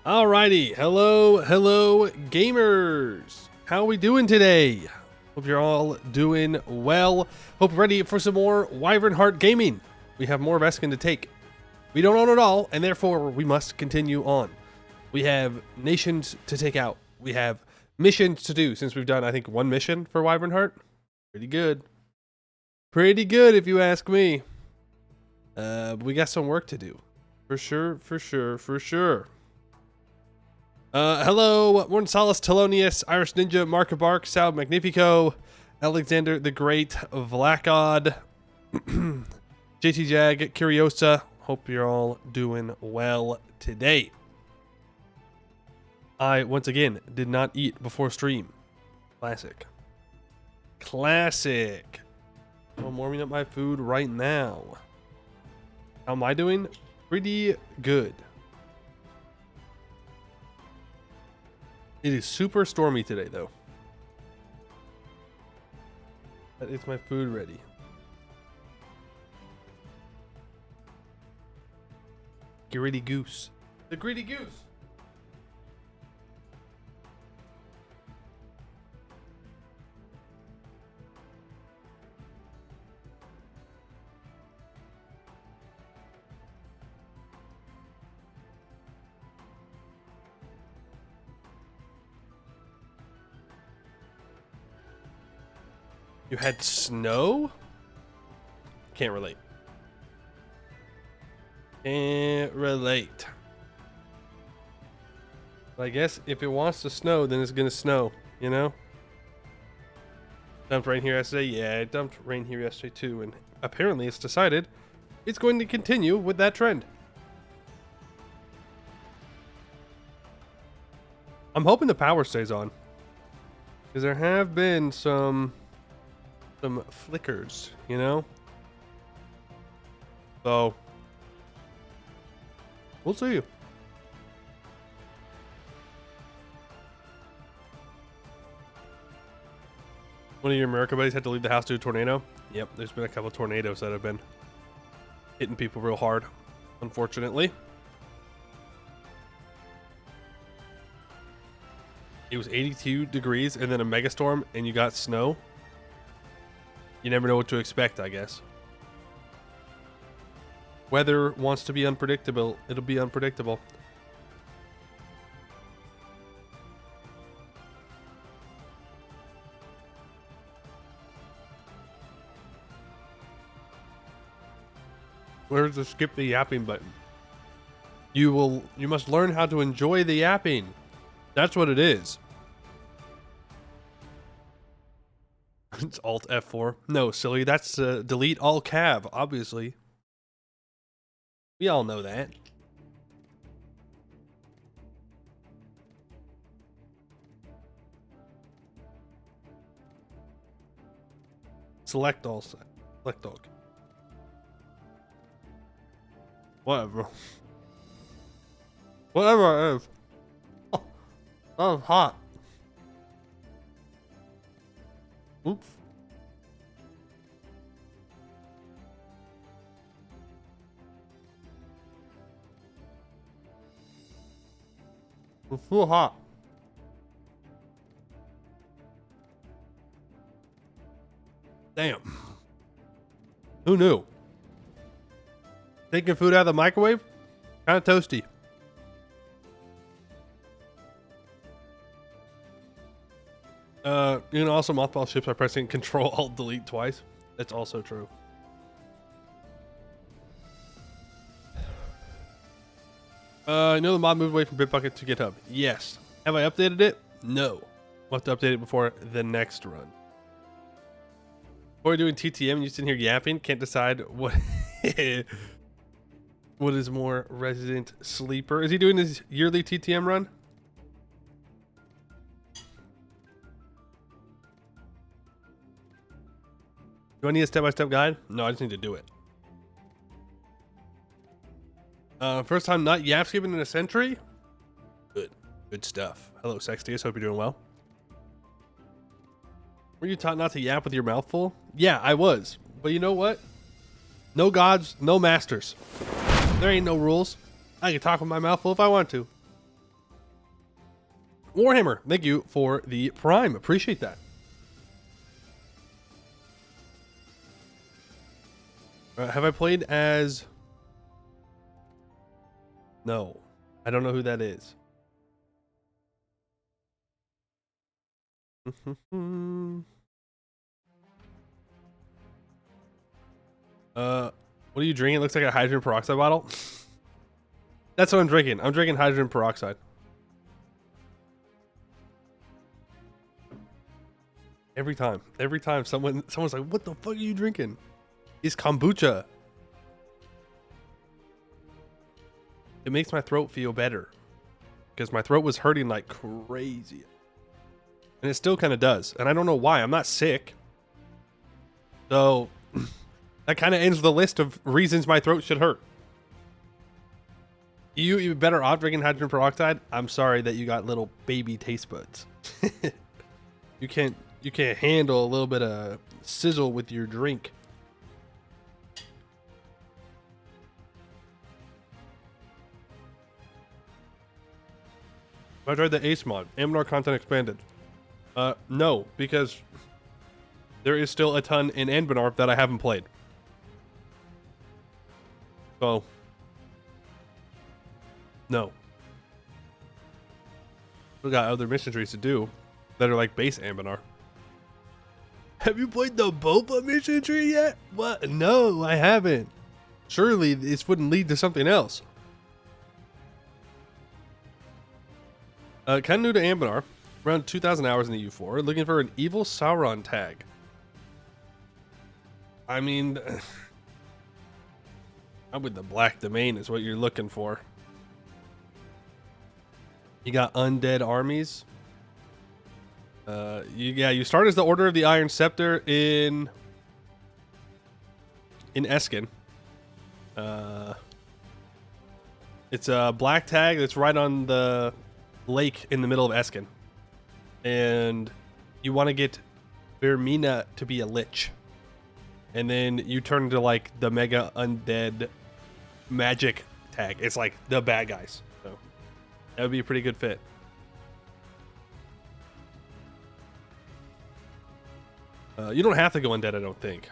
Alrighty, hello gamers. How are we doing today? Hope you're all doing well. Hope you're ready for some more Wyvernheart gaming. We have more of Escann to take. We don't own it all, and therefore we must continue on. We have nations to take out. We have missions to do, since we've done, I think, one mission for Wyvernheart. Pretty good. Pretty good, if you ask me. But we got some work to do. For sure. Hello, Mornsalis, Telonius, Irish Ninja, Markabark, Sal Magnifico, Alexander the Great, Vlakod, JT Jag, Curiosa. Hope you're all doing well today. I, once again, did not eat before stream. Classic. I'm warming up my food right now. How am I doing? Pretty good. It is super stormy today, though. But is my food ready? Greedy goose. The greedy goose. You had snow? Can't relate. Can't relate. But I guess if it wants to snow, then it's gonna snow, you know? Dumped rain here yesterday? Yeah, it dumped rain here yesterday too, and apparently it's decided it's going to continue with that trend. I'm hoping the power stays on, because there have been some flickers, you know? So we'll see. One of your America buddies had to leave the house due to a tornado? Yep, there's been a couple of tornadoes that have been hitting people real hard, unfortunately. It was 82 degrees and then a megastorm and you got snow. You never know what to expect, I guess. Weather wants to be unpredictable. It'll be unpredictable. Where's the skip the yapping button? You must learn how to enjoy the yapping. That's what it is. It's Alt F4. No, silly. That's delete all cav, obviously. We all know that. Select all. Select all. Whatever. Whatever it is. Oh, that was hot. Oops. It's so hot. Damn. Who knew? Taking food out of the microwave? Kind of toasty. You can also mothball ships by pressing Control Alt Delete twice. That's also true. I know the mod moved away from Bitbucket to GitHub. Yes. Have I updated it? No. We'll have to update it before the next run. While we're doing TTM, you sitting here yapping, can't decide what what is more resident sleeper. Is he doing his yearly TTM run? Do I need a step-by-step guide? No, I just need to do it. First time not yap skipping in a century? Good stuff. Hello, Sextius. Hope you're doing well. Were you taught not to yap with your mouth full? Yeah, I was. But you know what? No gods, no masters. There ain't no rules. I can talk with my mouth full if I want to. Warhammer, thank you for the Prime. Appreciate that. Have I played as... No. I don't know who that is. What are you drinking? It looks like a hydrogen peroxide bottle. That's what I'm drinking. I'm drinking hydrogen peroxide. Every time someone's like, "What the fuck are you drinking?" It's kombucha. It makes my throat feel better because my throat was hurting like crazy, and it still kind of does. And I don't know why. I'm not sick, so that kind of ends the list of reasons my throat should hurt. You better off drinking hydrogen peroxide. I'm sorry that you got little baby taste buds. You can't handle a little bit of sizzle with your drink. I tried the Ace mod, Anbennar content expanded. No, because there is still a ton in Anbennar that I haven't played. So, no. We got other mission trees to do that are like base Anbennar. Have you played the Boba mission tree yet? What? No, I haven't. Surely this wouldn't lead to something else. Kind of new to Anbennar. Around 2,000 hours in the U4. Looking for an evil Sauron tag. I mean, probably the Black Domain is what you're looking for. You got undead armies. You start as the Order of the Iron Scepter in Escann. It's a black tag that's right on the lake in the middle of Escann, and you want to get Vermina to be a lich, and then you turn into like the mega undead magic tag. It's like the bad guys, so that would be a pretty good fit. You don't have to go undead, I don't think.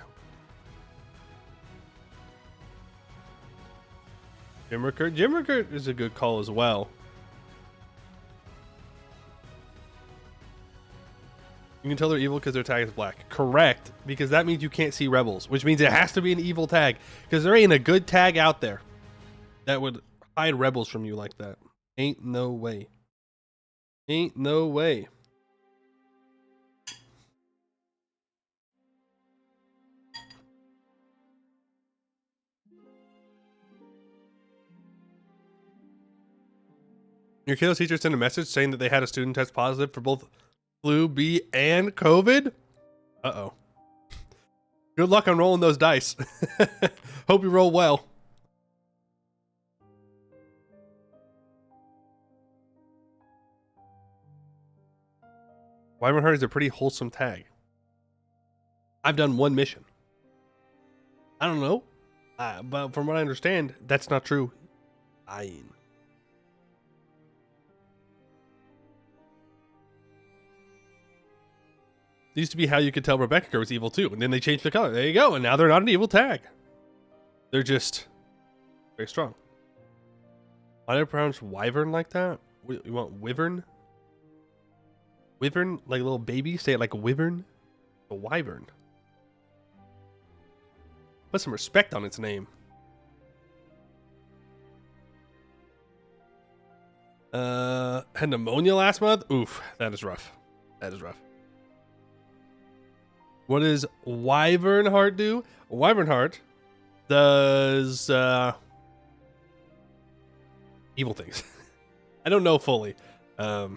Jimricker is a good call as well. You can tell they're evil because their tag is black. Correct, because that means you can't see rebels, which means it has to be an evil tag, because there ain't a good tag out there that would hide rebels from you like that. Ain't no way. Ain't no way. Your kiddo's teacher sent a message saying that they had a student test positive for both flu B and COVID. Uh-oh. Good luck on rolling those dice. Hope you roll well. Wyvernheart is a pretty wholesome tag. I've done one mission. I don't know. But from what I understand, that's not true. It used to be how you could tell Rebecca was evil too, and then they changed the color. There you go, and now they're not an evil tag. They're just very strong. Why do I pronounce wyvern like that? You want wyvern? Wyvern, like a little baby? Say it like a wyvern? A wyvern. Put some respect on its name. Had pneumonia last month? Oof, that is rough. That is rough. What does Wyvernheart do? Wyvernheart does evil things. I don't know fully. But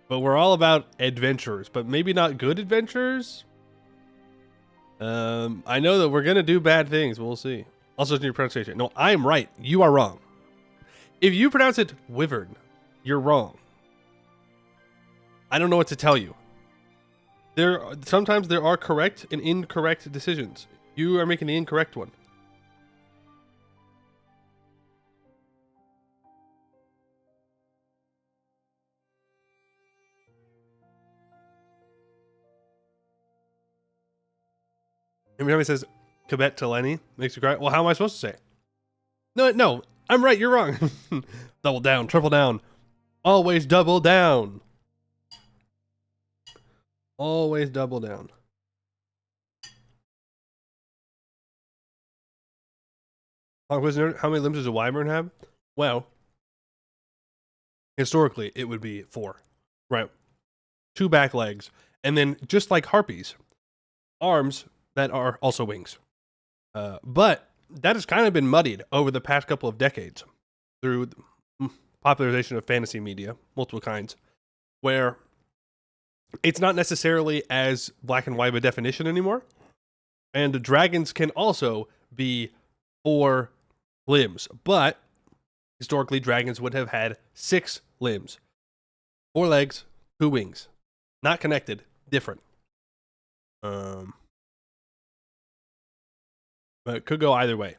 we're all about adventurers, but maybe not good adventurers. I know that we're gonna do bad things. We'll see. Also, your pronunciation. No, I am right. You are wrong. If you pronounce it wyvern, you're wrong. I don't know what to tell you. Sometimes there are correct and incorrect decisions. You are making the incorrect one. Every time he says Quebec to Lenny, makes you cry. Well, how am I supposed to say it? No, I'm right, you're wrong. Double down, triple down. Always double down. Always double down. How many limbs does a wyvern have? Well, historically, it would be 4. Right. 2 back legs. And then, just like harpies, arms that are also wings. But that has kind of been muddied over the past couple of decades through popularization of fantasy media, multiple kinds, where it's not necessarily as black and white of a definition anymore. And the dragons can also be 4 limbs, but historically dragons would have had 6 limbs, 4 legs, 2 wings, not connected, different. But it could go either way.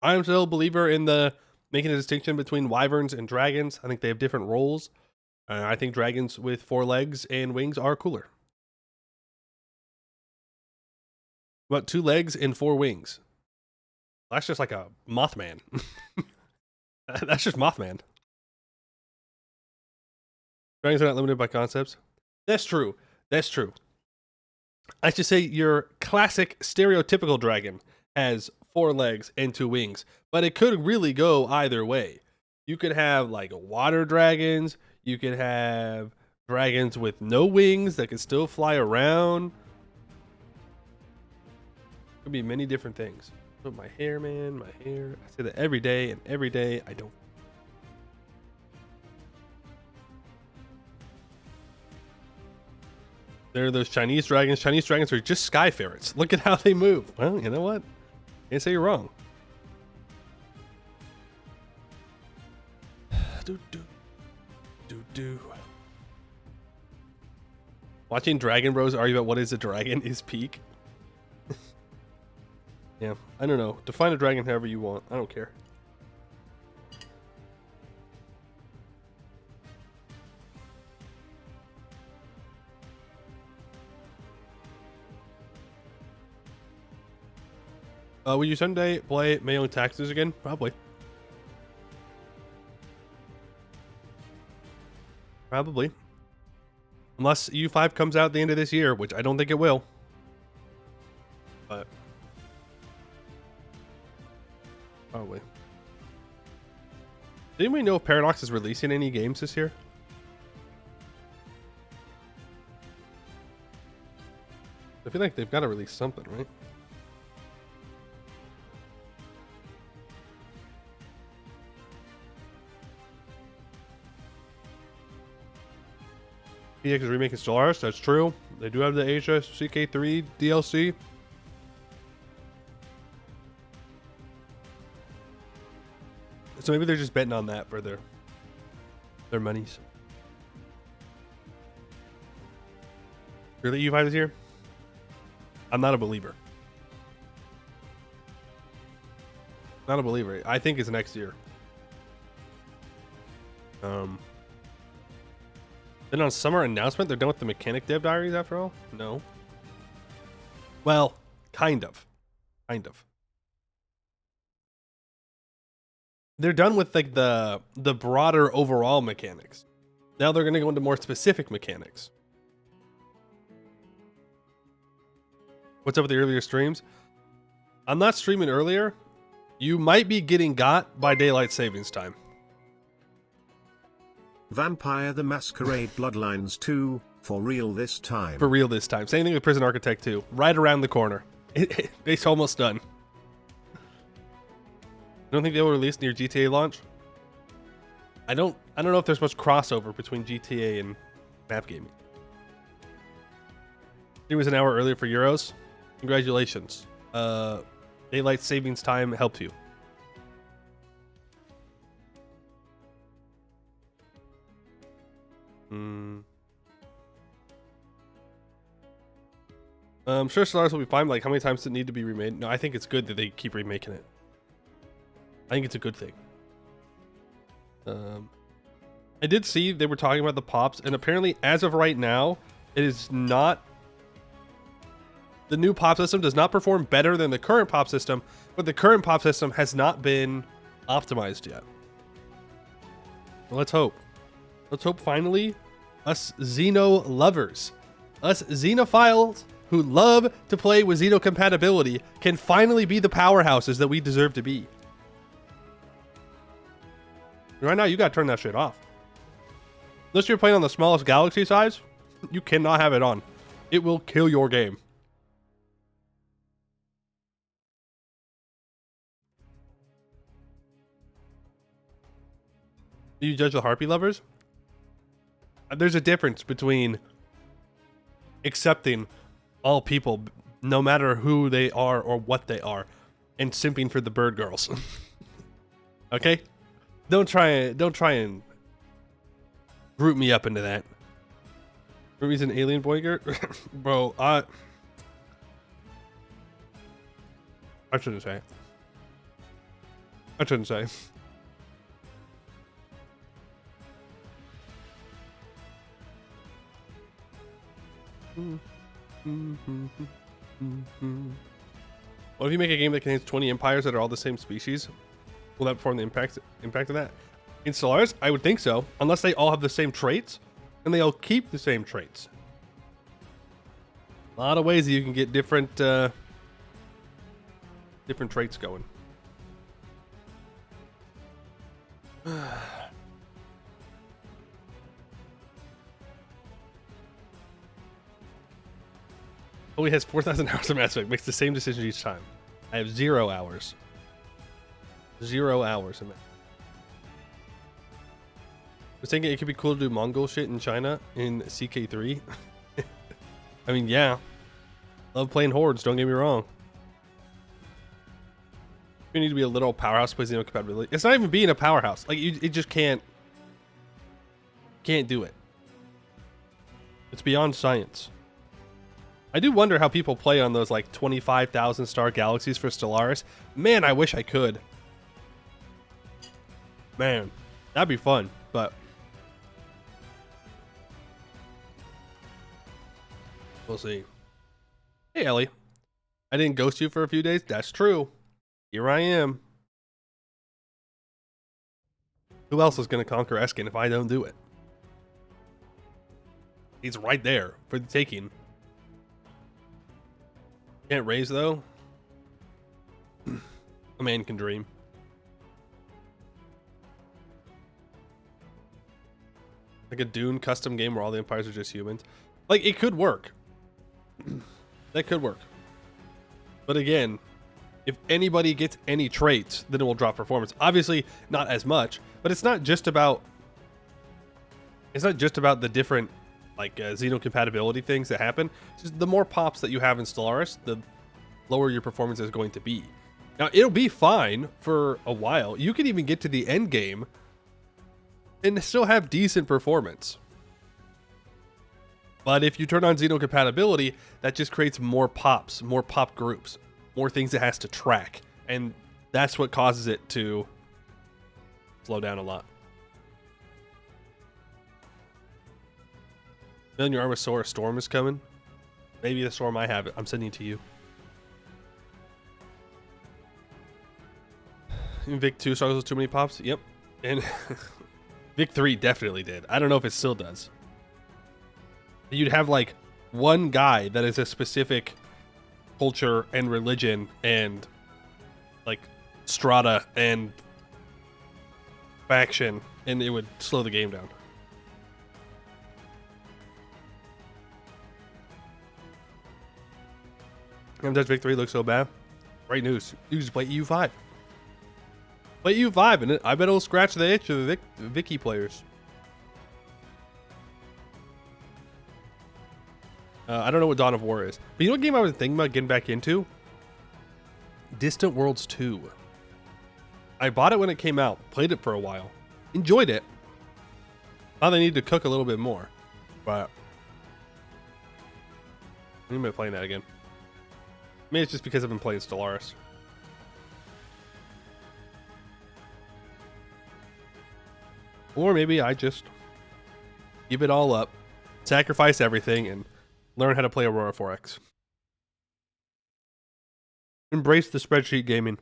I'm still a believer in the making a distinction between wyverns and dragons. I think they have different roles. I think dragons with 4 legs and wings are cooler. But 2 legs and 4 wings. That's just like a Mothman. That's just Mothman. Dragons are not limited by concepts. That's true. That's true. I should say your classic stereotypical dragon has 4 legs and 2 wings, but it could really go either way. You could have like water dragons. You could have dragons with no wings that can still fly around. Could be many different things. But my hair, man, my hair. I say that every day, and every day I don't. There are those Chinese dragons. Chinese dragons are just sky ferrets. Look at how they move. Well, you know what? Can't say you're wrong. Do. Watching Dragon Bros argue about what is a dragon is peak. Yeah, I don't know. Define a dragon however you want. I don't care. Will you someday play mailing taxes again? Probably. Probably. Unless U5 comes out at the end of this year, which I don't think it will. But probably. Did anybody know if Paradox is releasing any games this year? I feel like they've got to release something, right? PX is remaking Stellaris, that's true. They do have the Asia CK3 DLC. So maybe they're just betting on that for their monies. Really, U5 is here? I'm not a believer. Not a believer. I think it's next year. Then on summer announcement, they're done with the mechanic dev diaries after all? No. Well, kind of. Kind of. They're done with like the broader overall mechanics. Now they're going to go into more specific mechanics. What's up with the earlier streams? I'm not streaming earlier. You might be getting got by daylight savings time. Vampire the Masquerade Bloodlines 2, for real this time. For real this time. Same thing with Prison Architect 2. Right around the corner. It's almost done. I don't think they will release near GTA launch. I don't know if there's much crossover between GTA and map gaming. It was an hour earlier for Euros. Congratulations. Daylight savings time helped you. I'm sure Stellaris will be fine. Like, how many times does it need to be remade? No, I think it's good that they keep remaking it. I think it's a good thing. I did see they were talking about the pops, and apparently, as of right now, it is not The new pop system does not perform better than the current pop system, but the current pop system has not been optimized yet. Let's hope. Let's hope finally us Xeno lovers, us Xenophiles who love to play with Xeno compatibility can finally be the powerhouses that we deserve to be. Right now, you gotta turn that shit off. Unless you're playing on the smallest galaxy size, you cannot have it on. It will kill your game. Do you judge the Harpy lovers? There's a difference between accepting all people, no matter who they are or what they are, and simping for the bird girls. Okay? Don't try and group me up into that. Ruby's an alien boyger? Bro, I shouldn't say. I shouldn't say. What if you make a game that contains 20 empires that are all the same species? Will that perform the impact of that? In Stellaris, I would think so, unless they all have the same traits and they all keep the same traits. A lot of ways that you can get different different traits going. Oh, he has 4,000 hours of Mass Effect. Makes the same decision each time. I have 0 hours. 0 hours of that. I was thinking it could be cool to do Mongol shit in China in CK3. I mean, yeah. Love playing hordes, don't get me wrong. You need to be a little powerhouse to play Xeno compatibility. It's not even being a powerhouse. Like, it just can't do it. It's beyond science. I do wonder how people play on those like 25,000 star galaxies for Stellaris. Man, I wish I could. Man, that'd be fun, but we'll see. Hey, Ellie. I didn't ghost you for a few days. That's true. Here I am. Who else is going to conquer Escann if I don't do it? He's right there for the taking. Can't raise, though. A man can dream. Like a Dune custom game where all the empires are just humans. Like, it could work. That could work. But again, if anybody gets any traits, then it will drop performance. Obviously, not as much, but it's not just about the different like Xeno compatibility things that happen. It's just the more pops that you have in Stellaris, the lower your performance is going to be. Now, it'll be fine for a while. You can even get to the end game and still have decent performance. But if you turn on Xeno compatibility, that just creates more pops, more pop groups, more things it has to track. And that's what causes it to slow down a lot. Then your Armosaurus storm is coming. Maybe the storm I have it. I'm sending it to you. Vic 2 struggles with too many pops. Yep. And Vic 3 definitely did. I don't know if it still does. You'd have like one guy that is a specific culture and religion and like strata and faction, and it would slow the game down. Sometimes Vic 3 looks so bad. Great news. You just play EU5. Play EU5, and I bet it'll scratch the itch of the Vicky players. I don't know what Dawn of War is. But you know what game I was thinking about getting back into? Distant Worlds 2. I bought it when it came out. Played it for a while. Enjoyed it. Now they need to cook a little bit more. But I'm going to be playing that again. Maybe it's just because I've been playing Stellaris. Or maybe I just give it all up, sacrifice everything, and learn how to play Aurora 4X. Embrace the spreadsheet gaming.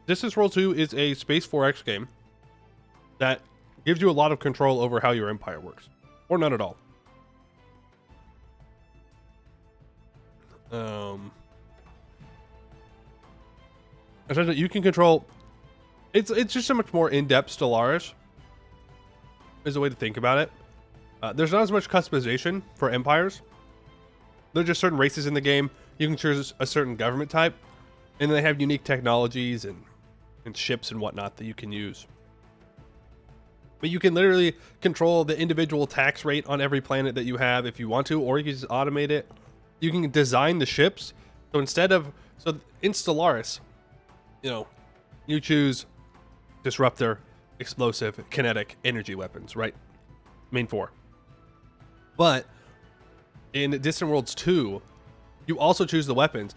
Distance World 2 is a Space 4X game that gives you a lot of control over how your empire works, or none at all. Essentially, you can control. It's just so much more in-depth Stellaris. Is a way to think about it. There's not as much customization for empires. There's just certain races in the game. You can choose a certain government type, and they have unique technologies and ships and whatnot that you can use. But you can literally control the individual tax rate on every planet that you have if you want to, or you can just automate it. You can design the ships. So in Stellaris, you choose disruptor, explosive, kinetic, energy weapons, right? Main four. But in Distant Worlds 2, you also choose the weapons,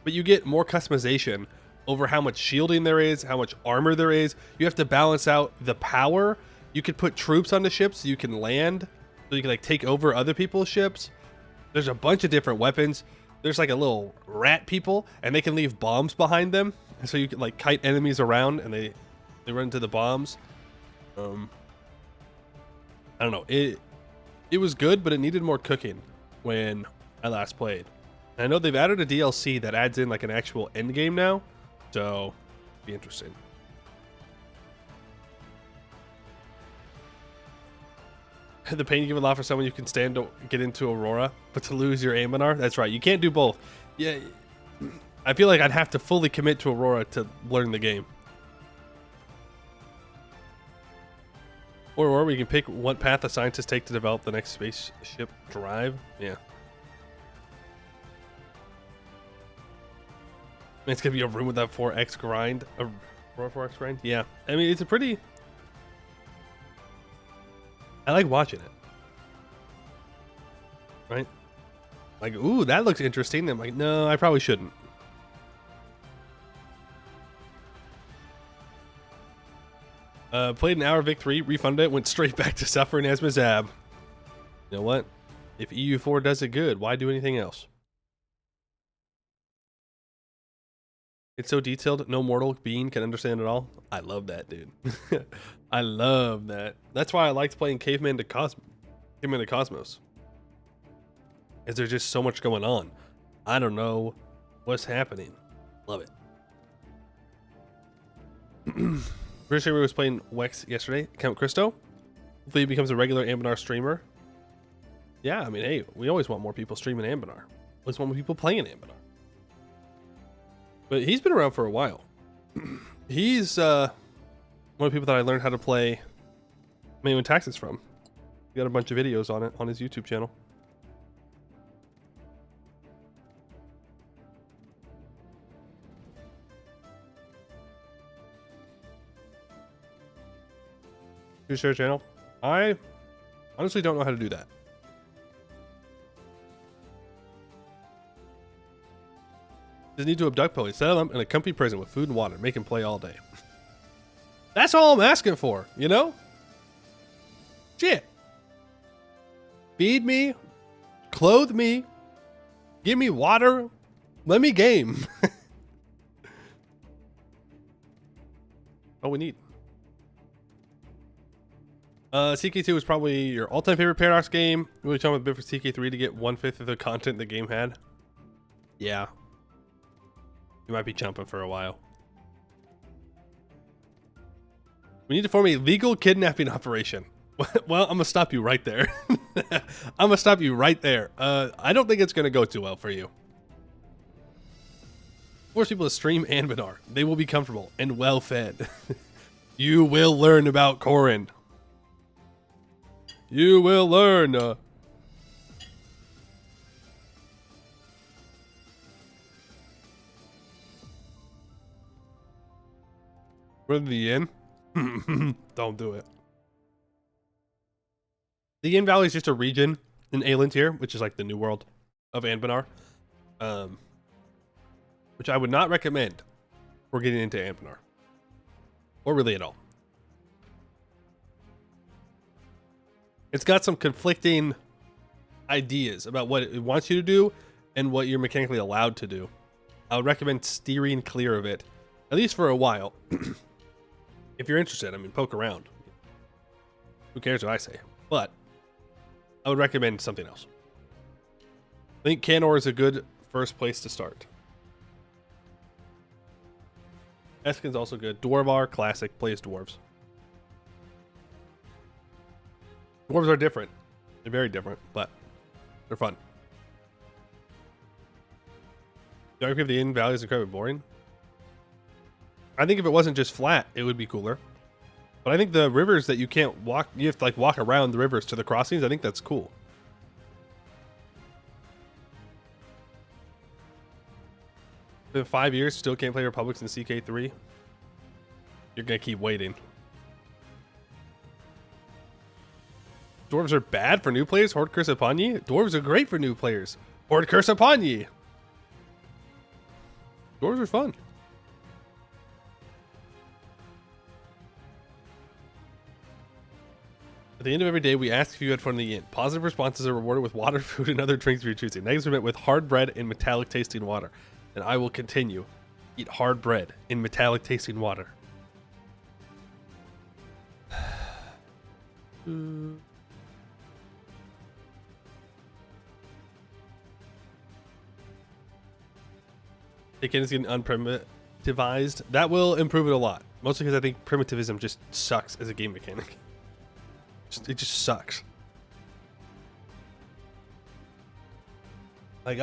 but you get more customization over how much shielding there is, how much armor there is. You have to balance out the power. You could put troops on the ships so you can land, so you can take over other people's ships. There's a bunch of different weapons. There's a little rat people, and they can leave bombs behind them, and so you can kite enemies around, and they run into the bombs. I don't know. It was good, but it needed more cooking when I last played. And I know they've added a DLC that adds in an actual end game now, so be interesting. The pain you give a lot for someone you can stand to get into Aurora, but to lose your Anbennar. That's right. You can't do both. Yeah, I feel like I'd have to fully commit to Aurora to learn the game. Or we can pick what path the scientists take to develop the next spaceship drive. Yeah. It's gonna be a room with that 4X grind. A 4X grind? Yeah. I mean, it's a pretty... I like watching it. Right? Ooh, that looks interesting. I'm like, no, I probably shouldn't. Played an hour of Vic 3, refunded it, went straight back to suffering as Mazab. You know what? If EU4 does it good, why do anything else? It's so detailed, no mortal being can understand it all. I love that, dude. I love that. That's why I liked playing Caveman to Cosmos. Is there's just so much going on. I don't know what's happening. Love it. Pretty sure we was playing Wex yesterday. Count Christo. Hopefully he becomes a regular Anbennar streamer. Yeah, I mean, hey, we always want more people streaming Anbennar. Always want more people playing Anbennar. But he's been around for a while. He's one of the people that I learned how to play Manual Taxes from. He got a bunch of videos on it on his YouTube channel. You share channel? I honestly don't know how to do that. Just need to abduct Polly, settle him in a comfy prison with food and water, make him play all day. That's all I'm asking for, you know? Shit. Feed me, clothe me, give me water, let me game. All we need. CK2 is probably your all-time favorite Paradox game. We were talking about a bit for CK3 to get 1/5 of the content the game had. Yeah. You might be jumping for a while. We need to form a legal kidnapping operation. Well, I'm gonna stop you right there. I'm gonna stop you right there. I don't think it's gonna go too well for you. Force people to stream Anbennar. They will be comfortable and well fed. You will learn about Corrin. You will learn. We're in the Yin. Don't do it. The Yin Valley is just a region in Aelintier, which is like the New World of Anbennar, which I would not recommend for getting into Anbennar, or really at all. It's got some conflicting ideas about what it wants you to do and what you're mechanically allowed to do. I would recommend steering clear of it, at least for a while. If you're interested, I mean, poke around. Who cares what I say? But I would recommend something else. I think Canor is a good first place to start. Escann's also good. Dwarvar, classic, plays dwarves. Dwarves are different. They're very different, but they're fun. Geography of the Hidden Valley is incredibly boring. I think if it wasn't just flat, it would be cooler. But I think the rivers that you can't walk, you have to like walk around the rivers to the crossings. I think that's cool. In 5 years, still can't play Republics in CK3. You're gonna keep waiting. Dwarves are bad for new players. Horde curse upon ye. Dwarves are great for new players. Horde curse upon ye. Dwarves are fun. At the end of every day, we ask if you had fun in the inn. Positive responses are rewarded with water, food, and other drinks of your choosing. Negatives are met with hard bread and metallic tasting water. And I will continue. Eat hard bread in metallic tasting water. Again, it's getting unprimitivized. That will improve it a lot. Mostly because I think primitivism just sucks as a game mechanic. It just sucks. Like,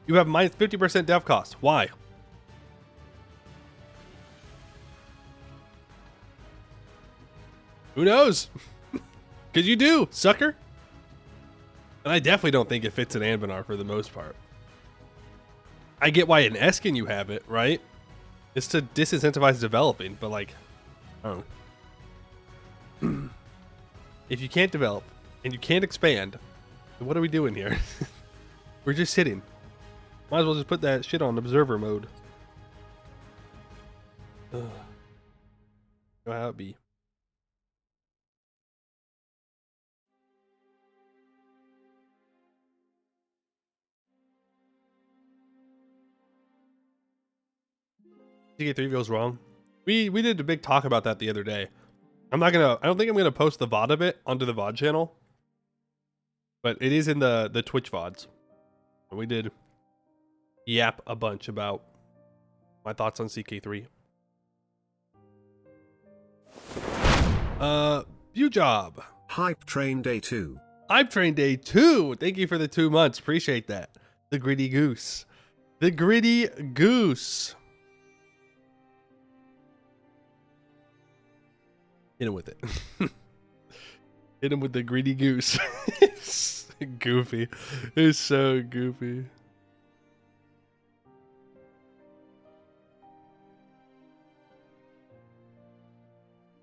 you have minus 50% dev cost. Why? Who knows? Because you do, sucker. And I definitely don't think it fits in Anbennar for the most part. I get why in Escann you have it, right? It's to disincentivize developing, but like, I don't know. If you can't develop and you can't expand, then what are we doing here? We're just sitting. Might as well just put that shit on observer mode. Ugh. Know how it be. CK3 feels wrong. We did a big talk about that the other day. I don't think I'm gonna post the VOD of it onto the VOD channel. But it is in the Twitch VODs. And we did yap a bunch about my thoughts on CK3. View job. Hype Train Day 2. Hype Train Day 2. Thank you for the 2 months. Appreciate that. The Gritty Goose. The Gritty Goose. Hit him with it. Hit him with the Gritty Goose. It's goofy. It's so goofy.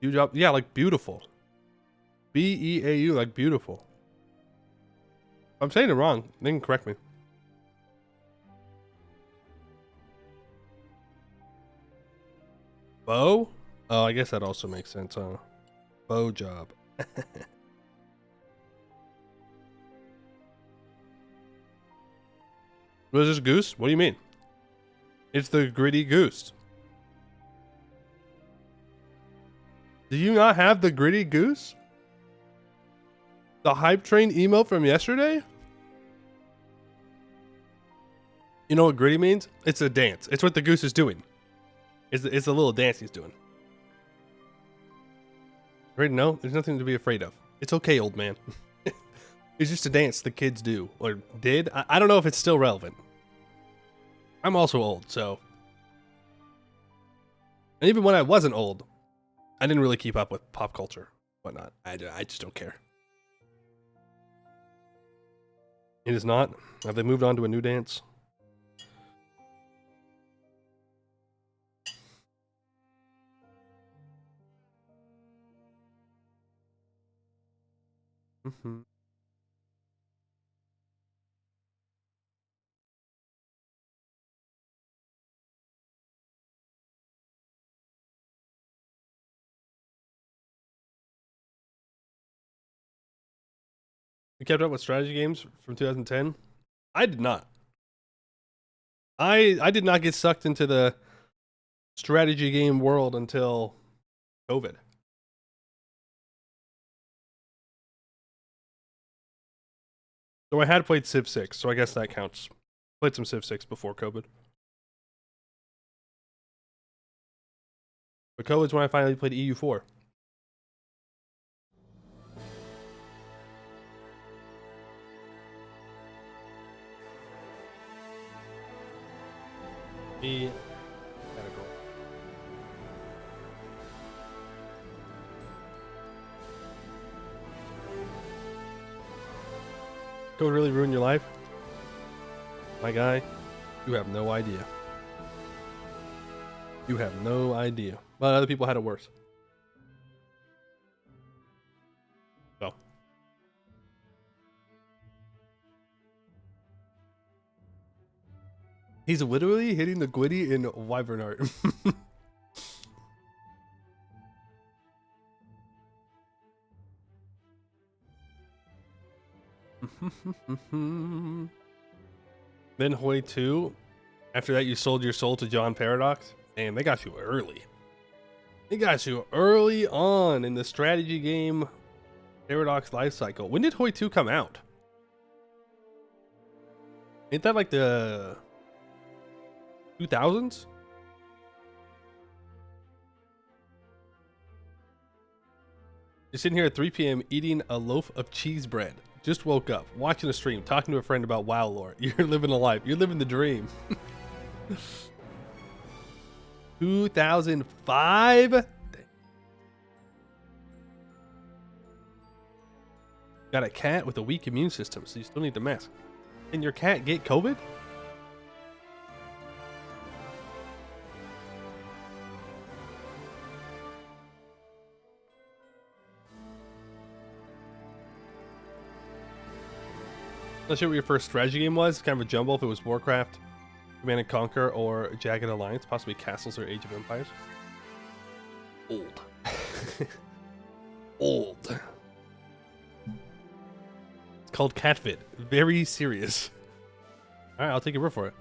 View job. Yeah, like beautiful. B-E-A-U, like beautiful. If I'm saying it wrong, they can correct me. Bow? Oh, I guess that also makes sense, huh? Bow job. What is this, goose? What do you mean? It's the Gritty Goose. Do you not have the Gritty Goose? The Hype Train email from yesterday? You know what gritty means? It's a dance. It's what the goose is doing. It's a little dance he's doing. Right? No, there's nothing to be afraid of. It's okay, old man. It's just a dance the kids do, or did. I don't know if it's still relevant. I'm also old, so. And even when I wasn't old, I didn't really keep up with pop culture, whatnot. I just don't care. It is not. Have they moved on to a new dance? Mm-hmm. kept up with strategy games from 2010? I did not. I did not get sucked into the strategy game world until COVID. So I had played Civ 6, so I guess that counts. Played some Civ 6 before COVID. But COVID's when I finally played EU4. Me. COVID really ruin your life? My guy, you have no idea. You have no idea. But other people had it worse. So. He's literally hitting the Gwitty in Wyvernheart. Then Hoi 2. After that, you sold your soul to John Paradox. Damn, they got you early. They got you early on in the strategy game Paradox life cycle. When did Hoi 2 come out? Ain't that like the 2000s? You're sitting here at 3 p.m. eating a loaf of cheese bread. Just woke up, watching a stream, talking to a friend about WoW lore. You're living a life. You're living the dream. 2005? Got a cat with a weak immune system, so you still need the mask. Can your cat get COVID? Not sure what your first strategy game was. Kind of a jumble if it was Warcraft, Command and Conquer, or Jagged Alliance, possibly Castles or Age of Empires. Old. Old. It's called Catfit. Very serious. Alright, I'll take your word for it.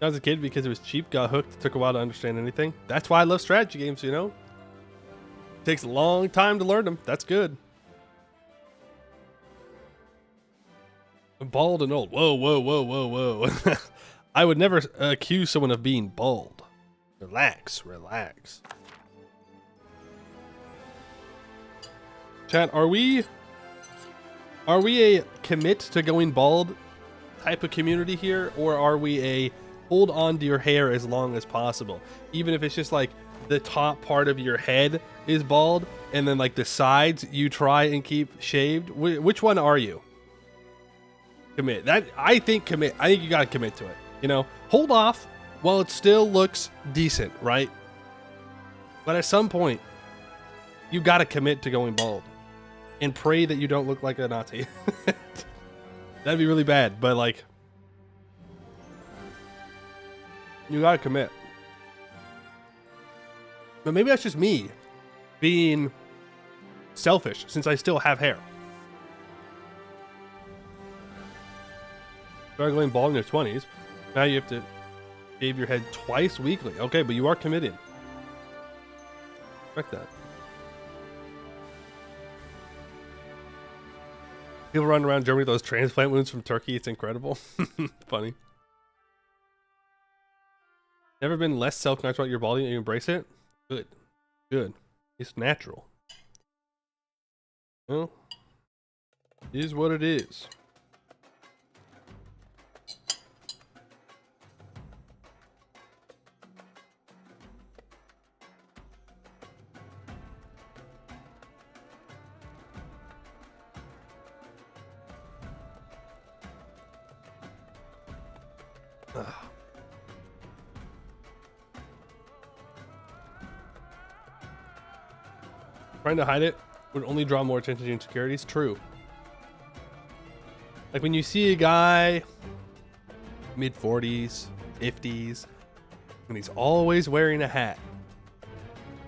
I was a kid because it was cheap, got hooked, took a while to understand anything. That's why I love strategy games, you know? Takes a long time to learn them. That's good. I'm bald and old. Whoa, whoa, whoa, whoa, whoa. I would never accuse someone of being bald. Relax, relax. Chat, are we a commit to going bald type of community here, or are we a hold on to your hair as long as possible, even if it's just like the top part of your head is bald and then like the sides you try and keep shaved? Which one are you? Commit. That I think commit. I think you gotta commit to it. You know, hold off while it still looks decent, right? But at some point, you gotta commit to going bald and pray that you don't look like a Nazi. That'd be really bad, but like, you gotta commit. But maybe that's just me being selfish since I still have hair. Started going bald in your 20s. Now you have to shave your head twice weekly. Okay, but you are committing. Respect that. People run around Germany with those transplant wounds from Turkey. It's incredible. Funny. Never been less self-conscious about your body and you embrace it? Good. Good. It's natural. Well, it is what it is. Trying to hide it would only draw more attention to insecurities. True. Like when you see a guy mid 40s, 50s, and he's always wearing a hat.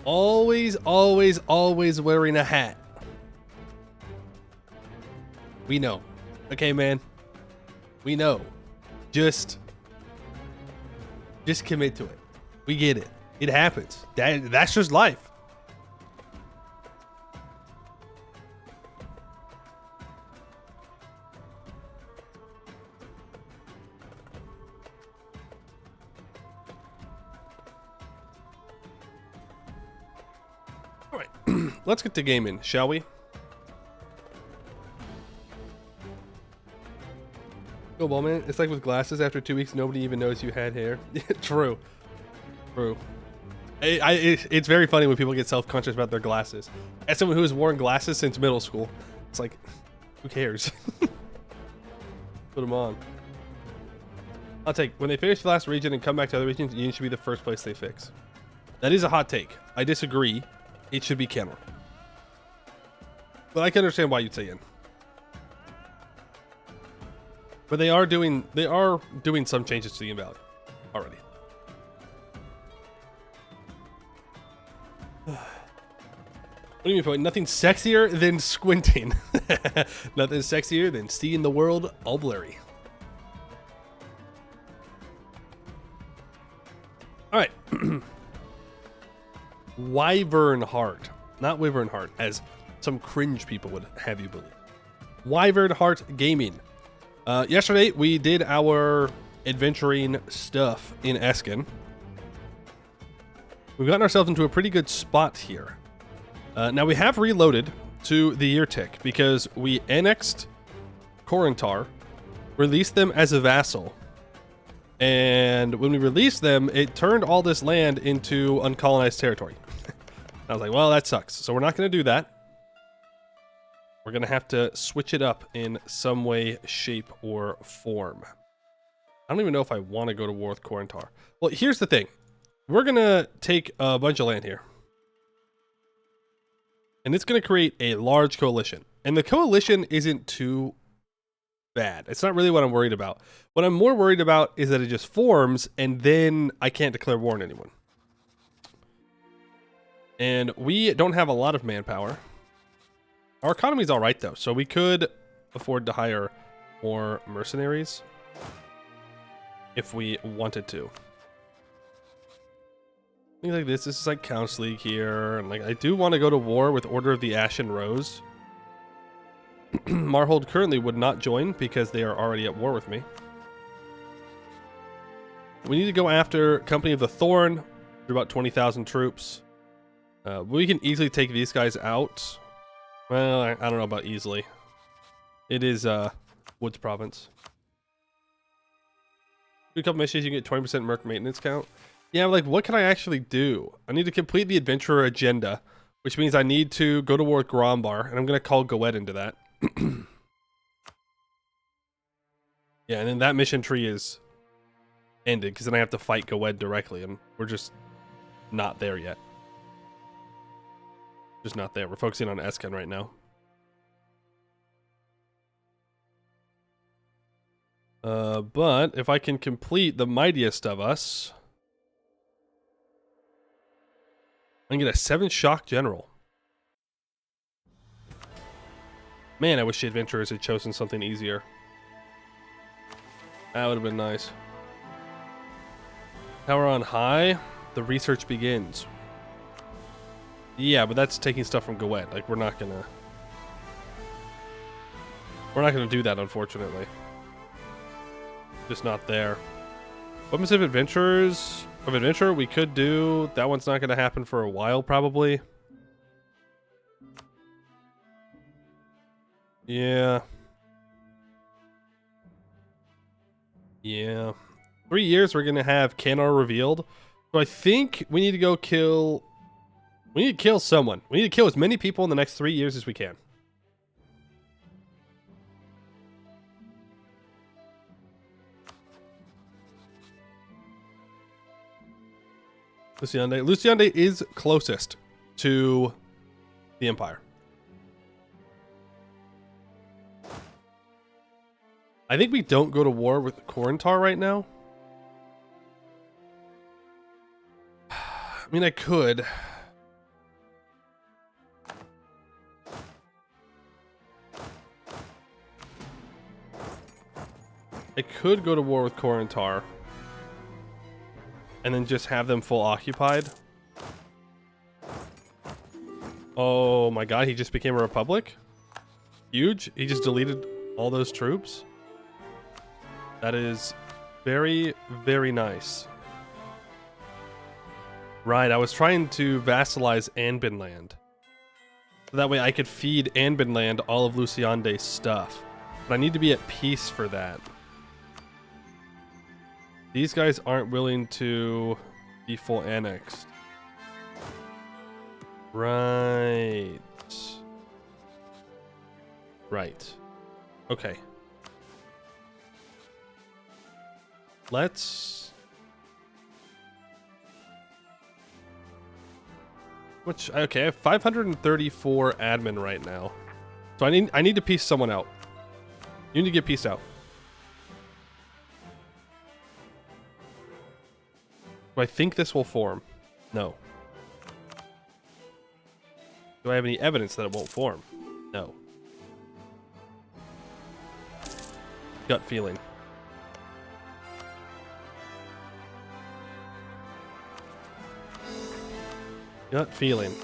Always, always, always wearing a hat. We know. Okay, man. We know. Just commit to it. We get it. It happens. That's just life. All right. Let's get to gaming, shall we? Go ball, man. It's like with glasses. After 2 weeks, nobody even knows you had hair. True. True. It's very funny when people get self-conscious about their glasses. As someone who has worn glasses since middle school, it's like, who cares? Put them on. I'll take. When they finish the last region and come back to other regions, Union should be the first place they fix. That is a hot take. I disagree. It should be Kenner. But I can understand why you'd say in. But they are doing some changes to the invalid already. What do you mean, point? Nothing sexier than squinting. Nothing sexier than seeing the world all blurry. All right. Wyvernheart, not Wyvernheart, as some cringe people would have you believe. Wyvernheart Gaming. Yesterday, we did our adventuring stuff in Escann. We've gotten ourselves into a pretty good spot here. Now, we have reloaded to the year tick because we annexed Corintar, released them as a vassal, and when we released them, it turned all this land into uncolonized territory. I was like, well, that sucks. So we're not going to do that. We're going to have to switch it up in some way, shape, or form. I don't even know if I want to go to war with Corintar. Well, here's the thing. We're going to take a bunch of land here. And it's going to create a large coalition. And the coalition isn't too bad. It's not really what I'm worried about. What I'm more worried about is that it just forms, and then I can't declare war on anyone. And we don't have a lot of manpower. Our economy's all right, though, so we could afford to hire more mercenaries if we wanted to. Things like this is like Council League here, and like I do want to go to war with Order of the Ashen Rose. Marhold currently would not join because they are already at war with me. We need to go after Company of the Thorn. They're about 20,000 troops. We can easily take these guys out. Well, I don't know about easily. It is Woods Province. Do a couple missions, you get 20% merc maintenance count. Yeah, like what can I actually do? I need to complete the adventurer agenda, which means I need to go to war with Grombar, and I'm going to call Goed into that. Yeah, and then that mission tree is ended because then I have to fight Goed directly, and we're just not there yet. Just not there. We're focusing on Escann right now. But if I can complete the mightiest of us, I can get a 7 shock general. Man, I wish the adventurers had chosen something easier. That would have been nice. Power on high, the research begins. Yeah, but that's taking stuff from Goed. Like, we're not gonna do that, unfortunately. Just not there. Weapons of Adventurers. Of Adventure, we could do. That one's not gonna happen for a while, probably. Yeah. Yeah. 3 years, we're gonna have Canar revealed. So I think we need to go kill. We need to kill someone. We need to kill as many people in the next 3 years as we can. Luciande. Luciande is closest to the Empire. I think we don't go to war with Corintar right now. I mean, I could. could go to war with Korentar and then just have them full occupied. Oh my god, he just became a republic? Huge. He just deleted all those troops. That is very, very nice. Right, I was trying to vassalize Anbenland. So that way I could feed Anbenland all of Luciande's stuff. But I need to be at peace for that. These guys aren't willing to be full annexed. Right. Right. Okay. Let's... Which, okay, I have 534 admin right now. So I need to piece someone out. You need to get pieced out. Do I think this will form? No. Do I have any evidence that it won't form? No. Gut feeling. Gut feeling.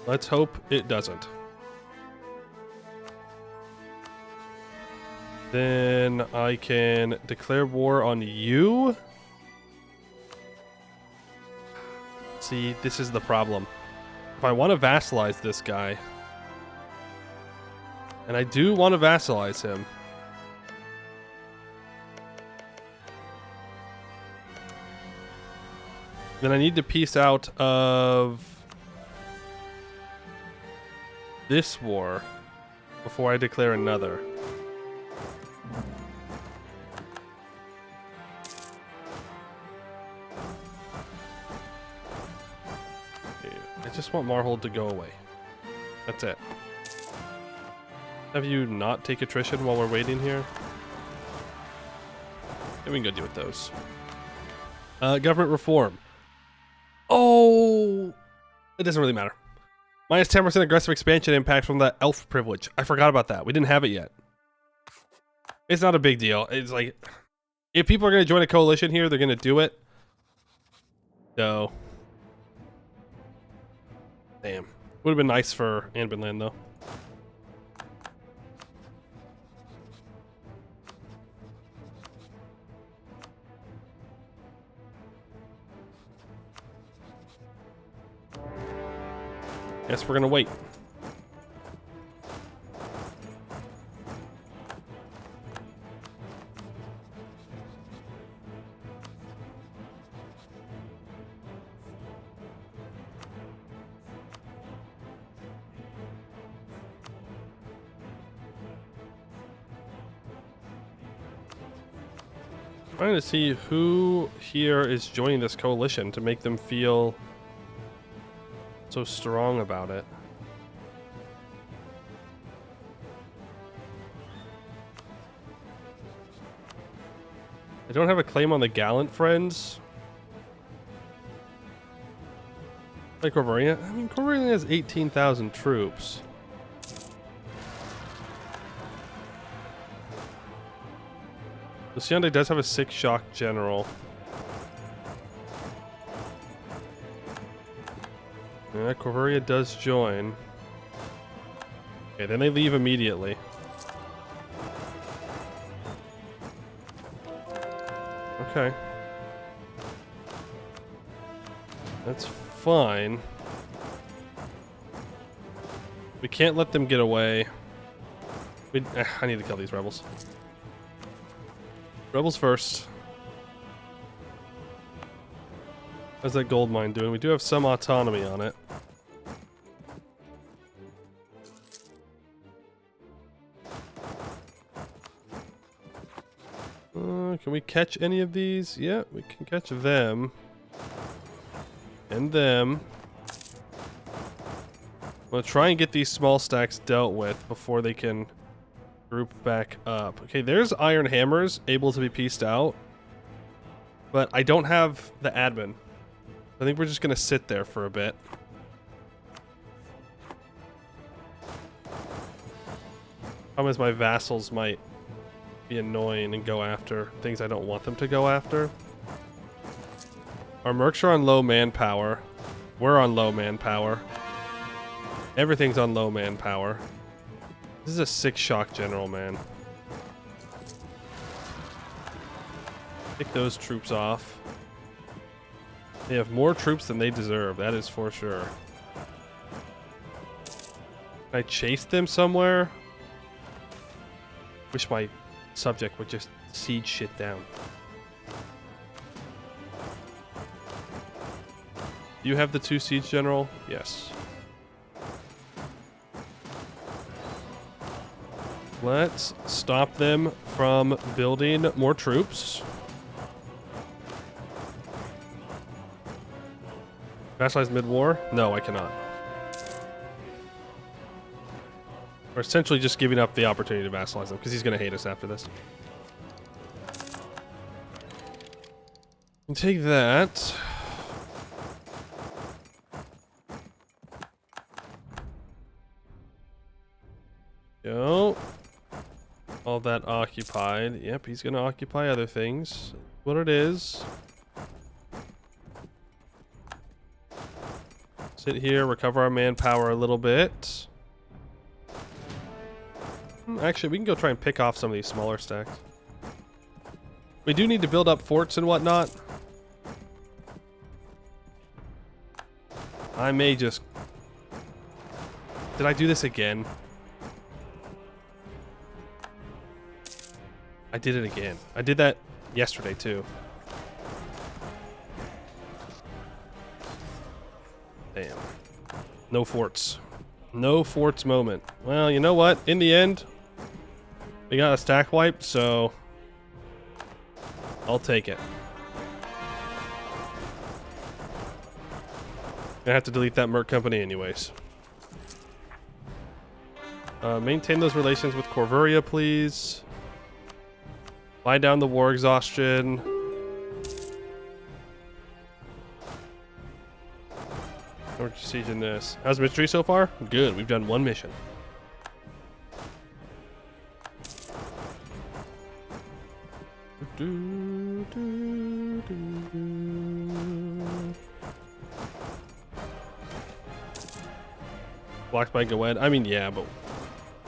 Let's hope it doesn't. Then I can declare war on you. See, this is the problem. If I want to vassalize this guy, and I do want to vassalize him, then I need to piece out of this war before I declare another. I just want Marhold to go away. That's it. Have you not take attrition while we're waiting here? Yeah, we can go deal with those. Government reform. Oh, it doesn't really matter. Minus 10% aggressive expansion impact from the elf privilege. I forgot about that. We didn't have it yet. It's not a big deal. It's like, if people are going to join a coalition here, they're going to do it. So, damn. Would have been nice for Anbenland, though. Guess we're gonna wait. Trying to see who here is joining this coalition to make them feel so strong about it. I don't have a claim on the Gallant Friends. Like Corvaria. I mean, Corvaria has 18,000 troops. Luciande does have a 6 shock general. Yeah, Corvaria does join. Okay, then they leave immediately. Okay. That's fine. We can't let them get away. I need to kill these rebels. Rebels first. How's that gold mine doing? We do have some autonomy on it. Can we catch any of these? Yeah, we can catch them. And them. I'm gonna try and get these small stacks dealt with before they can group back up. Okay, there's iron hammers able to be pieced out. But I don't have the admin. I think we're just gonna sit there for a bit. Problem is my vassals might be annoying and go after things I don't want them to go after. Our mercs are on low manpower. We're on low manpower. Everything's on low manpower. This is a 6 shock general, man. Pick those troops off. They have more troops than they deserve, that is for sure. Can I chase them somewhere? Wish my subject would just siege shit down. You have the 2 siege general? Yes. Let's stop them from building more troops. Vassalize mid-war? No, I cannot. We're essentially just giving up the opportunity to vassalize him because he's going to hate us after this. And take that. Go. All that occupied. Yep, he's going to occupy other things. What it is. Sit here, recover our manpower a little bit. Actually, we can go try and pick off some of these smaller stacks. We do need to build up forts and whatnot. I may just... Did I do this again? I did it again. I did that yesterday too. Damn. No forts. No forts moment. Well, you know what? In the end, we got a stack wipe, so I'll take it. Gonna have to delete that merc company anyways. Maintain those relations with Corvuria, please. Buy down the war exhaustion. We're sieging this. How's mystery so far? Good. We've done 1 mission. Blocked by Goed. I mean, yeah, but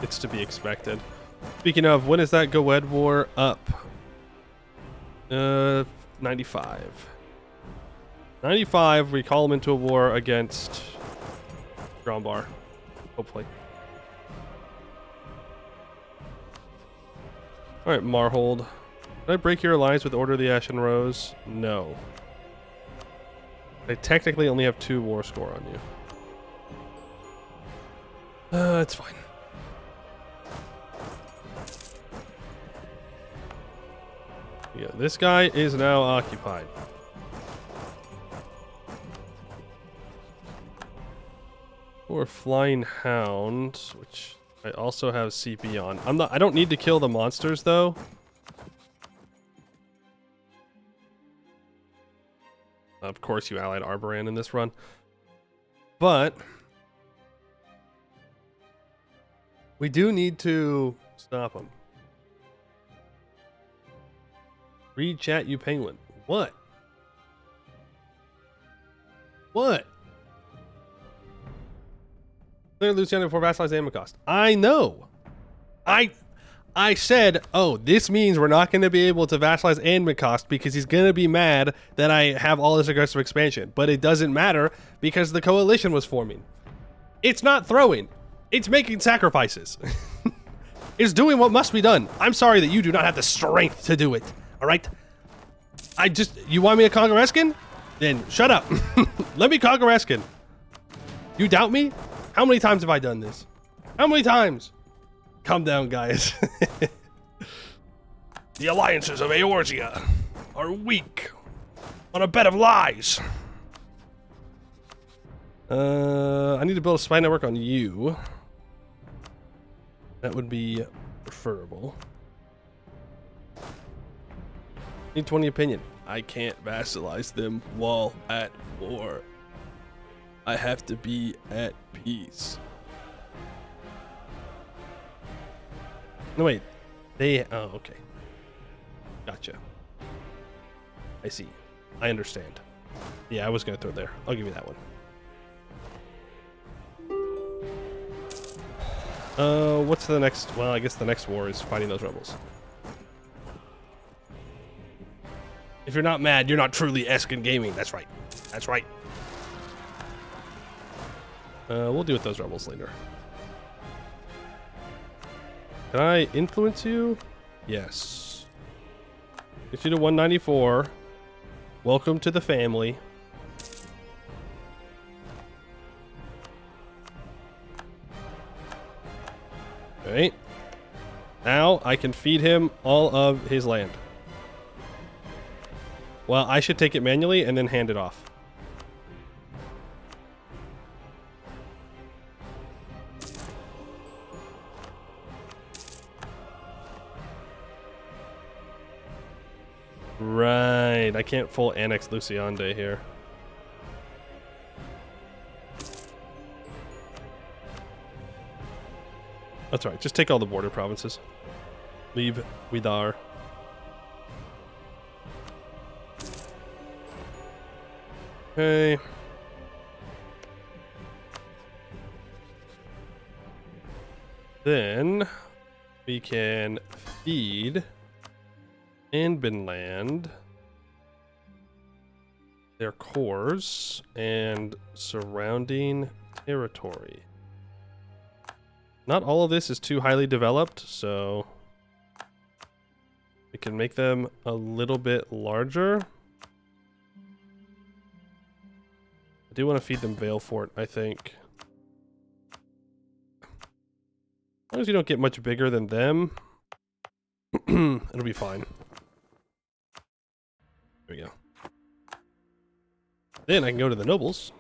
it's to be expected. Speaking of, when is that Goed war up? 95. 95, we call him into a war against Grombar. Hopefully. Alright, Marhold. Did I break your alliance with Order of the Ashen Rose? No. I technically only have 2 war score on you. It's fine. Yeah, this guy is now occupied. Or Flying Hound, which I also have CP on. I don't need to kill the monsters though. Of course you allied Arboran in this run. But we do need to stop him. Read chat, you penguin. What? What? Clear Luciano for vassalize Amicast. I know. I said, oh, this means we're not going to be able to vassalize Amicast because he's going to be mad that I have all this aggressive expansion. But it doesn't matter because the coalition was forming. It's not throwing. It's making sacrifices. It's doing what must be done. I'm sorry that you do not have the strength to do it. All right? You want me to conquer Escann? Then shut up. Let me conquer Escann. You doubt me? How many times have I done this? How many times? Calm down, guys. The alliances of Eorzea are weak on a bed of lies. I need to build a spy network on you. That would be preferable. Need 20 opinion. I can't vassalize them while at war. I have to be at peace. No, wait. Oh, okay. Gotcha. I see. I understand. Yeah, I was going to throw there. I'll give you that one. What's the next? Well, I guess the next war is fighting those rebels. If you're not mad, you're not truly Escann gaming. That's right. That's right. We'll deal with those rebels later. Can I influence you? Yes. Get you to 194. Welcome to the family. Alright. Now I can feed him all of his land. Well, I should take it manually and then hand it off. Right, I can't full annex Luciande here. That's right, just take all the border provinces. Leave Widar. Okay. Then we can feed Anbennar their cores and surrounding territory. Not all of this is too highly developed, so we can make them a little bit larger. I do want to feed them Valefort, I think. As long as you don't get much bigger than them, it'll be fine. There we go. Then I can go to the nobles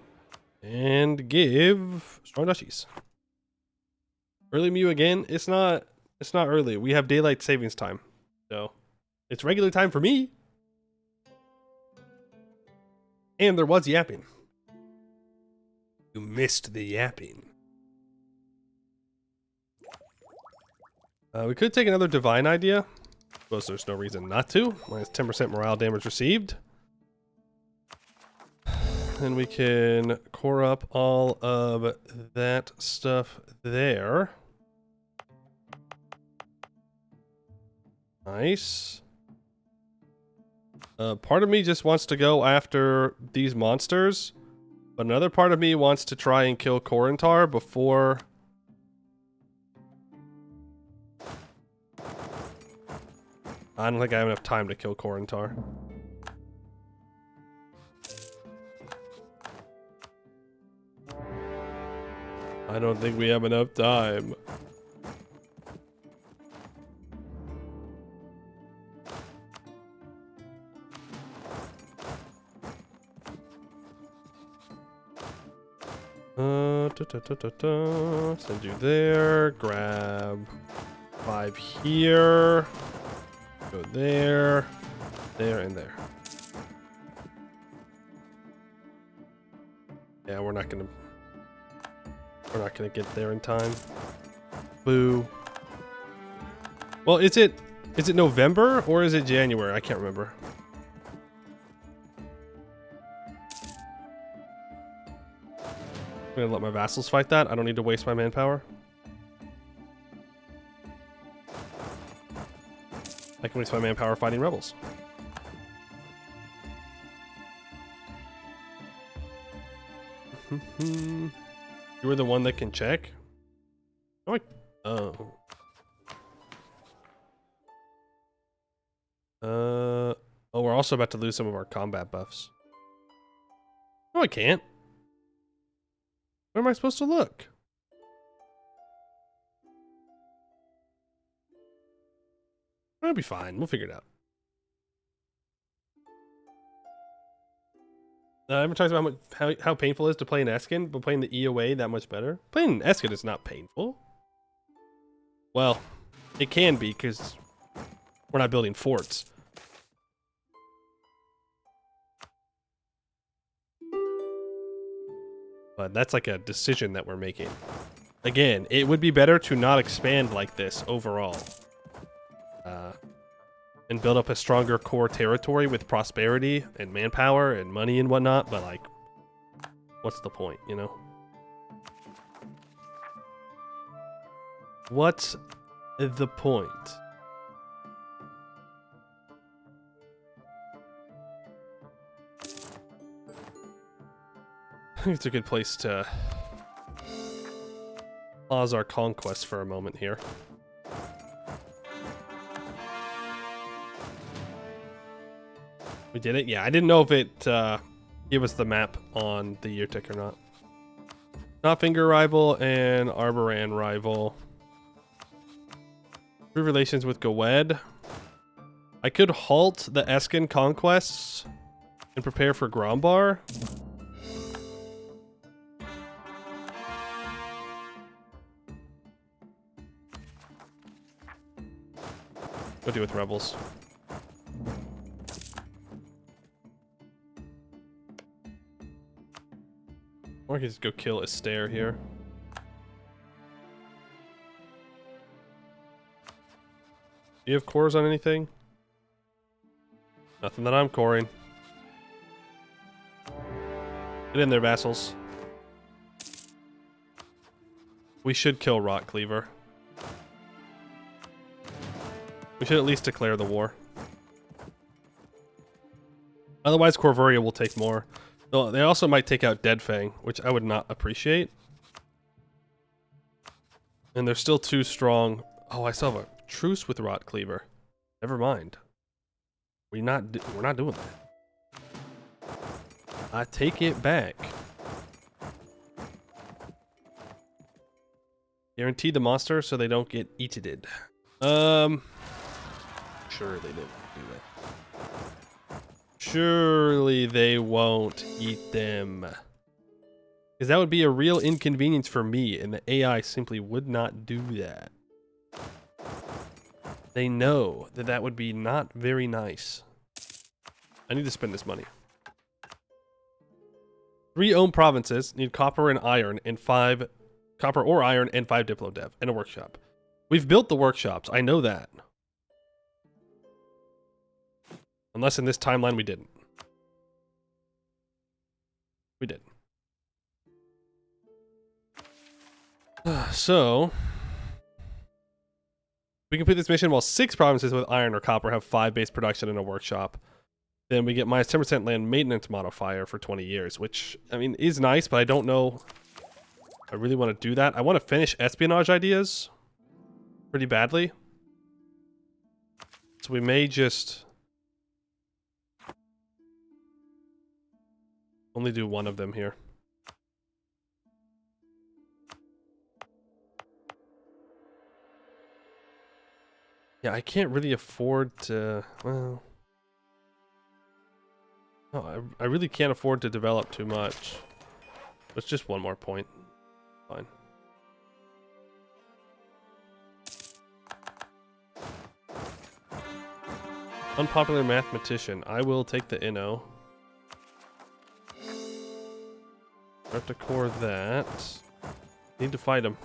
and give strong duchies. Early Mew again? It's not early. We have daylight savings time. So it's regular time for me. And there was yapping. You missed the yapping. We could take another divine idea. Suppose there's no reason not to. Minus 10% morale damage received. Then we can core up all of that stuff there. Nice. Part of me just wants to go after these monsters, but another part of me wants to try and kill Korentar before... I don't think I have enough time to kill Korentar. I don't think we have enough time. Send you there. Grab 5 here. Go there, there, and there. Yeah, we're not gonna get there in time. Boo. Well, is it November or is it January? I can't remember. I'm gonna let my vassals fight that. I don't need to waste my manpower. I can waste my manpower fighting rebels. You were the one that can check? Oh. Oh, we're also about to lose some of our combat buffs. No, I can't. Where am I supposed to look? That'll be fine. We'll figure it out. I haven't talked about how painful it is to play an Escann, but playing the EOA that much better. Playing an Escann is not painful. Well, it can be because we're not building forts. But that's like a decision that we're making. Again, it would be better to not expand like this overall. and build up a stronger core territory with prosperity and manpower and money and whatnot, but like, what's the point, you know? What's the point? I think it's a good place to pause our conquest for a moment here. We did it? Yeah, I didn't know if it gave us the map on the year tick or not. Knotfinger rival and Arboran rival. Improve relations with Gowed. I could halt the Escann conquests and prepare for Grombar. Go deal with rebels. Or I can just go kill a stair here. Do you have cores on anything? Nothing that I'm coring. Get in there, vassals. We should kill Rot Cleaver. We should at least declare the war. Otherwise, Corvuria will take more. Though they also might take out Deadfang, which I would not appreciate. And they're still too strong. Oh, I still have a truce with Rot Cleaver. Never mind. We're not doing that. I take it back. Guarantee the monster so they don't get eated. Sure they didn't do that. Surely they won't eat them. Because that would be a real inconvenience for me, and the AI simply would not do that. They know that that would be not very nice. I need to spend this money. 3 owned provinces need copper and iron and 5 copper or iron and 5 Diplo Dev and a workshop. We've built the workshops. I know that. Unless in this timeline we didn't. We did. So we complete this mission while 6 provinces with iron or copper have 5 base production and a workshop. Then we get minus 10% land maintenance modifier for 20 years, which, I mean, is nice, but I don't know I really want to do that. I want to finish espionage ideas pretty badly. So we may just only do one of them here. Yeah, I can't really afford to, well, no, I really can't afford to develop too much. It's just one more point. Fine. Unpopular mathematician. I will take the Inno. I have to core that. Need to fight him.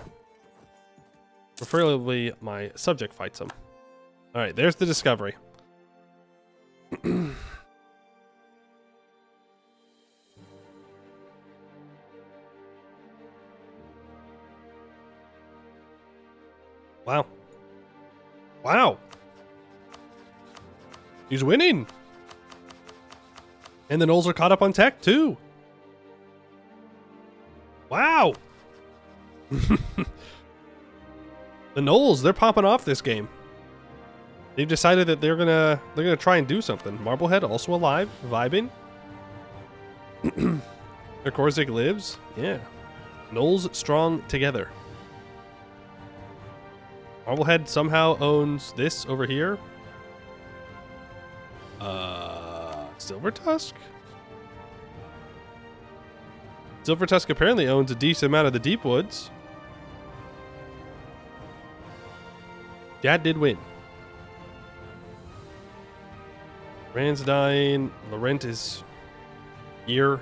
Preferably my subject fights him. Alright, there's the discovery. Wow. Wow. He's winning. And the Knolls are caught up on tech too. Wow. The Knolls, they're popping off this game. They've decided that they're gonna try and do something. Marblehead also alive, vibing. Their Korzik lives. Yeah. Knolls strong together. Marblehead somehow owns this over here. Silver Tusk? Silver Tusk apparently owns a decent amount of the Deep Woods. Dad did win. Rand's dying. Laurent is here.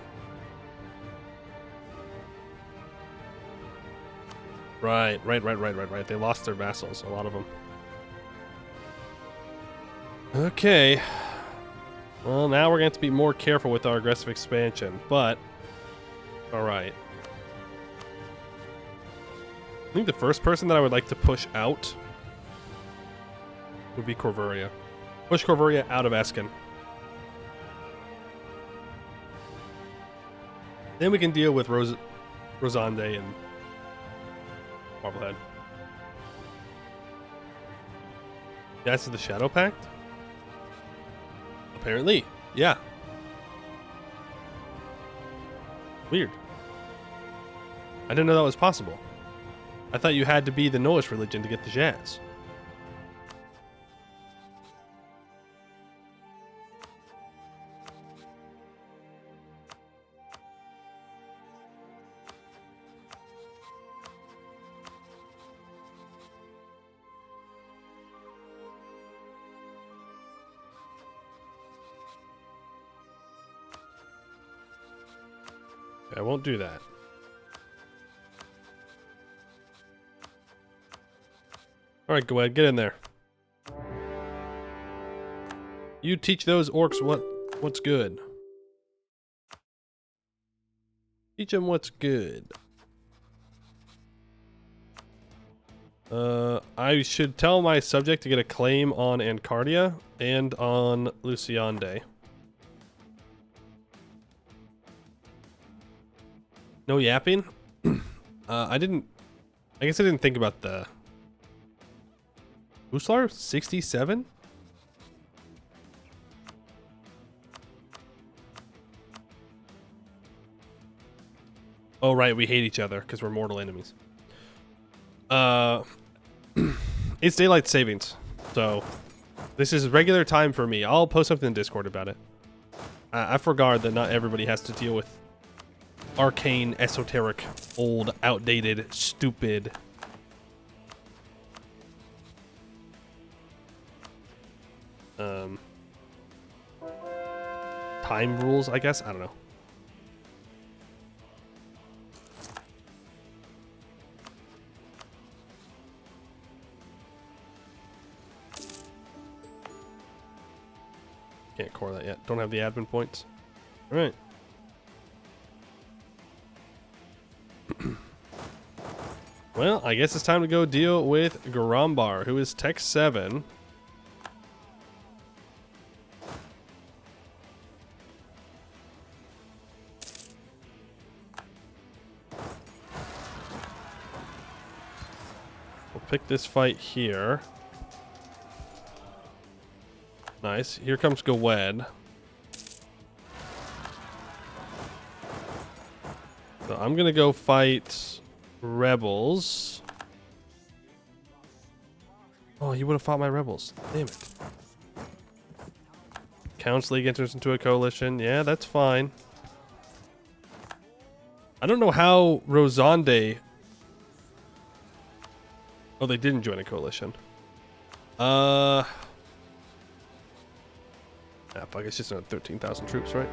Right. They lost their vassals, a lot of them. Okay. Well, now we're going to have to be more careful with our aggressive expansion, but... Alright. I think the first person that I would like to push out would be Corvuria. Push Corvuria out of Escann. Then we can deal with Rosande and Marblehead. That's the Shadow Pact? Apparently, yeah. Weird. I didn't know that was possible. I thought you had to be the Norse religion to get the jazz. I won't do that. Alright, go ahead, get in there. You teach those orcs what's good. Teach them what's good. I should tell my subject to get a claim on Ancardia and on Luciande. No yapping? I guess I didn't think about the... Uslar? 67? Oh, right, we hate each other because we're mortal enemies. It's daylight savings, so this is regular time for me. I'll post something in Discord about it. I forgot that not everybody has to deal with arcane, esoteric, old, outdated, stupid... time rules, I guess? I don't know. Can't core that yet. Don't have the admin points. All right. Well, I guess it's time to go deal with Grombar, who is Tech 7. We'll pick this fight here. Nice. Here comes Gawed. So I'm gonna go fight rebels. Oh, you would have fought my rebels. Damn it. Counts League enters into a coalition. Yeah, that's fine. I don't know how Rosande... Oh, they didn't join a coalition. Ah, fuck, it's just another 13,000 troops, right?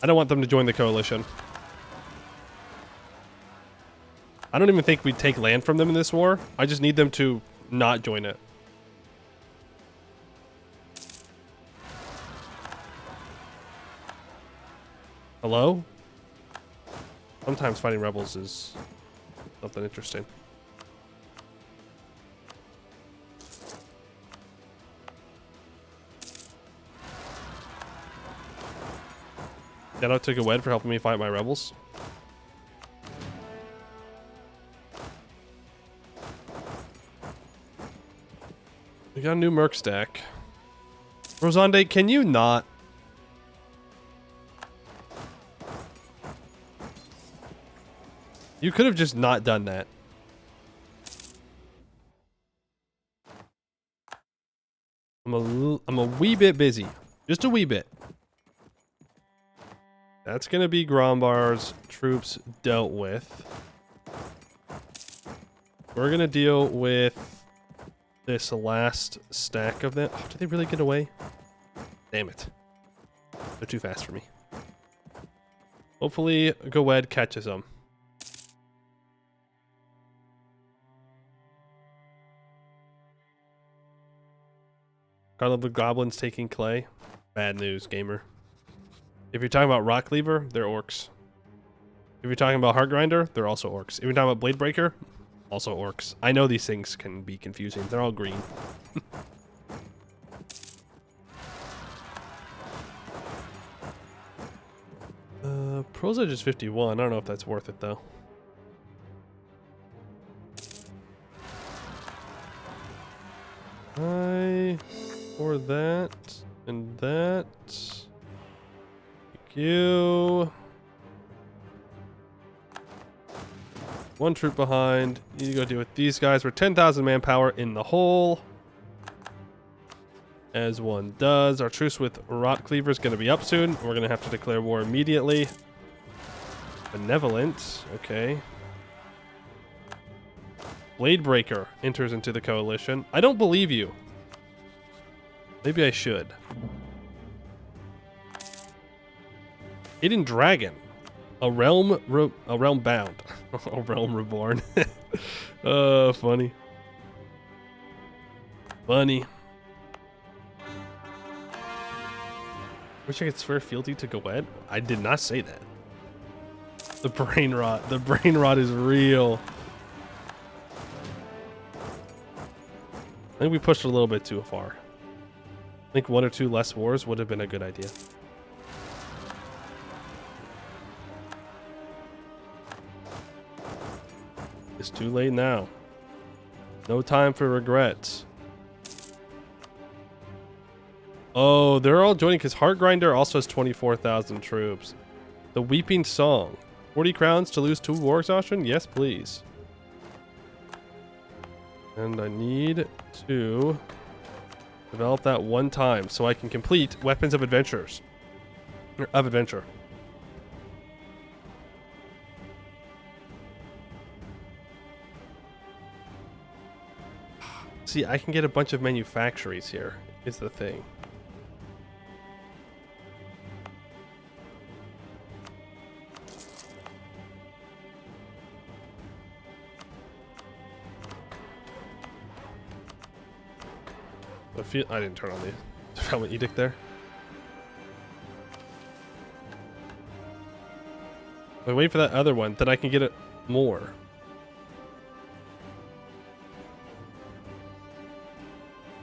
I don't want them to join the coalition. I don't even think we'd take land from them in this war. I just need them to not join it. Hello? Sometimes fighting rebels is something interesting. Shout out to Gawed for helping me fight my rebels. We got a new merc stack. Rosande, can you not? You could have just not done that. I'm a wee bit busy. Just a wee bit. That's gonna be Grombar's troops dealt with. We're gonna deal with this last stack of them. Oh, did they really get away? Damn it. They're too fast for me. Hopefully, Gawed catches them. Call of the Goblins taking clay. Bad news, gamer. If you're talking about Rock Cleaver, they're orcs. If you're talking about Heart Grinder, they're also orcs. If you're talking about Blade Breaker, also orcs. I know these things can be confusing. They're all green. Pro's Edge is 51. I don't know if that's worth it, though. For that and that. Thank you. One troop behind. You go deal with these guys. We're 10,000 manpower in the hole. As one does. Our truce with Rot Cleaver is going to be up soon. We're going to have to declare war immediately. Benevolent. Okay. Blade Breaker enters into the coalition. I don't believe you. Maybe I should. Hidden Dragon. A realm bound. A realm reborn. Funny. Funny. Wish I could swear fealty to Goed. I did not say that. The brain rot. The brain rot is real. I think we pushed a little bit too far. I think 1 or 2 less wars would have been a good idea. It's too late now. No time for regrets. Oh, they're all joining because Heart Grinder also has 24,000 troops. The Weeping Song. 40 crowns to lose 2 war exhaustion? Yes, please. And I need to develop that one time so I can complete Weapons of Adventurers. Of Adventure. See, I can get a bunch of manufactories here, is the thing. I didn't turn on the development edict there. I wait for that other one, then I can get it more.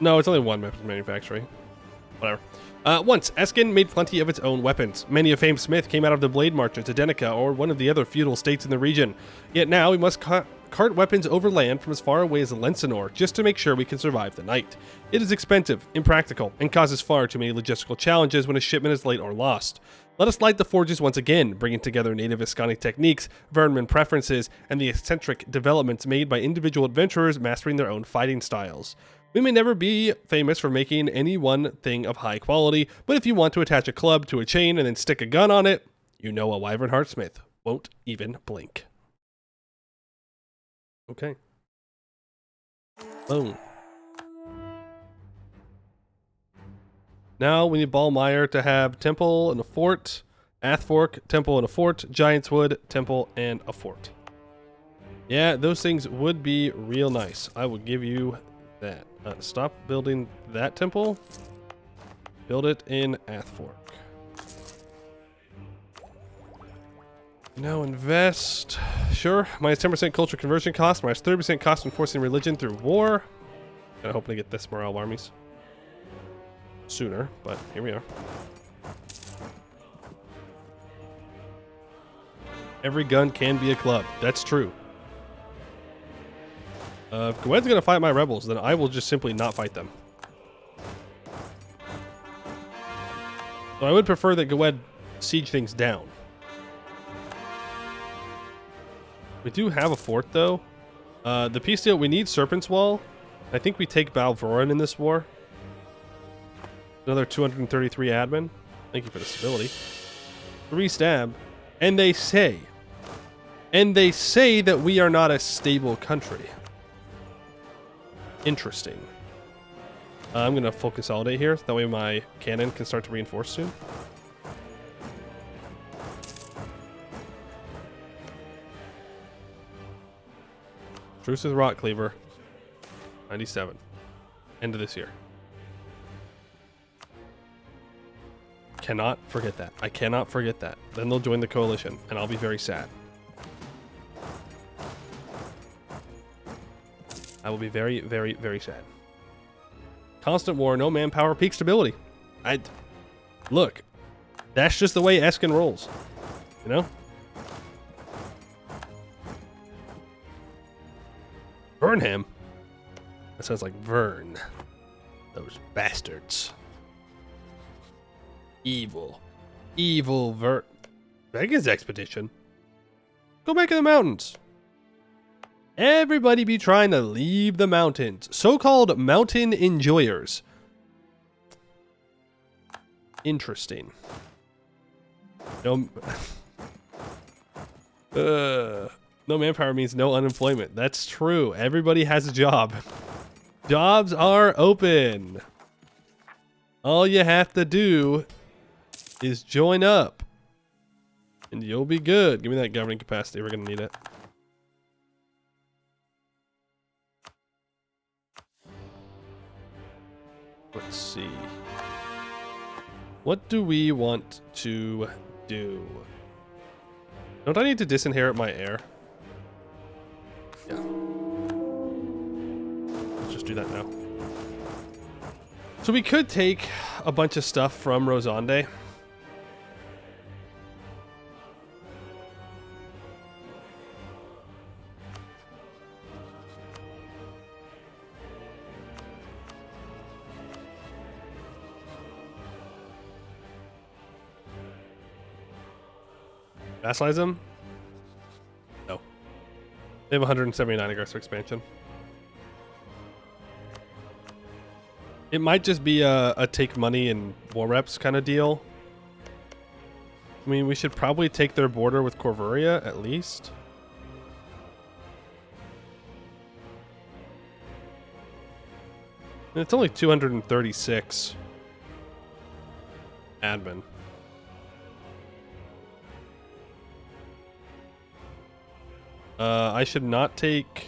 No, it's only one manufacturing. Whatever. Once, Escann made plenty of its own weapons. Many a famed smith came out of the Blade March at Denica or one of the other feudal states in the region. Yet now we must cart weapons overland from as far away as Lensinor just to make sure we can survive the night. It is expensive, impractical, and causes far too many logistical challenges when a shipment is late or lost. Let us light the forges once again, bringing together native Escannic techniques, Vernman preferences, and the eccentric developments made by individual adventurers mastering their own fighting styles. We may never be famous for making any one thing of high quality, but if you want to attach a club to a chain and then stick a gun on it, you know a Wyvernheart smith won't even blink. Okay. Boom. Now we need Ballmeyer to have temple and a fort, Athfork, temple and a fort, Giant's Wood, temple and a fort. Yeah, those things would be real nice. I will give you that. Stop building that temple. Build it in Athfork. Now invest. Sure. Minus 10% culture conversion cost. Minus 30% cost enforcing religion through war. Kinda hoping to get this morale armies sooner, but here we are. Every gun can be a club. That's true. If Gwed's gonna fight my rebels, then I will just simply not fight them. So I would prefer that Gwed siege things down. We do have a fort, though. The peace deal, we need Serpent's Wall. I think we take Balvroran in this war. Another 233 admin. Thank you for the stability. 3 stab. And they say that we are not a stable country. Interesting. I'm going to full consolidate here. That way my cannon can start to reinforce soon. Truce with Rot Cleaver. 97. End of this year. cannot forget that. I cannot forget that. Then they'll join the coalition, and I'll be very sad. I will be very, very, very sad. Constant war, no manpower, peak stability. Look, that's just the way Escann rolls, you know? Burnham? That sounds like Vern. Those bastards. Evil. Evil Vern. Vegas expedition? Go back in the mountains. Everybody be trying to leave the mountains. So-called mountain enjoyers. Interesting. No, no manpower means no unemployment. That's true. Everybody has a job. Jobs are open. All you have to do is join up. And you'll be good. Give me that governing capacity. We're going to need it. Let's see. What do we want to do? Don't I need to disinherit my heir? Yeah. Let's just do that now. So we could take a bunch of stuff from Rosande. Vassalize them? No. They have 179 aggressive expansion. It might just be a take money and war reps kind of deal. I mean, we should probably take their border with Corvuria at least. And it's only 236 admin. I should not take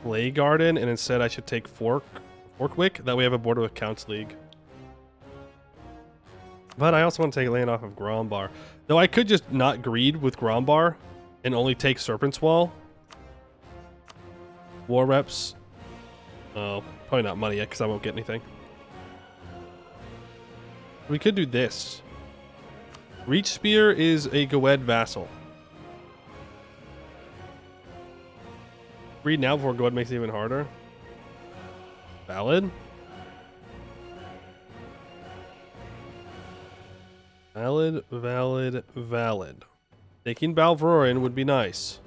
Play Garden, and instead I should take Forkwick. That way I have a border with Counts League. But I also want to take land off of Grombar. Though I could just not greed with Grombar and only take Serpent's Wall. War reps. Oh, probably not money yet because I won't get anything. We could do this. Reach Spear is a Goed vassal. Read now before Goed makes it even harder. Valid. Valid. Taking Balvrorin would be nice.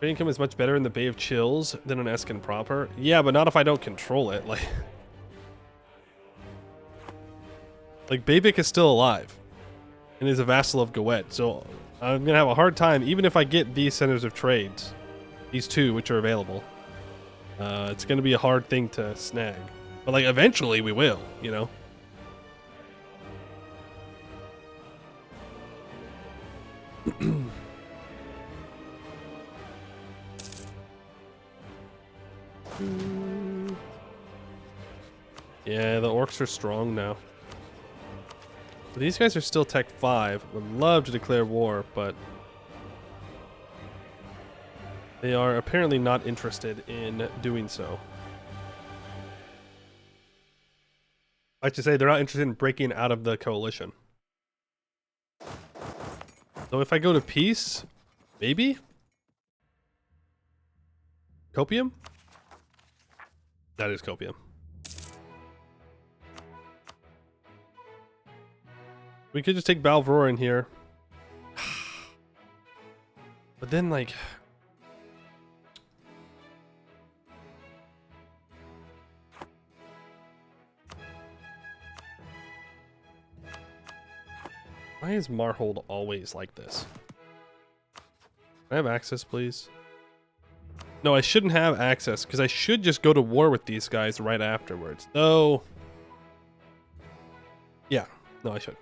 Trade income is much better in the Bay of Chills than on Escann proper. Yeah, but not if I don't control it. Like Babic is still alive and is a vassal of Goed, so I'm gonna have a hard time, even if I get these centers of trades, these two which are available. It's gonna be a hard thing to snag, but like eventually we will, you know. Yeah, the orcs are strong now. But these guys are still Tech 5. Would love to declare war, but they are apparently not interested in doing so. I should say they're not interested in breaking out of the coalition. So if I go to peace, maybe? Copium? That is Copium. We could just take Balvror in here. But then, like... why is Marhold always like this? Can I have access, please? No, I shouldn't have access, because I should just go to war with these guys right afterwards. Though... yeah, no, I should.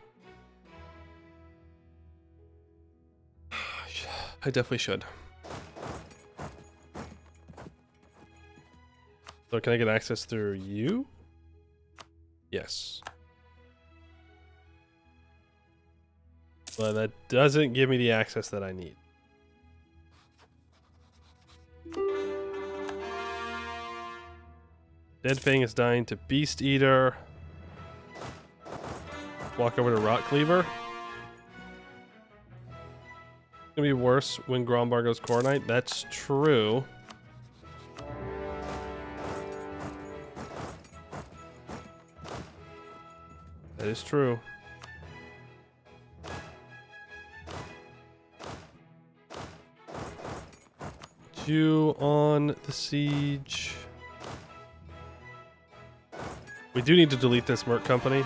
I definitely should. So can I get access through you? Yes. But that doesn't give me the access that I need. Dead Fang is dying to Beast Eater. Walk over to Rot Cleaver. It's gonna be worse when Grombar goes Cornite. That's true. That is true. You on the siege. We do need to delete this Merc Company.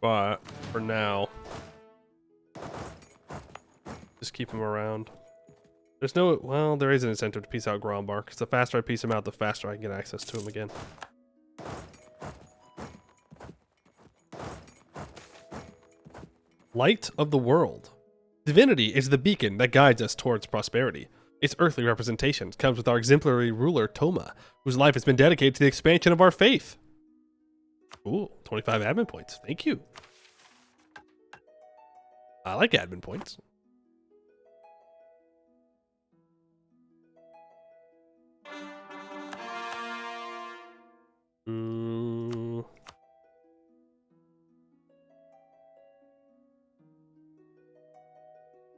But for now, just keep him around. There's no, well, there is an incentive to piece out Grombar, because the faster I piece him out, the faster I can get access to him again. Light of the world. Divinity is the beacon that guides us towards prosperity. Its earthly representation comes with our exemplary ruler, Toma, whose life has been dedicated to the expansion of our faith. Ooh, 25 admin points. Thank you. I like admin points.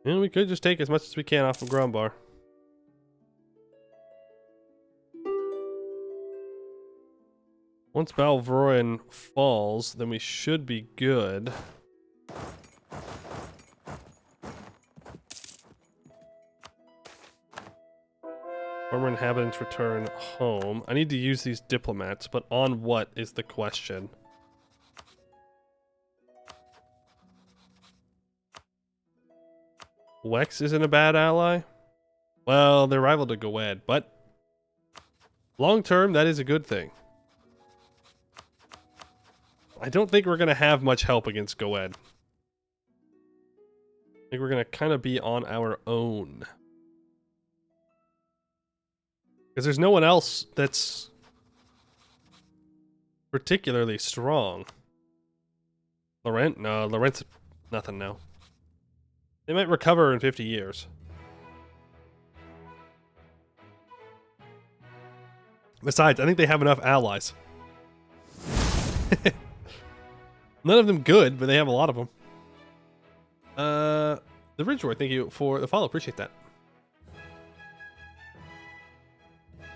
And we could just take as much as we can off of Grombar. Once Balvroin falls, then we should be good. Former inhabitants return home. I need to use these diplomats, but on what is the question? Wex isn't a bad ally? Well, they're rival to Goed, but long term, that is a good thing. I don't think we're going to have much help against Goed. I think we're going to kind of be on our own. Because there's no one else that's particularly strong. Laurent? No, Laurent's nothing now. They might recover in 50 years. Besides, I think they have enough allies. None of them good, but they have a lot of them. The Ridgeroy, thank you for the follow. Appreciate that.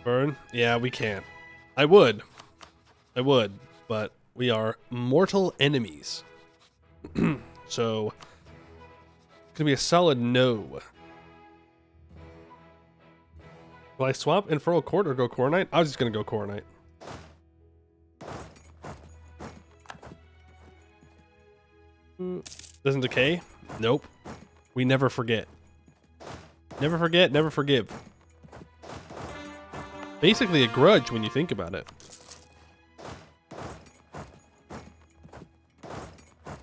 Burn? Yeah, we can. I would, but we are mortal enemies. So, it's gonna be a solid no. Will I swap Infernal Court or go Cornite? I was just gonna go Cornite. Doesn't decay? Nope. We never forget. Never forget, never forgive. Basically a grudge when you think about it.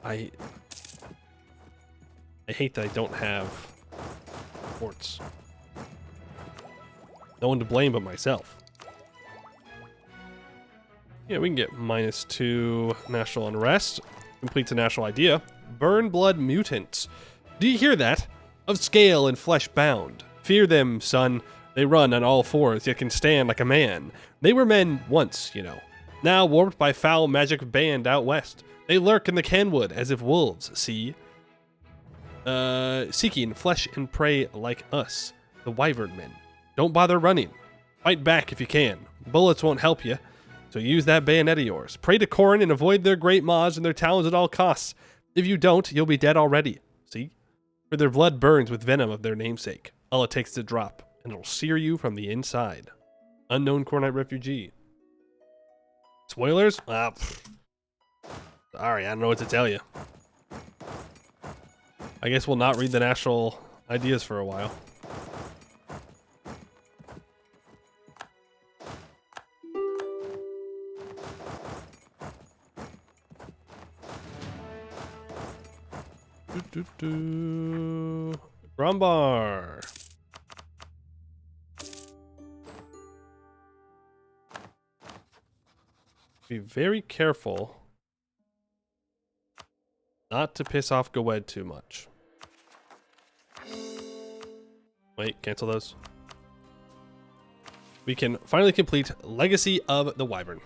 I hate that I don't have ports. No one to blame but myself. Yeah, we can get -2 national unrest. Completes a national idea. Burn blood mutants. Do you hear that? Of scale and flesh bound. Fear them, son. They run on all fours, yet can stand like a man. They were men once, you know. Now warped by foul magic band out west. They lurk in the Canwood as if wolves, see? Seeking flesh and prey like us, the Wyvern men. Don't bother running. Fight back if you can. Bullets won't help you. So use that bayonet of yours. Pray to Corrin and avoid their great maws and their talons at all costs. If you don't, you'll be dead already. See? For their blood burns with venom of their namesake. All it takes is a drop, and it'll sear you from the inside. Unknown Cornite refugee. Spoilers? Sorry, I don't know what to tell you. I guess we'll not read the national ideas for a while. Grombar. Be very careful not to piss off Gowed too much. Wait, cancel those. We can finally complete Legacy of the Wyvern.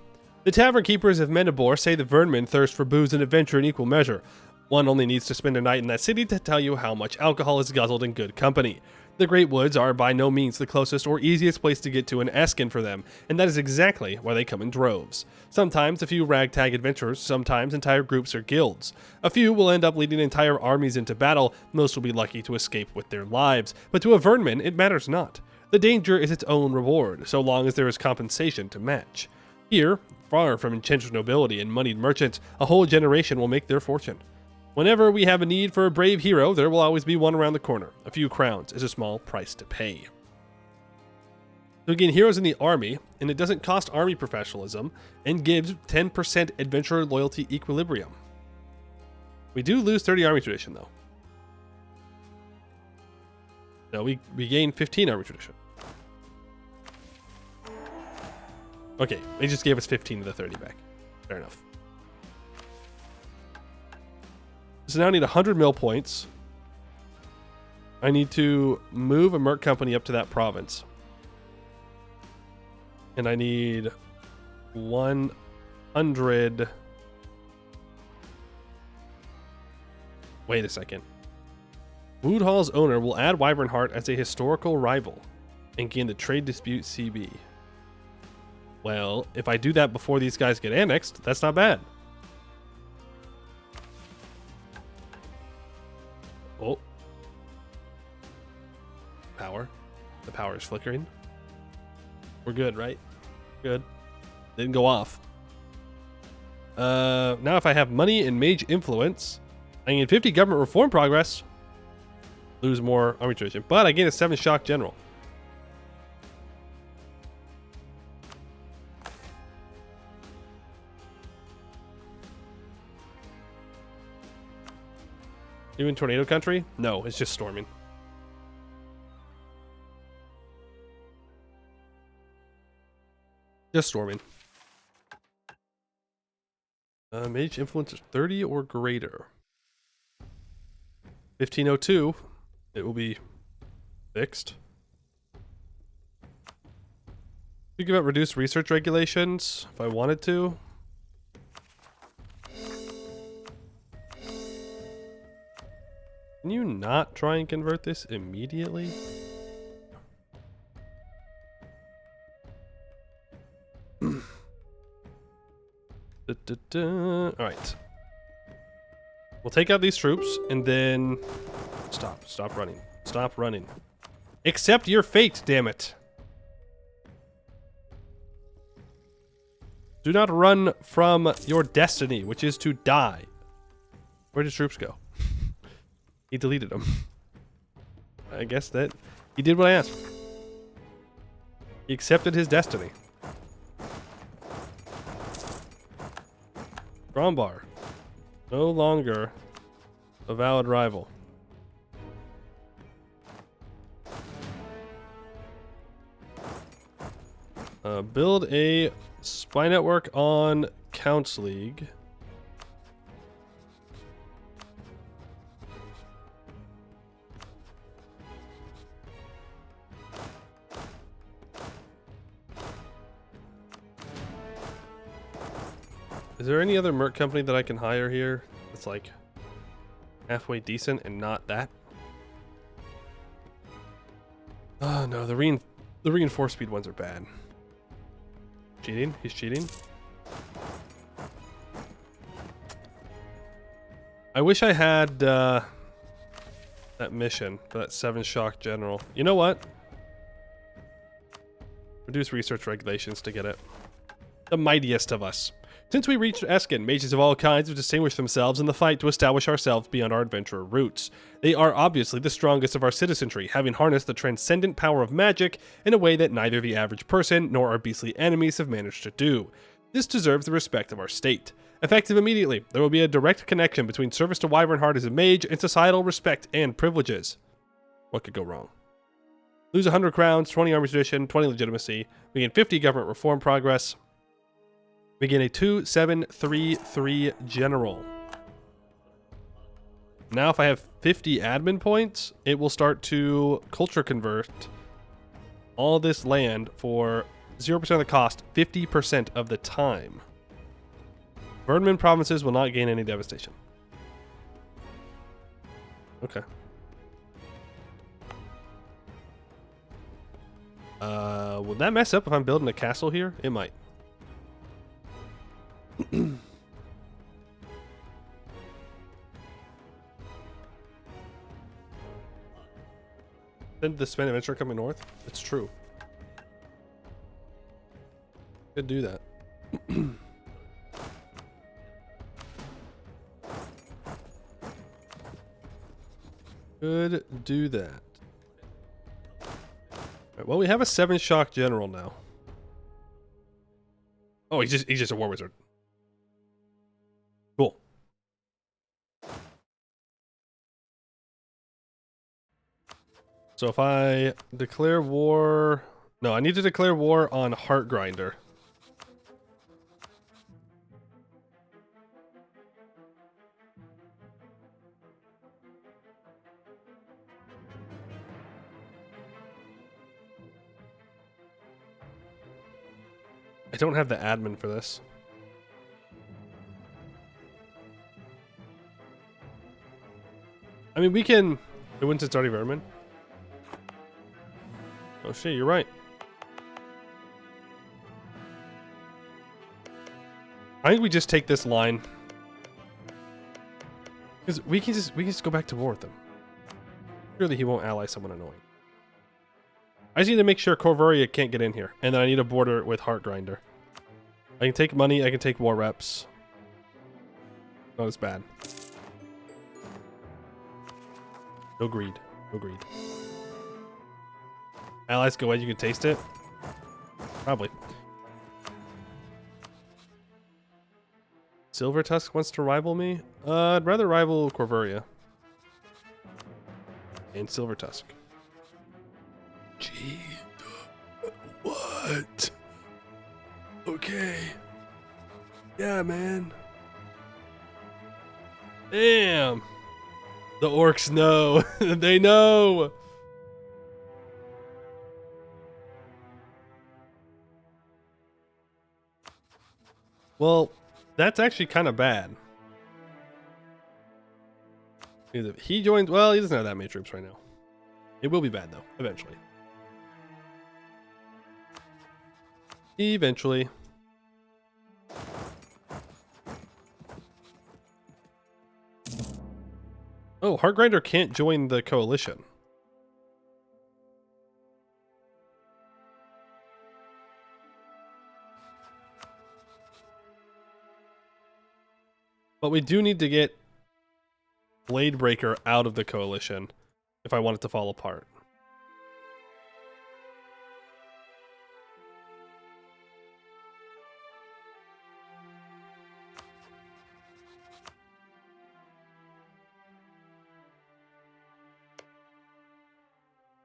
The tavern keepers of Menabor say the Vernmen thirst for booze and adventure in equal measure. One only needs to spend a night in that city to tell you how much alcohol is guzzled in good company. The Great Woods are by no means the closest or easiest place to get to in Escann for them, and that is exactly why they come in droves. Sometimes a few ragtag adventurers, sometimes entire groups or guilds. A few will end up leading entire armies into battle, most will be lucky to escape with their lives, but to a Vernman it matters not. The danger is its own reward, so long as there is compensation to match. Here, far from enchanted nobility and moneyed merchants, a whole generation will make their fortune. Whenever we have a need for a brave hero, there will always be one around the corner. A few crowns is a small price to pay. So again, heroes in the army, and it doesn't cost army professionalism, and gives 10% adventurer loyalty equilibrium. We do lose 30 army tradition, though. No, we gain 15 army tradition. Okay, they just gave us 15 of the 30 back. Fair enough. So now I need 100 mil points. I need to move a merc company up to that province. And I need 100... Wait a second. Wood Hall's owner will add Wyvernheart as a historical rival and gain the trade dispute CB. Well, if I do that before these guys get annexed, that's not bad. Oh. Power. The power is flickering. We're good, right? Good. Didn't go off. Now if I have money and mage influence, I gain 50 government reform progress. Lose more army tradition, but I gain a 7 shock general. Even tornado country? No, it's just storming. Just storming. Mage influence is 30 or greater. 1502. It will be fixed. Think about reduced research regulations if I wanted to. Can you not try and convert this immediately? Alright. We'll take out these troops and then... Stop running. Stop running. Accept your fate, damn it. Do not run from your destiny, which is to die. Where did troops go? He deleted them. I guess that he did what I asked. He accepted his destiny. Grombar. No longer a valid rival. Build a spy network on Counts League. Is there any other merc company that I can hire here that's like halfway decent and not that? Oh no, the reinforced speed ones are bad. Cheating? He's cheating? I wish I had that mission for that 7 shock general. You know what? Reduce research regulations to get it. The mightiest of us. Since we reached Escann, mages of all kinds have distinguished themselves in the fight to establish ourselves beyond our adventurer roots. They are obviously the strongest of our citizenry, having harnessed the transcendent power of magic in a way that neither the average person nor our beastly enemies have managed to do. This deserves the respect of our state. Effective immediately, there will be a direct connection between service to Wyvernheart as a mage and societal respect and privileges. What could go wrong? Lose 100 crowns, 20 army tradition, 20 legitimacy. We gain 50 government reform progress. We gain a 2-7-3-3 general. Now if I have 50 admin points, it will start to culture convert all this land for 0% of the cost, 50% of the time. Vernman provinces will not gain any devastation. Okay. Will that mess up if I'm building a castle here? It might. Then the Spend Adventure coming north? It's true. Could do that. Could do that. Right, well, we have a 7-shock general now. Oh, he's just a war wizard. Cool. So if I declare war... No, I need to declare war on Heart Grinder. I don't have the admin for this. I mean, we can... It went to Starty Vermin. Oh shit, you're right. I think we just take this line. Because we can just go back to war with them. Surely he won't ally someone annoying. I just need to make sure Corvoria can't get in here. And then I need a border with Heart Grinder. I can take money, I can take war reps. Not as bad. No greed. No greed. Allies go ahead, you can taste it? Probably. Silver Tusk wants to rival me? I'd rather rival Corvoria. And Silver Tusk. Gee. What? Okay. Yeah, man. Damn. The orcs know. They know. Well, that's actually kind of bad. If he joins, well, he doesn't have that many troops right now. It will be bad though, eventually. Eventually. Oh, Heartgrinder can't join the coalition. But we do need to get Bladebreaker out of the coalition if I want it to fall apart.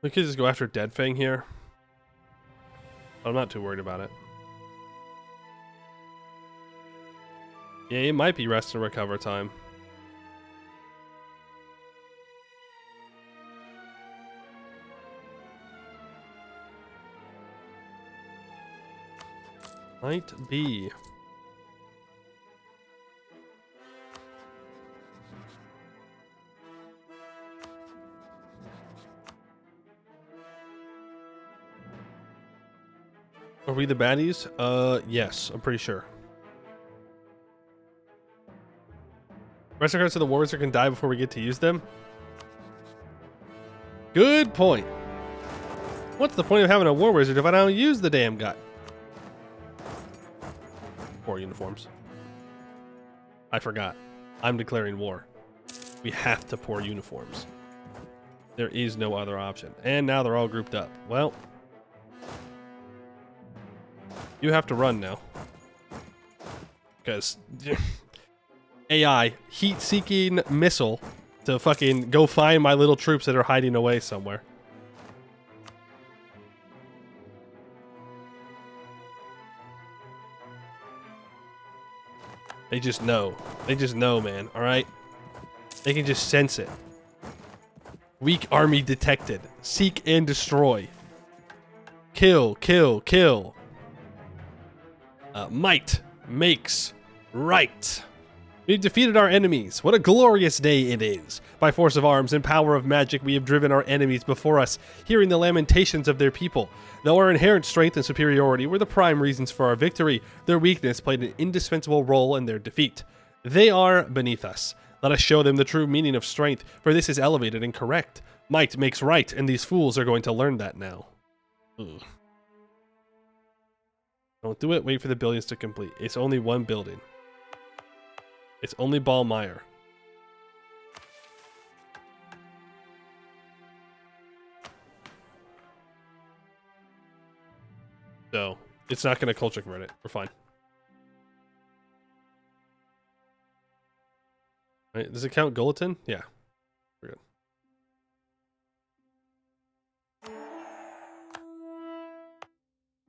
We could just go after Deadfang here. I'm not too worried about it. Yeah, it might be rest and recover time. Might be. Are we the baddies? Yes, I'm pretty sure. Rest of the war wizard can die before we get to use them. Good point. What's the point of having a war wizard if I don't use the damn guy? War uniforms. I forgot. I'm declaring war. We have to pour uniforms. There is no other option. And now they're all grouped up. Well, you have to run now. Because AI, heat-seeking missile to fucking go find my little troops that are hiding away somewhere. They just know. They just know, man. All right? They can just sense it. Weak army detected. Seek and destroy. Kill, kill, kill. Might makes right. We've defeated our enemies. What a glorious day it is. By force of arms and power of magic, we have driven our enemies before us, hearing the lamentations of their people. Though our inherent strength and superiority were the prime reasons for our victory, their weakness played an indispensable role in their defeat. They are beneath us. Let us show them the true meaning of strength, for this is elevated and correct. Might makes right, and these fools are going to learn that now. Ugh. Don't do it. Wait for the buildings to complete. It's only one building. It's only Ballmeyer. So, it's not going to culture convert it. We're fine. Right, does it count Gulatin? Yeah. We're good.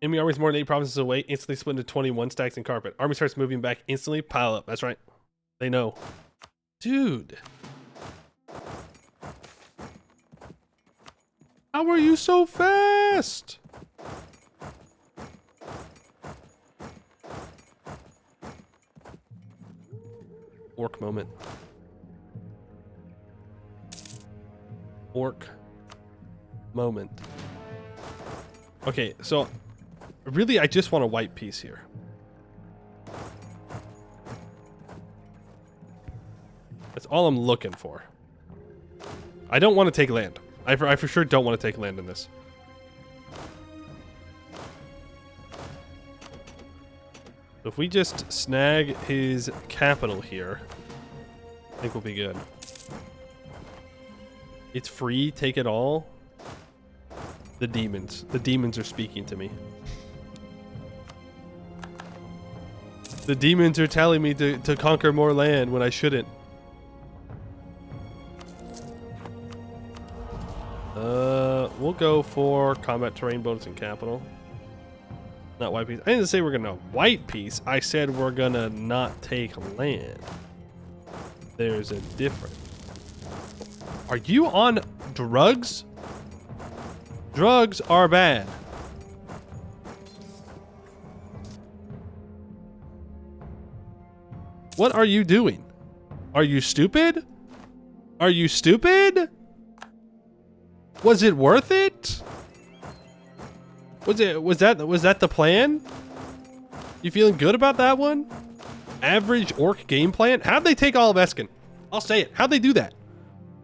Enemy armies more than 8 provinces away, instantly split into 21 stacks in carpet. Army starts moving back instantly, pile up. That's right. They know. Dude. How are you so fast? Orc moment. Orc moment. Okay, so really, I just want a white piece here. That's all I'm looking for. I don't want to take land. I for sure don't want to take land in this. So if we just snag his capital here, I think we'll be good. It's free, take it all. The demons. The demons are speaking to me. The demons are telling me to conquer more land when I shouldn't. We'll go for combat terrain bonus and capital. Not white piece. I didn't say we're gonna white piece. I said we're gonna not take land. There's a difference. Are you on drugs? Drugs are bad. What are you doing? Are you stupid? Are you stupid? Was it worth it? Was that the plan? You feeling good about that one? Average orc game plan? How'd they take all of Escann? I'll say it. How'd they do that?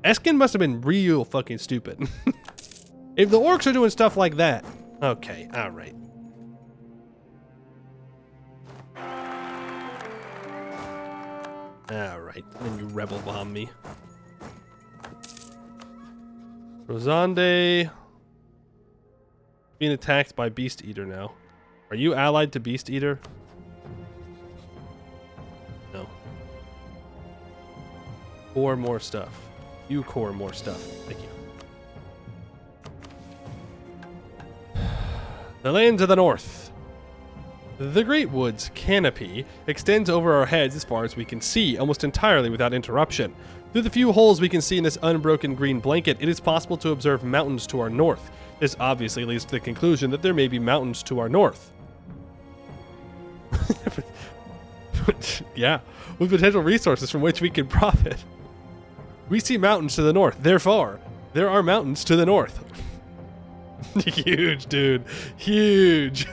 Escann must have been real fucking stupid. If the orcs are doing stuff like that. Okay, alright. Alright, then you rebel bomb me. Rosande being attacked by Beast Eater now. Are you allied to Beast Eater? No. Core more stuff. You core more stuff. Thank you. The lands of the north. The Great Woods canopy extends over our heads as far as we can see, almost entirely without interruption. Through the few holes we can see in this unbroken green blanket, it is possible to observe mountains to our north. This obviously leads to the conclusion that there may be mountains to our north. Yeah, with potential resources from which we can profit. We see mountains to the north, therefore, there are mountains to the north. Huge, dude. Huge.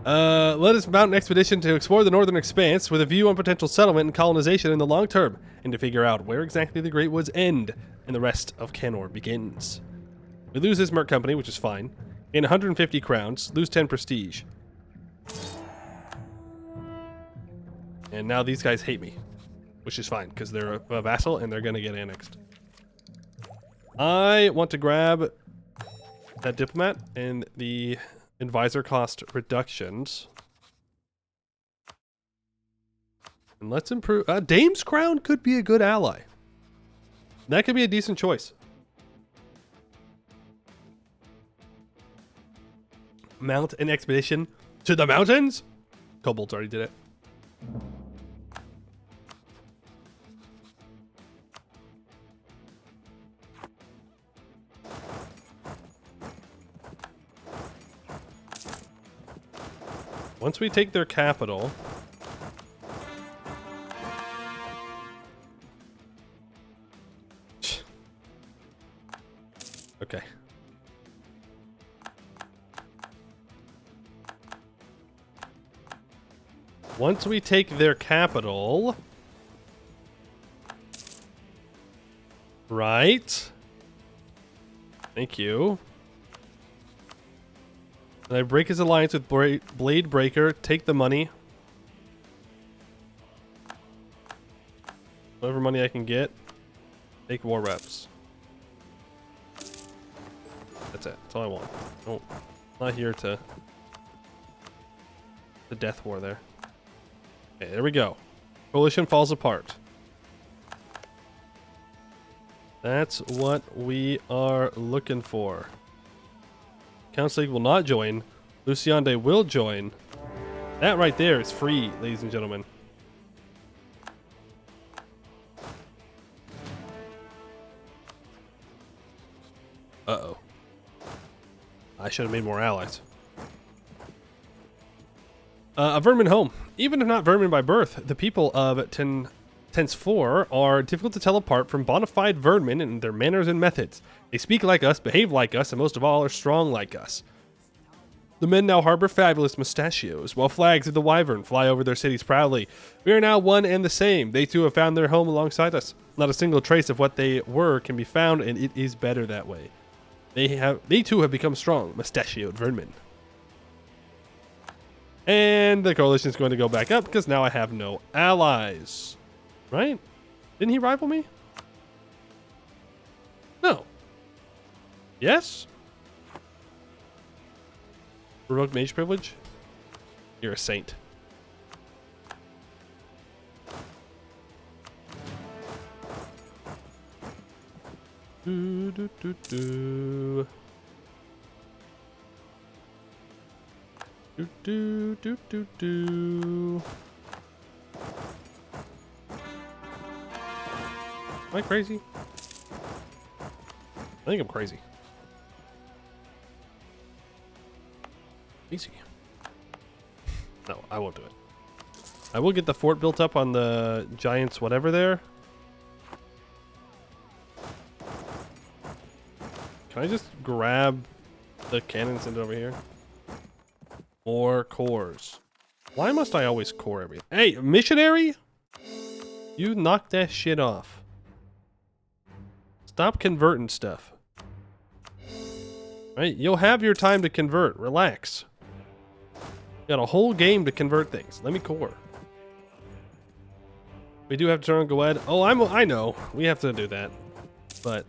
Let us mount an expedition to explore the northern expanse with a view on potential settlement and colonization in the long term, and to figure out where exactly the Great Woods end and the rest of Canor begins. We lose this Merc Company, which is fine. Gain 150 crowns, lose 10 prestige. And now these guys hate me, which is fine, because they're a vassal and they're going to get annexed. I want to grab that diplomat and the advisor cost reductions. And let's improve. Dame's Crown could be a good ally. That could be a decent choice. Mount an expedition to the mountains? Kobolds already did it. Once we take their capital... Okay. Once we take their capital... Right. Thank you. And I break his alliance with Blade Breaker, take the money. Whatever money I can get. Take war reps. That's it. That's all I want. No, not here to... The death war there. Okay, there we go. Coalition falls apart. That's what we are looking for. Council League will not join. Luciande will join. That right there is free, ladies and gentlemen. Uh-oh. I should have made more allies. A vermin home. Even if not vermin by birth, the people of Tense 4 are difficult to tell apart from bona fide vermin in their manners and methods. They speak like us, behave like us, and most of all are strong like us. The men now harbor fabulous mustachios, while flags of the Wyvern fly over their cities proudly. We are now one and the same. They too have found their home alongside us. Not a single trace of what they were can be found, and it is better that way. They too have become strong, mustachioed vermin. And the coalition is going to go back up because now I have no allies. Right? Didn't he rival me? No. Yes? Revoke mage privilege? You're a saint. Do, do, do, do. Do, do, do, do, do. Am I crazy? I think I'm crazy. Easy. No, I won't do it. I will get the fort built up on the giants whatever there. Can I just grab the cannons and over here? More cores. Why must I always core everything? Hey, missionary! You knock that shit off. Stop converting stuff. Right? You'll have your time to convert. Relax. Got a whole game to convert things. Let me core. We do have to turn on Goed. Oh, I know. We have to do that. But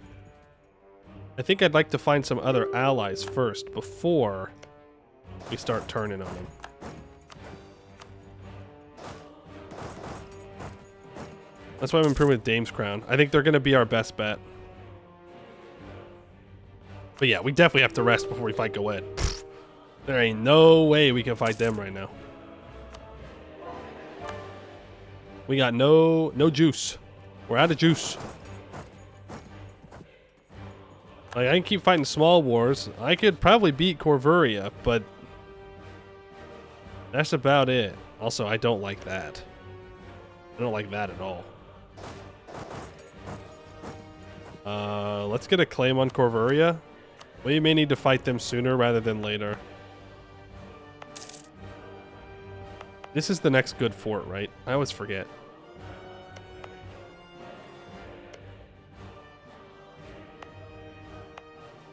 I think I'd like to find some other allies first before we start turning on them. That's why I'm improving with Dame's Crown. I think they're going to be our best bet. But yeah, we definitely have to rest before we fight Goed. There ain't no way we can fight them right now. We got no juice. We're out of juice. Like, I can keep fighting small wars. I could probably beat Corvuria, but that's about it. Also, I don't like that. I don't like that at all. Let's get a claim on Corvuria. We may need to fight them sooner rather than later. This is the next good fort, right? I always forget.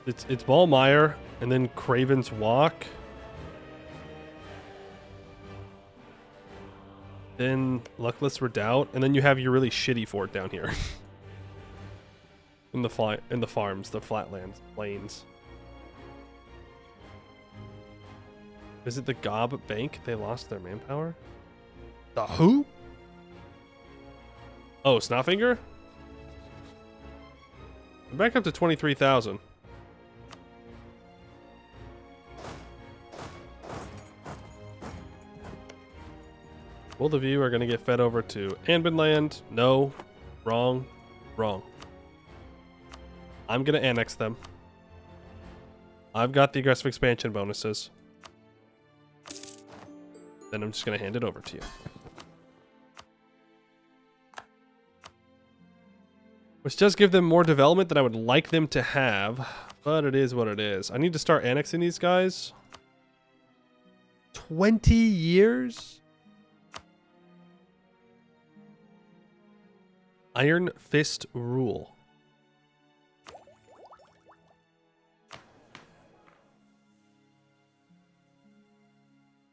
It's Ballmeyer and then Craven's Walk. Then Luckless Redoubt, and then you have your really shitty fort down here. in the farms, the flatlands, plains. Is it the Gob Bank? They lost their manpower? The who? Oh, Snotfinger? I'm back up to 23,000. Both of you are going to get fed over to Anbenland. No. Wrong. Wrong. I'm going to annex them. I've got the aggressive expansion bonuses. Then I'm just going to hand it over to you. Which does give them more development than I would like them to have. But it is what it is. I need to start annexing these guys. 20 years? Iron Fist rule.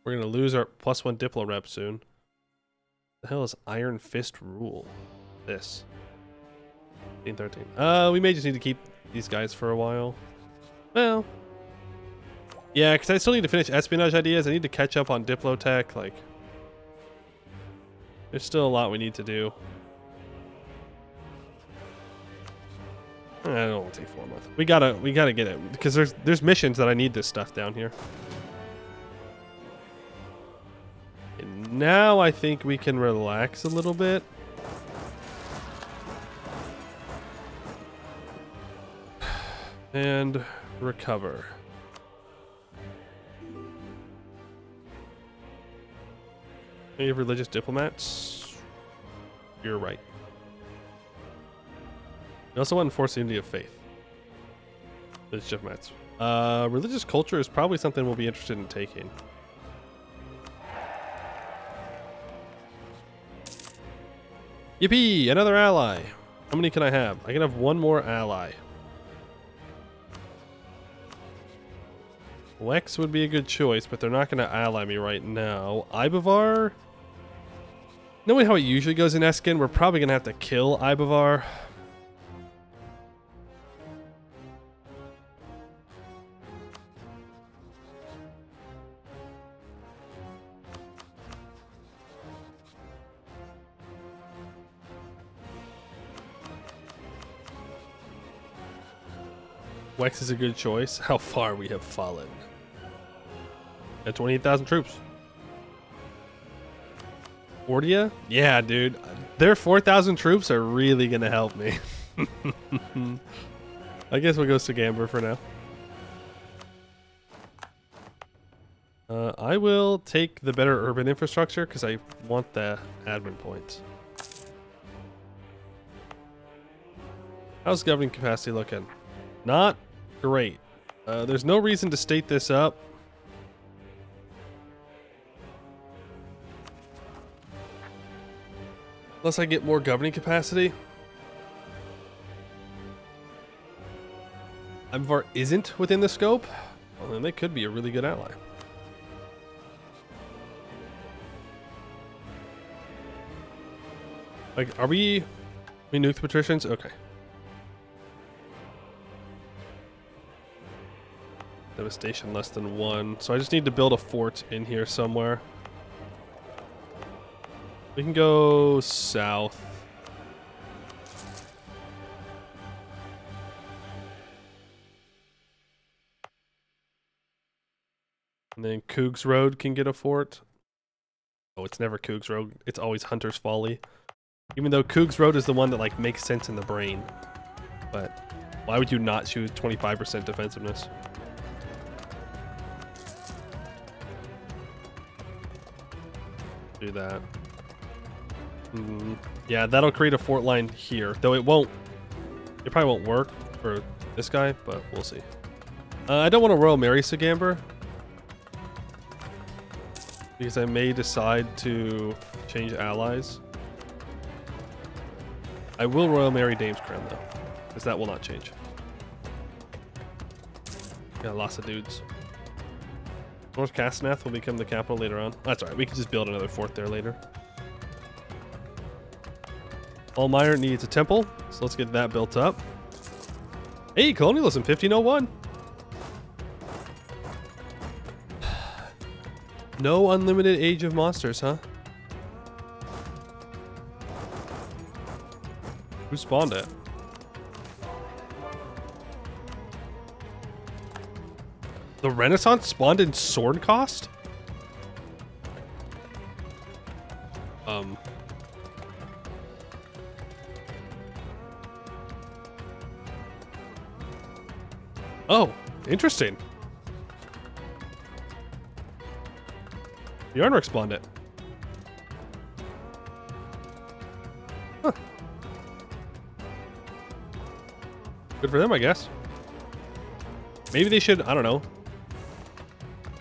We're going to lose our +1 Diplo rep soon. The hell is Iron Fist rule? This. 13. We may just need to keep these guys for a while. Well. Yeah, because I still need to finish espionage ideas. I need to catch up on Diplo tech. Like, there's still a lot we need to do. I don't want to take 4 months. We gotta get it because there's missions that I need this stuff down here. And now I think we can relax a little bit. And recover. Any religious diplomats? You're right. We also want to enforce the unity of faith. Religious diplomats. Religious culture is probably something we'll be interested in taking. Yippee! Another ally. How many can I have? I can have 1 more ally. Wex would be a good choice, but they're not going to ally me right now. Ibavar? Knowing how it usually goes in Escann, we're probably going to have to kill Ibavar. Wex is a good choice. How far we have fallen. At 28,000 troops. Ordia? Yeah, dude. Their 4,000 troops are really going to help me. I guess we'll go Sagamber for now. I will take the better urban infrastructure because I want the admin points. How's governing capacity looking? Not great. There's no reason to state this up. Unless I get more governing capacity. Ibavar isn't within the scope. Well, then they could be a really good ally. Like, are we nuke the patricians? Okay. Devastation less than 1. So I just need to build a fort in here somewhere. We can go south. And then Cougs Road can get a fort. Oh, it's never Cougs Road. It's always Hunter's Folly. Even though Cougs Road is the one that like makes sense in the brain. But why would you not choose 25% defensiveness? Do that. Yeah, that'll create a fort line here. Though it won't. It probably won't work for this guy, but we'll see. I don't want to Royal Marry Sagamber. Because I may decide to change allies. I will Royal Marry Dame's Crown though. Because that will not change. Got lots of dudes. North Castenath will become the capital later on. That's alright, we can just build another fort there later. Almire needs a temple, so let's get that built up. Hey, colonialism, 1501. No unlimited age of monsters, huh? Who spawned it? The Renaissance spawned in Sword Cost? Oh, interesting. The Arnor spawned it. Huh. Good for them, I guess. Maybe they should, I don't know.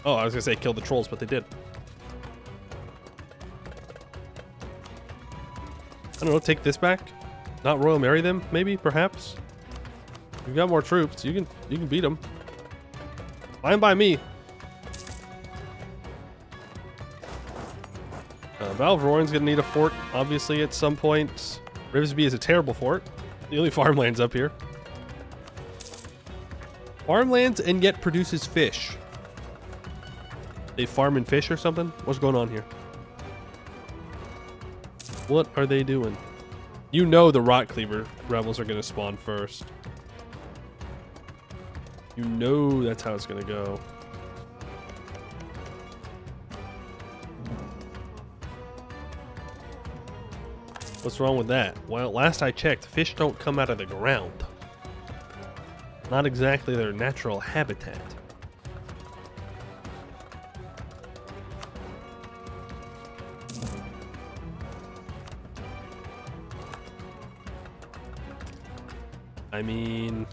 Oh, I was gonna say kill the trolls, but they did. I don't know, take this back? Not Royal Marry them, maybe, perhaps? You've got more troops, you can beat them. Fine by me. Valveroin's gonna need a fort, obviously, at some point. Rivesby is a terrible fort. The only farmlands up here. Farmlands and yet produces fish. They farm and fish or something? What's going on here? What are they doing? You know the Rot Cleaver rebels are gonna spawn first. You know that's how it's gonna go. What's wrong with that? Well, last I checked, fish don't come out of the ground. Not exactly their natural habitat. I mean...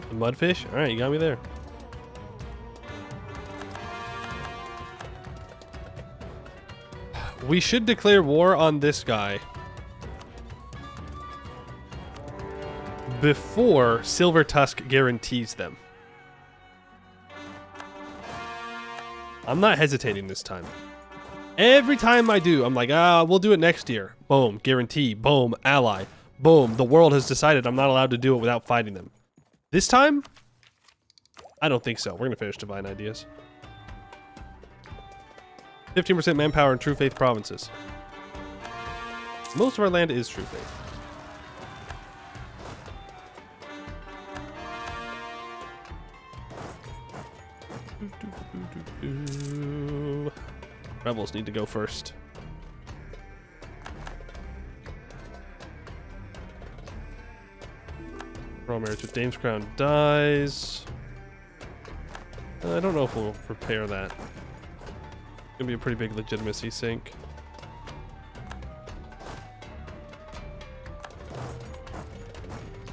the mudfish? Alright, you got me there. We should declare war on this guy before Silver Tusk guarantees them. I'm not hesitating this time. Every time I do, I'm like, we'll do it next year. Boom, guarantee. Boom, ally. Boom, the world has decided I'm not allowed to do it without fighting them. This time, I don't think so. We're going to finish Divine Ideas. 15% manpower in True Faith provinces. Most of our land is True Faith. Rebels need to go first. Royal Marriage with Dame's Crown dies. I don't know if we'll repair that. Gonna be a pretty big legitimacy sink.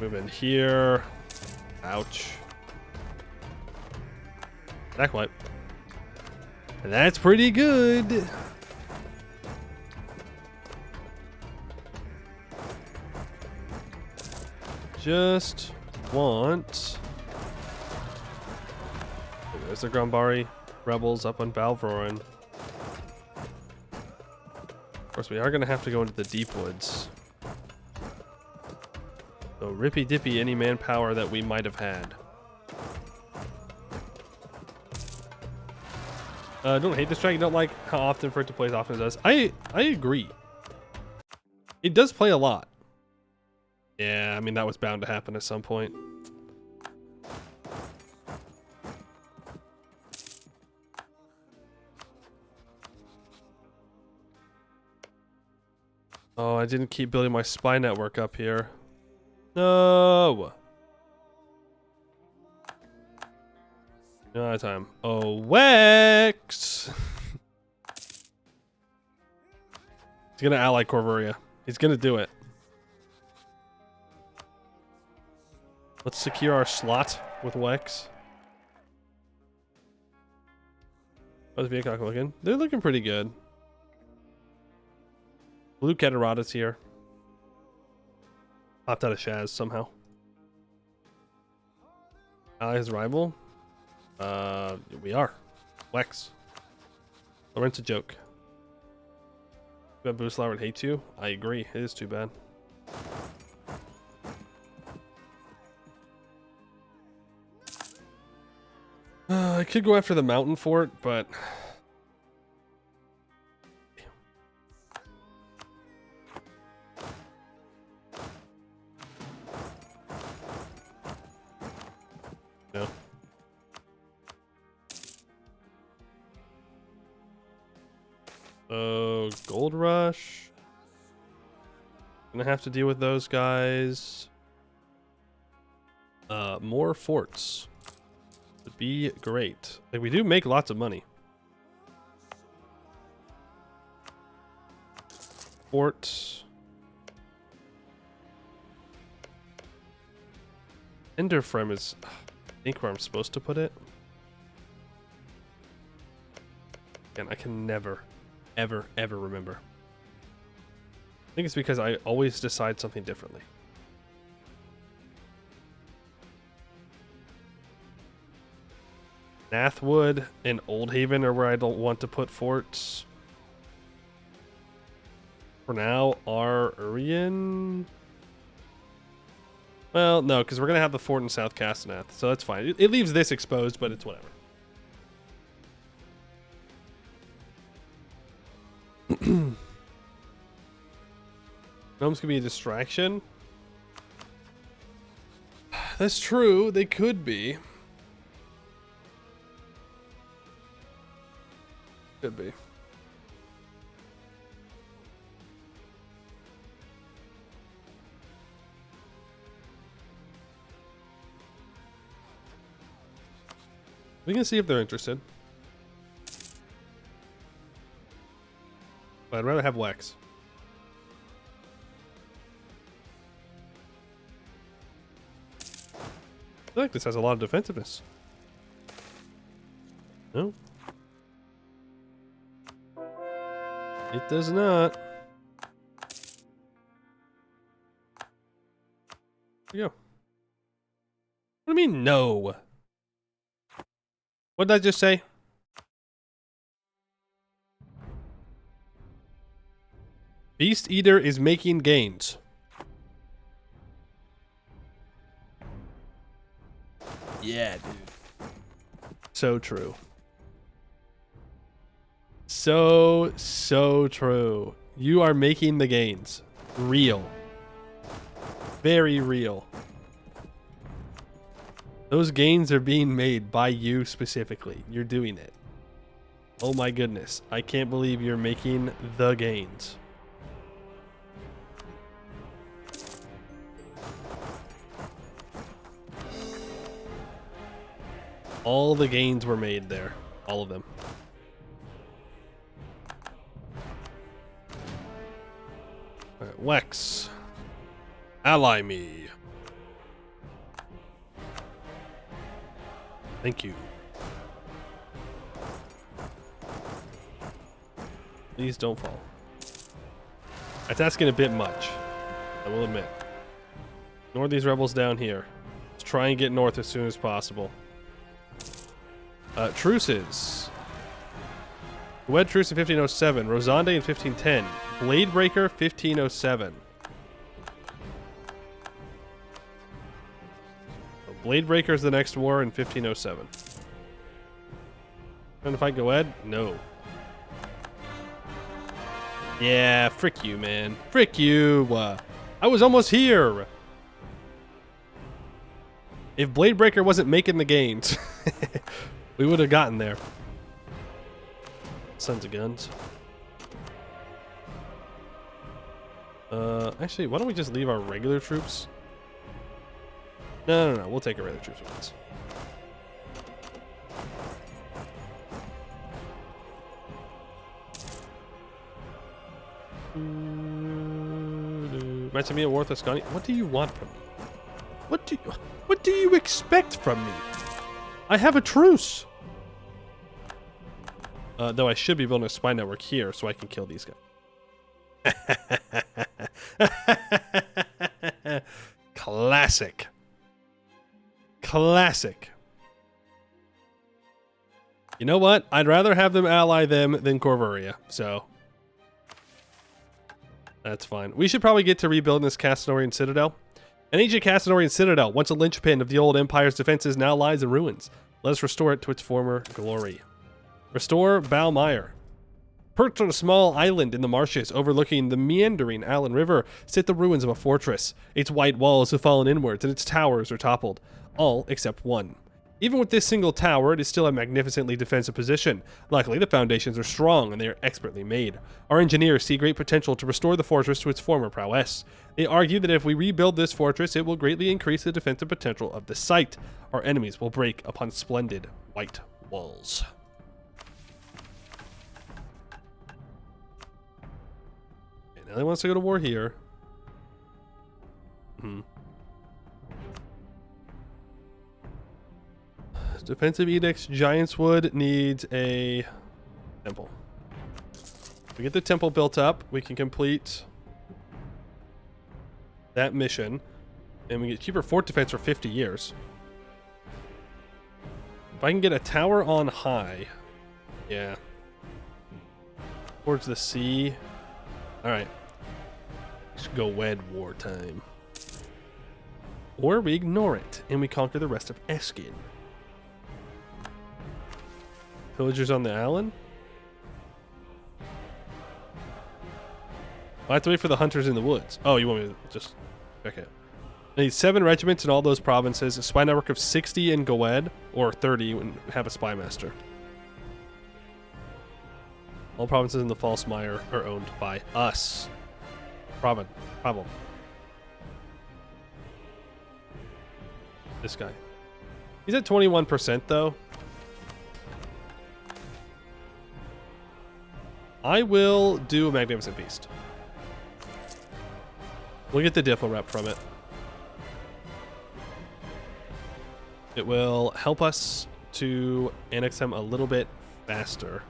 Move in here. Ouch. Back wipe. And that's pretty good. Just want... There's the Grambari rebels up on Valveroin. Of course, we are going to have to go into the deep woods. So rippy dippy any manpower that we might have had. Don't hate this track. You don't like how often for it to play as often as it does. I agree. It does play a lot. Yeah, I mean, that was bound to happen at some point. Oh, I didn't keep building my spy network up here. No. No time. Oh, Wex. He's gonna ally Corvuria. He's gonna do it. Let's secure our slot with Wex. How's Vietcong looking? They're looking pretty good. Blue Catarata's here. Popped out of Shaz somehow. Ally his rival? We are. Wex. Lawrence a joke. Bet Booslower would hate you? I agree. It is too bad. I could go after the mountain fort, but... No. Gold Rush. Gonna have to deal with those guys. More forts would be great. Like, we do make lots of money. Fort. Enderframe is, I think, where I'm supposed to put it. And I can never, ever, ever remember. I think it's because I always decide something differently. Nathwood and Oldhaven are where I don't want to put forts. For now, Urian. Well, no, because we're going to have the fort in South Castenath, so that's fine. It leaves this exposed, but it's whatever. Gnomes can be a distraction. That's true. They could be. Could be. We can see if they're interested. But I'd rather have Wax. I feel like this has a lot of defensiveness. No. It does not. Here we go. What do you mean, no? What did I just say? Beast Eater is making gains. Yeah, dude. So true. So true. You are making the gains. Real. Very real. Those gains are being made by you specifically. You're doing it. Oh my goodness. I can't believe you're making the gains. All the gains were made there. All of them. Alright, Wex. Ally me. Thank you. Please don't fall. That's asking a bit much, I will admit. Ignore these rebels down here. Let's try and get north as soon as possible. Truces. Wed Truce in 1507. Rosande in 1510. Bladebreaker 1507. Bladebreaker is the next war in 1507. Trying to fight Goed? No. Yeah, frick you, man. Frick you. I was almost here. If Bladebreaker wasn't making the gains, we would have gotten there. Sons of guns. Actually, why don't we just leave our regular troops? No. We'll take our regular troops with us. Maximilian Worth Escann. What do you want from me? What do you expect from me? I have a truce. Though I should be building a spy network here so I can kill these guys. Classic. Classic. You know what? I'd rather have them ally them than Corvuria, so that's fine. We should probably get to rebuilding this Cassanorian Citadel. An ancient Cassanorian Citadel, once a linchpin of the old Empire's defenses, now lies in ruins. Let us restore it to its former glory. Restore Balmire. Perched on a small island in the marshes overlooking the meandering Allen River sit the ruins of a fortress. Its white walls have fallen inwards and its towers are toppled. All except one. Even with this single tower, it is still a magnificently defensive position. Luckily, the foundations are strong and they are expertly made. Our engineers see great potential to restore the fortress to its former prowess. They argue that if we rebuild this fortress, it will greatly increase the defensive potential of the site. Our enemies will break upon splendid white walls. Okay, now he wants to go to war here. Defensive edicts. Giant's Wood needs a temple. If we get the temple built up, we can complete that mission, and we get cheaper fort defense for 50 years. If I can get a tower on high, yeah, towards the sea. All right, let's go wed wartime, or we ignore it and we conquer the rest of Escann. Villagers on the island? I have to wait for the hunters in the woods. Oh, you want me to just check it? I need 7 regiments in all those provinces, a spy network of 60 in Goed, or 30 and have a spy master. All provinces in the False Mire are owned by us. Problem. This guy. He's at 21% though. I will do a Magnificent Feast. We'll get the Diplo rep from it. It will help us to annex him a little bit faster.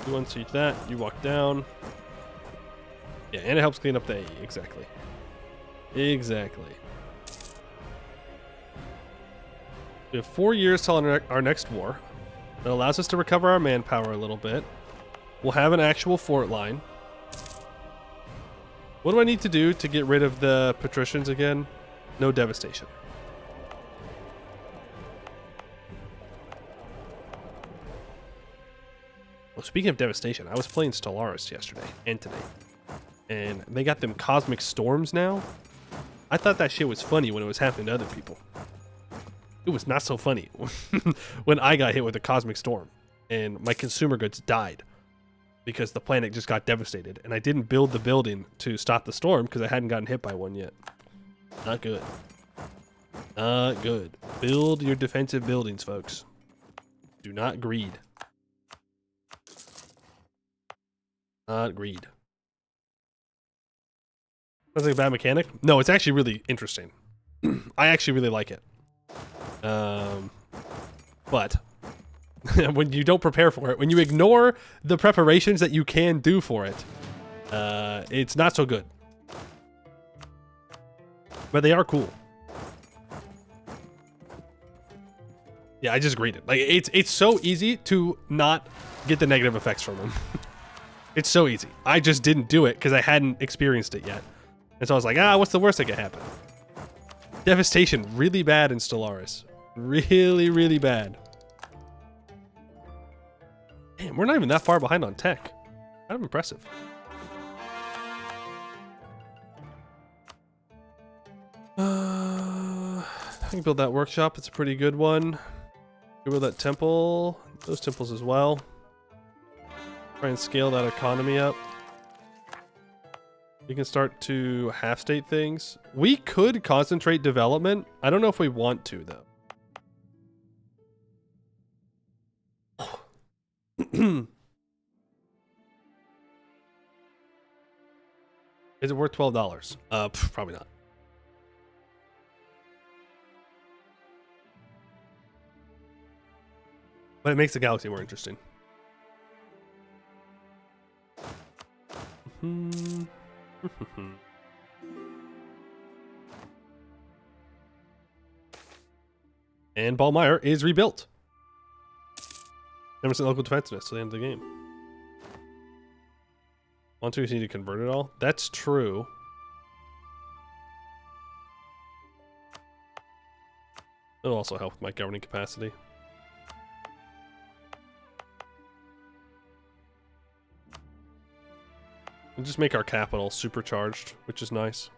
You want to see that, you walk down. Yeah, and it helps clean up the AE, exactly. Exactly. We have 4 years till our next war. That allows us to recover our manpower a little bit. We'll have an actual fort line. What do I need to do to get rid of the patricians again? No devastation. Well, speaking of devastation, I was playing Stellaris yesterday and today. And they got them cosmic storms now. I thought that shit was funny when it was happening to other people. It was not so funny when I got hit with a cosmic storm and my consumer goods died because the planet just got devastated and I didn't build the building to stop the storm because I hadn't gotten hit by one yet. Not good. Not good. Build your defensive buildings, folks. Do not greed. Not greed. Sounds like a bad mechanic? No, it's actually really interesting. I actually really like it. But when you don't prepare for it, when you ignore the preparations that you can do for it, it's not so good. But they are cool. Yeah, I just agreed it. Like it's so easy to not get the negative effects from them. It's so easy. I just didn't do it because I hadn't experienced it yet. And so I was like, what's the worst that could happen? Devastation, really bad in Stellaris. Really, really bad. Damn, we're not even that far behind on tech. Kind of impressive. I can build that workshop. It's a pretty good one. Build that temple. Those temples as well. Try and scale that economy up. We can start to half-state things. We could concentrate development. I don't know if we want to, though. Is it worth $12? Probably not. But it makes the galaxy more interesting. And Ballmeyer is rebuilt. 10% local defensiveness to the end of the game. Want to need to convert it all? That's true. It'll also help with my governing capacity. We'll just make our capital supercharged, which is nice.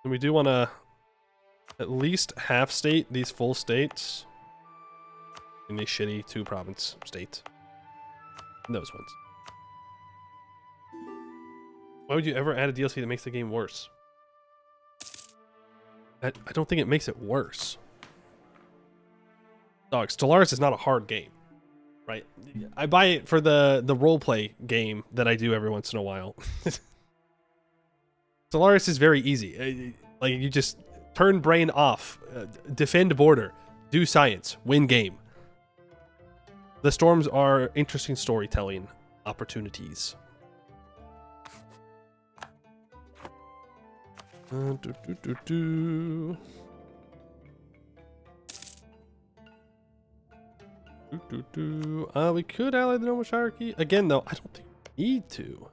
And we do want to at least half state these full states in these shitty 2-province states. Those ones. Why would you ever add a DLC that makes the game worse? I don't think it makes it worse. Dog, Stellaris is not a hard game, right? I buy it for the roleplay game that I do every once in a while. Stellaris is very easy. Like, you just turn brain off, defend border, do science, win game. The storms are interesting storytelling opportunities. We could ally the Gnomish hierarchy. Again, though, I don't think we need to.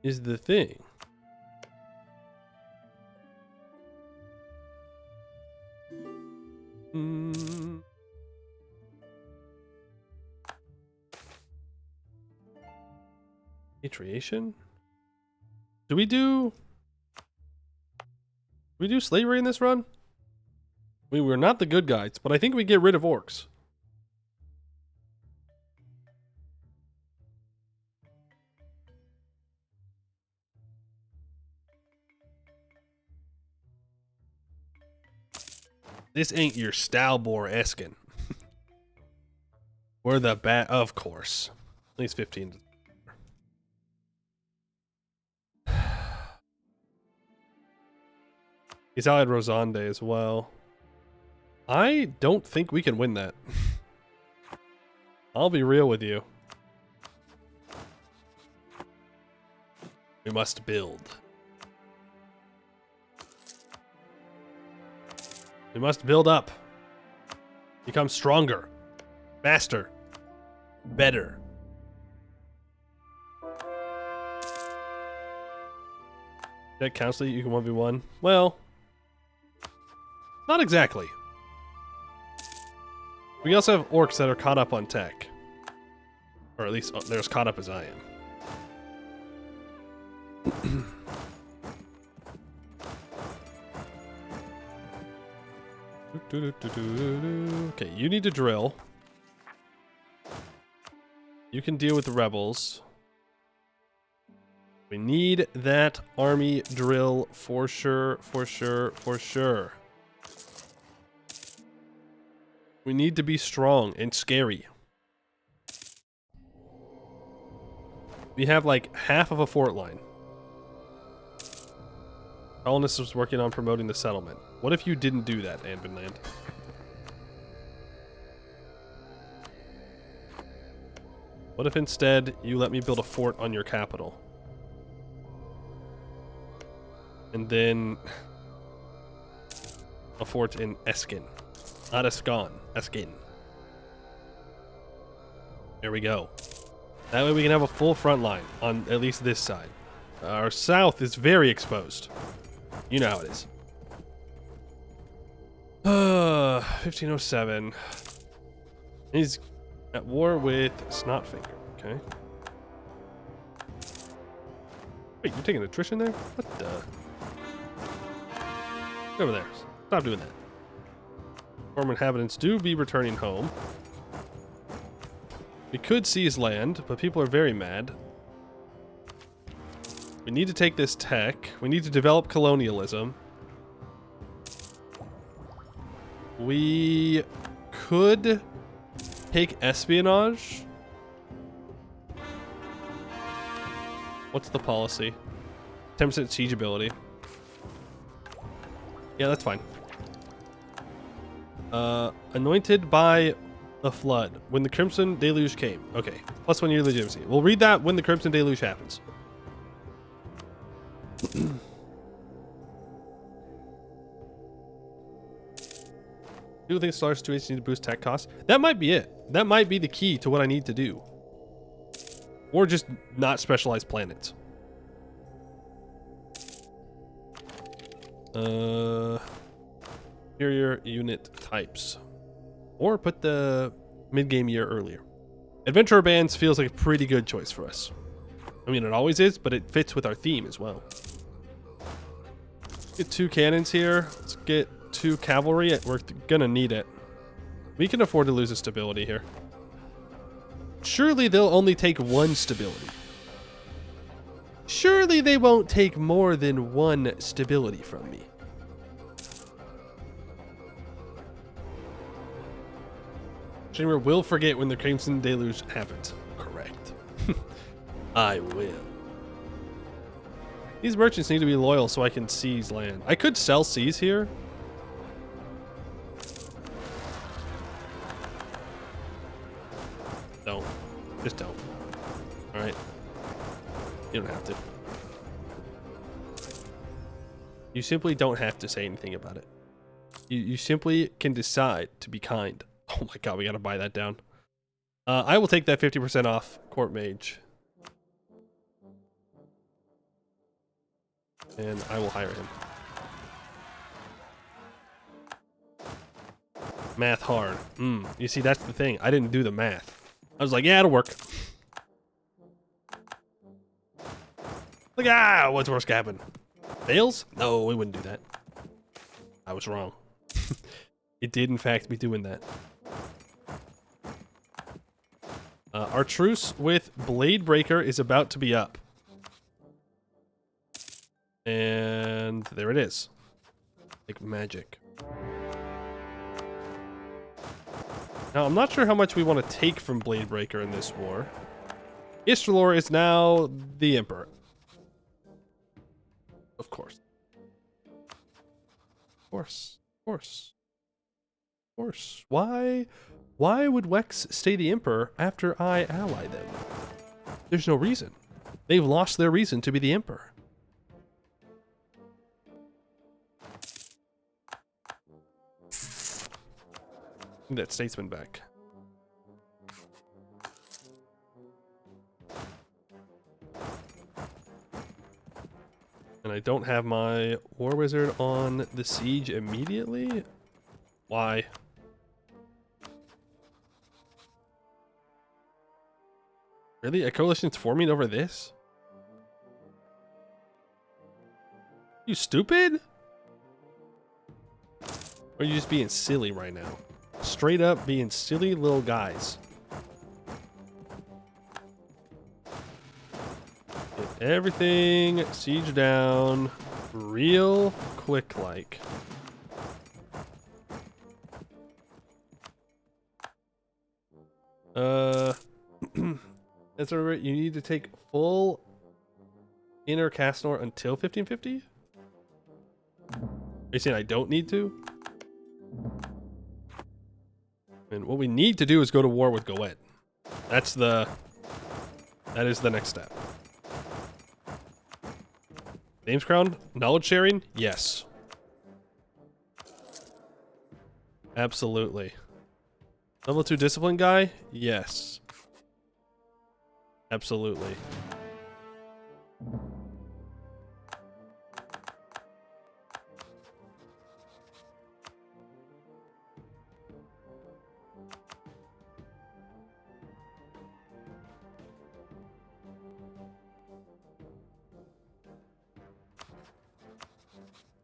Is the thing. Patriation? Do we do slavery in this run? We're not the good guys, but I think we get rid of orcs. This ain't your Stalbor Escann. We're the of course. At least 15. He's allied Rosande as well. I don't think we can win that. I'll be real with you. We must build. We must build up. Become stronger. Faster. Better. That counts that you can 1v1? Well, not exactly. We also have orcs that are caught up on tech. Or at least they're as caught up as I am. Okay, you need to drill. You can deal with the rebels. We need that army drill for sure, for sure, for sure. We need to be strong and scary. We have like half of a fort line. Colonist was working on promoting the settlement. What if you didn't do that, Anbennar? What if instead you let me build a fort on your capital? And then a fort in Escann. Not Escann, Escann. There we go. That way we can have a full front line on at least this side. Our south is very exposed. You know how it is. 1507. He's at war with Snotfinger, okay? Wait, you're taking attrition there? What the? Get over there. Stop doing that. Former inhabitants do be returning home. We could seize land, but people are very mad. We need to take this tech. We need to develop colonialism. We could take espionage. What's the policy? 10% siege ability. Yeah, that's fine. Anointed by the flood. When the Crimson Deluge came. Okay. +1 year legitimacy. We'll read that when the Crimson Deluge happens. Do you think Star situations need to boost tech costs? That might be it. That might be the key to what I need to do. Or just not specialized planets. Superior unit types. Or put the mid-game year earlier. Adventurer bands feels like a pretty good choice for us. I mean, it always is, but it fits with our theme as well. Get 2 cannons here. Let's get 2 cavalry. We're gonna need it. We can afford to lose a stability here. Surely they'll only take 1 stability. Surely they won't take more than 1 stability from me. Dreamer will forget when the Crimson Deluge happens. Correct. I will. These merchants need to be loyal so I can seize land. I could sell seas here. Don't. Just don't. Alright. You don't have to. You simply don't have to say anything about it. You simply can decide to be kind. Oh my god, we gotta buy that down. I will take that 50% off Court Mage. And I will hire him. Math hard. You see, that's the thing. I didn't do the math. I was like, yeah, it'll work. Like, what's worse gonna happen? Fails? No, we wouldn't do that. I was wrong. It did, in fact, be doing that. Our truce with Bladebreaker is about to be up. And there it is. Like magic. Now, I'm not sure how much we want to take from Bladebreaker in this war. Istralor is now the Emperor. Of course. Of course. Of course. Of course. Why would Wex stay the Emperor after I ally them? There's no reason. They've lost their reason to be the Emperor. Need that statesman back. And I don't have my War Wizard on the siege immediately? Why? Really? A coalition's forming over this? You stupid? Or are you just being silly right now? Straight up being silly little guys. Get everything siege down real quick like. That's alright. You need to take full inner Castnor until 1550? Are you saying I don't need to? And what we need to do is go to war with Goed. That is the next step. Names Crown? Knowledge sharing? Yes. Absolutely. Level 2 discipline guy? Yes. Absolutely.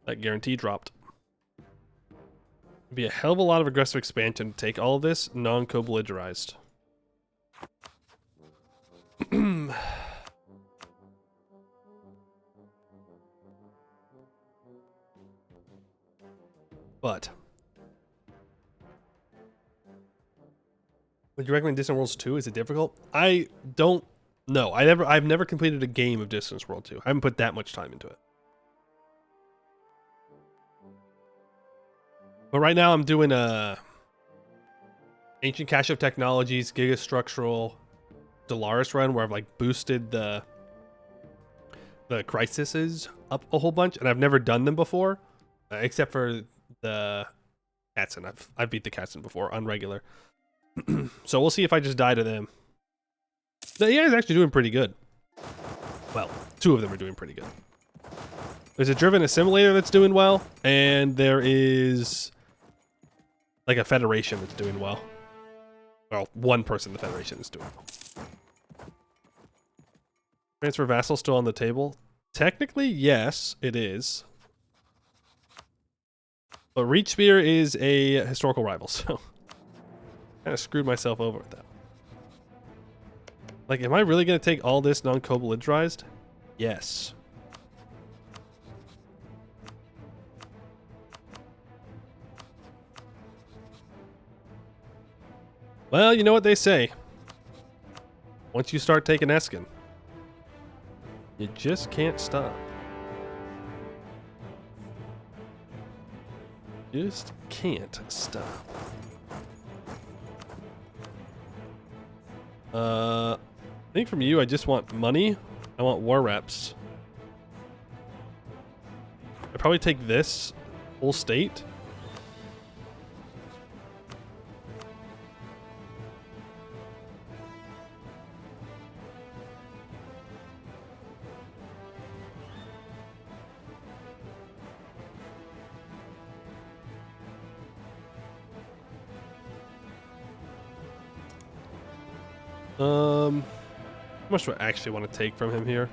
That guarantee dropped. It'd be a hell of a lot of aggressive expansion to take all of this non-co-belligerized. But would you recommend Distant Worlds 2? Is it difficult? I don't know. I've never completed a game of Distant World 2. I haven't put that much time into it. But right now I'm doing Ancient Cache of Technologies, Gigastructural, Dolaris run where I've like boosted the crises up a whole bunch, and I've never done them before, except for the Katzen. I've beat the Katzen before on regular. So we'll see if I just die to them. The AI is actually doing pretty good. Well, 2 of them are doing pretty good. There's a driven assimilator that's doing well, and there is like a federation that's doing well. Well, one person in the federation is doing well. Transfer vassal still on the table? Technically, yes, it is. But Reach Spear is a historical rival, so kind of screwed myself over with that. Like, am I really going to take all this non-cobalidrized? Yes. Well, you know what they say. Once you start taking Escann, you just can't stop. Just can't stop. I think from you, I just want money. I want war reps. I'd probably take this whole state. How much do I actually want to take from him here?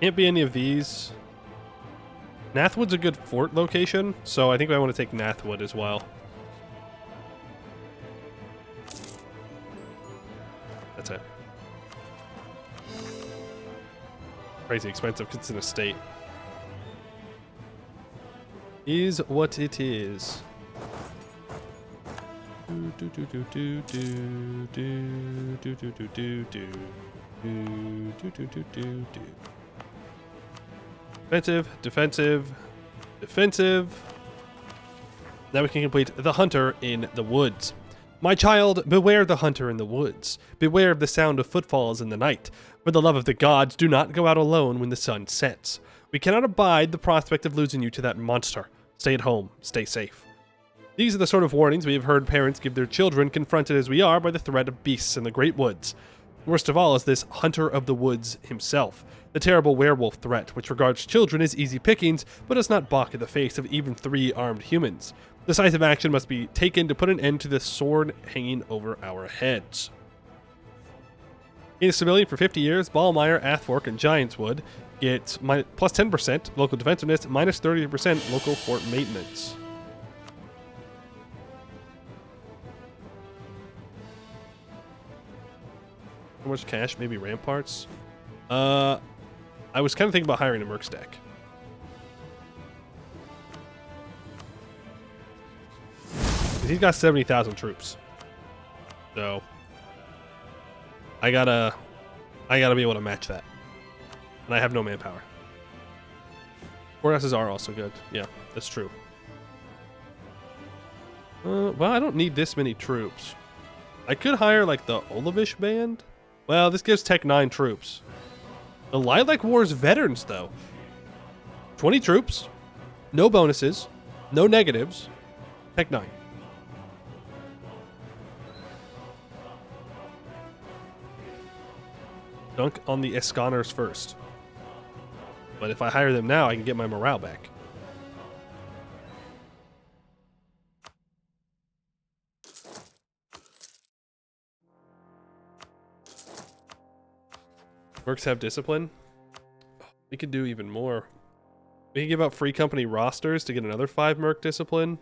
Can't be any of these. Nathwood's a good fort location, so I think I want to take Nathwood as well. That's it. Crazy expensive because it's an estate. Is what it is. Defensive, defensive, defensive. Now we can complete the hunter in the woods. My child, beware the hunter in the woods. Beware of the sound of footfalls in the night. For the love of the gods, do not go out alone when the sun sets. We cannot abide the prospect of losing you to that monster. Stay at home, stay safe. These are the sort of warnings we have heard parents give their children, confronted as we are by the threat of beasts in the great woods. Worst of all is this hunter of the woods himself, the terrible werewolf threat, which regards children as easy pickings, but does not balk at the face of even 3 armed humans. Decisive action must be taken to put an end to this sword hanging over our heads. In a civilian for 50 years, Ballmeyer, Athfork, and Giantswood get plus 10% local defensiveness, minus 30% local fort maintenance. How much cash? Maybe ramparts? I was kind of thinking about hiring a merc stack. He's got 70,000 troops. So I gotta be able to match that. And I have no manpower. Courthouses are also good. Yeah, that's true. Well, I don't need this many troops. I could hire like the Olavish band. Well, this gives Tech 9 troops. The Lilac Wars veterans, though. 20 troops. No bonuses. No negatives. Tech 9. Dunk on the Escanners first. But if I hire them now, I can get my morale back. Mercs have discipline. We could do even more. We can give out free company rosters to get another 5 merc discipline.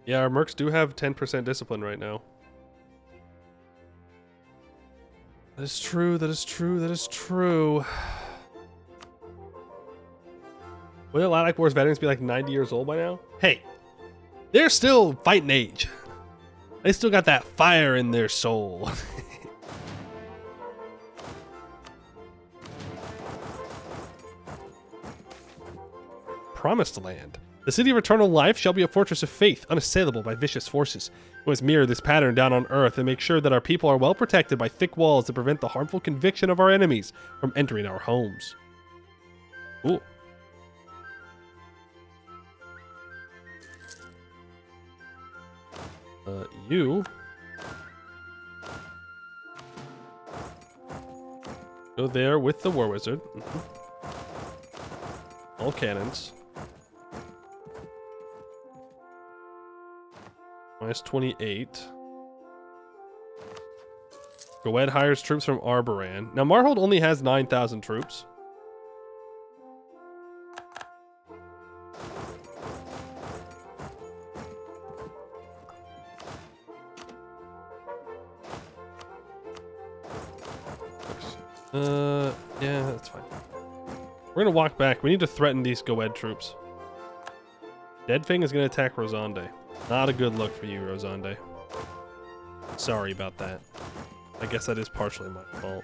Yeah, our mercs do have 10% discipline right now. That is true, that is true, that is true. Wouldn't Lilac Wars veterans be like 90 years old by now? Hey, they're still fighting age. They still got that fire in their soul. Promised Land. The city of eternal life shall be a fortress of faith, unassailable by vicious forces. We must mirror this pattern down on Earth and make sure that our people are well protected by thick walls to prevent the harmful conviction of our enemies from entering our homes. Ooh. You go there with the War Wizard. All cannons. Minus 28. Goed hires troops from Arboran. Now, Marhold only has 9,000 troops. Yeah, that's fine. We're gonna walk back. We need to threaten these Goed troops. Deadfing is gonna attack Rosande. Not a good look for you, Rosande. Sorry about that. I guess that is partially my fault.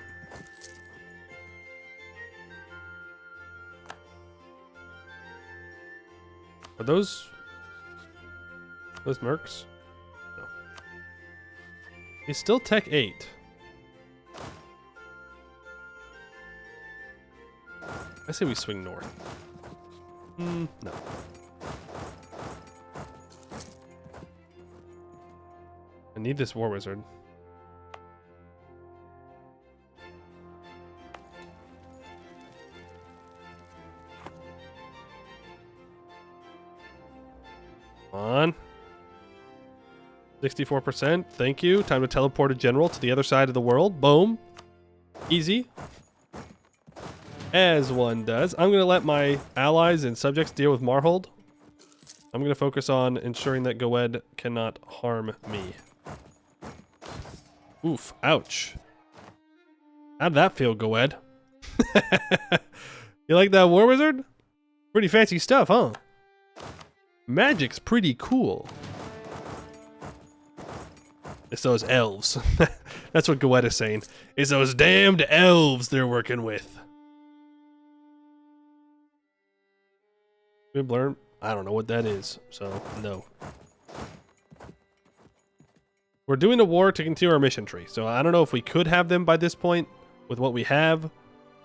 Are those mercs? No. He's still Tech 8. I say we swing north. No. I need this war wizard. Come on. 64%. Thank you. Time to teleport a general to the other side of the world. Boom. Easy. As one does. I'm going to let my allies and subjects deal with Marhold. I'm going to focus on ensuring that Goed cannot harm me. Oof. Ouch. How'd that feel, Goed? You like that war wizard? Pretty fancy stuff, huh? Magic's pretty cool. It's those elves. That's what Goed is saying. It's those damned elves they're working with. Blurm? I don't know what that is, so no. We're doing a war to continue our mission tree, so I don't know if we could have them by this point with what we have,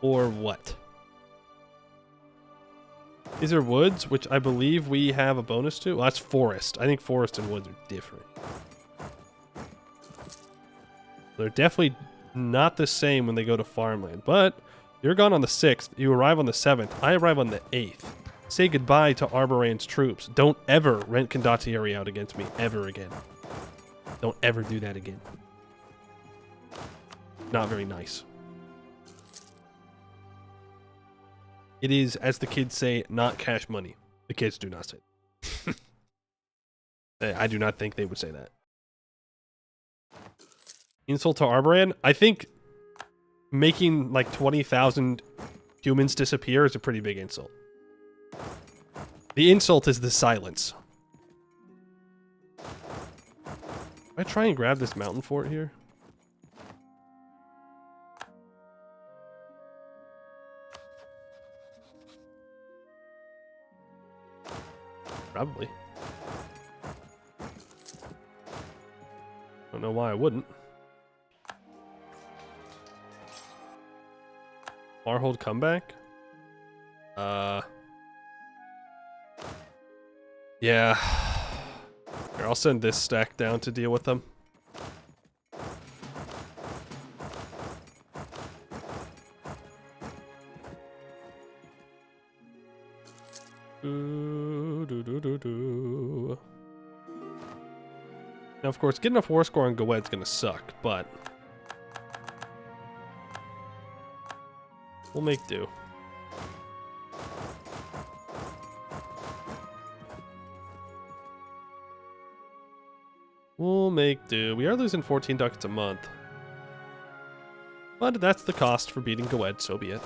or what. These are woods, which I believe we have a bonus to. Well, that's forest. I think forest and woods are different. They're definitely not the same when they go to farmland, but you're gone on the 6th. You arrive on the 7th. I arrive on the 8th. Say goodbye to Arboran's troops. Don't ever rent Condottieri out against me ever again. Don't ever do that again. Not very nice. It is, as the kids say, not cash money. The kids do not say that. I do not think they would say that. Insult to Arboran? I think making like 20,000 humans disappear is a pretty big insult. The insult is the silence. I try and grab this mountain fort here. Probably. Don't know why I wouldn't. Marhold comeback? Yeah. Here, I'll send this stack down to deal with them. Now, of course, getting enough war score on Goet's gonna suck, but we'll make do. We'll make do. We are losing 14 ducats a month. But that's the cost for beating Goed, so be it.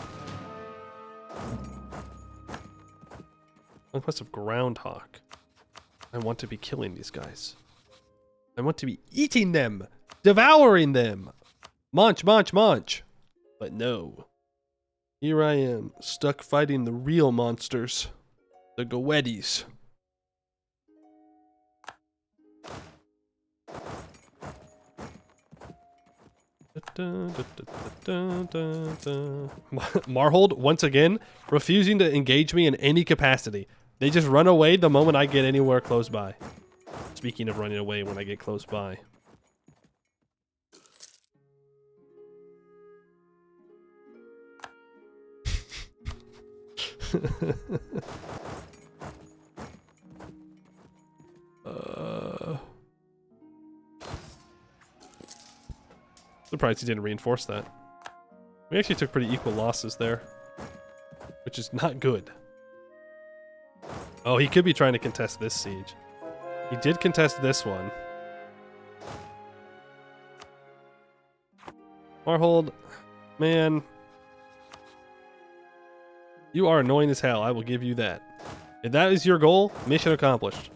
Conquest of Groundhog. I want to be killing these guys. I want to be eating them! Devouring them! Munch, munch, munch! But no. Here I am, stuck fighting the real monsters. The Goetis. Marhold, once again, refusing to engage me in any capacity. They just run away the moment I get anywhere close by. Speaking of running away when I get close by. Surprised he didn't reinforce that. We actually took pretty equal losses there, which is not good. Oh, he could be trying to contest this siege. He did contest this one. Marhold, man, You are annoying as hell. I will give you that. If that is your goal, mission accomplished.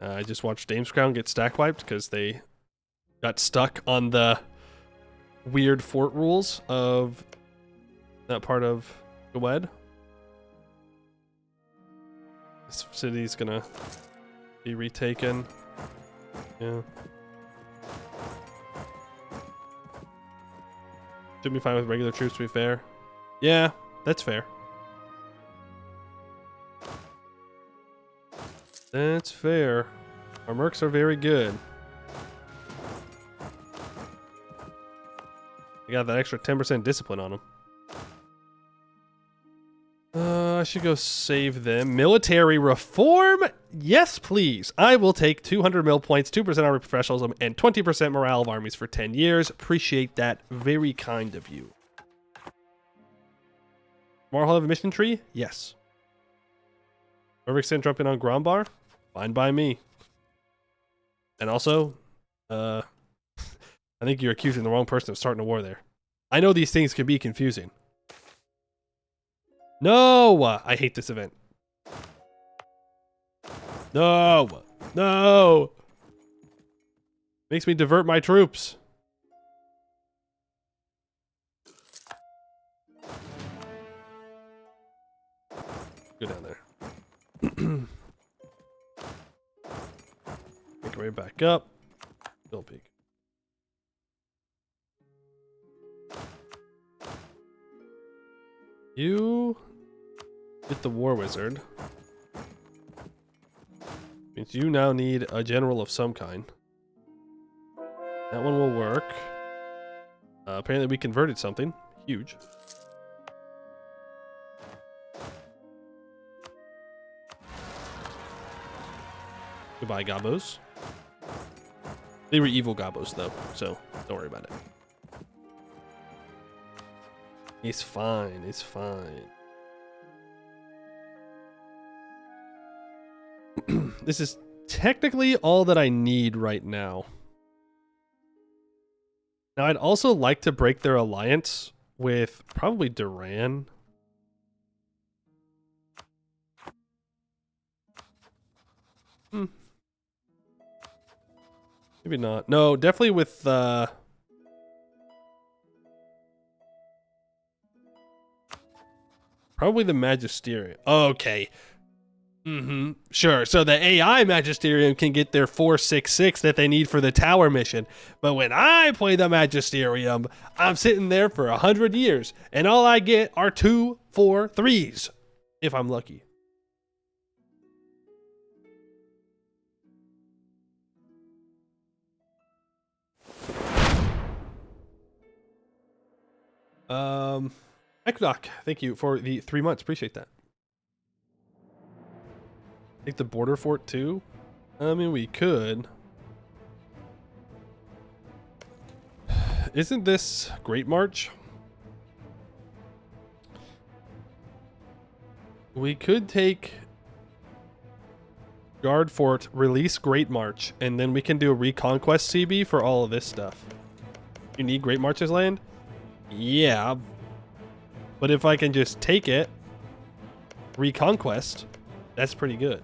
I just watched Dame's Crown get stack wiped because they got stuck on the weird fort rules of that part of the WED. This city's gonna be retaken. Yeah. Should be fine with regular troops, to be fair. Yeah, that's fair. That's fair. Our mercs are very good. We got that extra 10% discipline on them. I should go save them. Military reform? Yes, please. I will take 200 mil points, 2% army professionalism, and 20% morale of armies for 10 years. Appreciate that. Very kind of you. Tomorrow I'll have a mission tree? Yes. Mervixen jumping on Grombar? Fine by me. And also, I think you're accusing the wrong person of starting a war there. I know these things can be confusing. No! I hate this event. No! No! Makes me divert my troops. Go down there. Make our way back up. Still peak. You get the War Wizard. Means you now need a general of some kind. That one will work. Apparently we converted something. Huge. Goodbye, Gabos. They were evil Gabos, though, so don't worry about it. It's fine. It's fine. This is technically all that I need right now. Now, I'd also like to break their alliance with probably Duran. Maybe not. No, definitely with probably the Magisterium. Okay. Sure. So the AI Magisterium can get their 466 that they need for the tower mission. But when I play the Magisterium, I'm sitting there for 100 years. And all I get are 2, 4, 3s. If I'm lucky. Eknock, thank you for the 3 months. Appreciate that. Take the border fort too? I mean, we could. Isn't this Great March? We could take Guard Fort, release Great March, and then we can do a Reconquest CB for all of this stuff. You need Great March's land? Yeah. But if I can just take it, Reconquest, that's pretty good.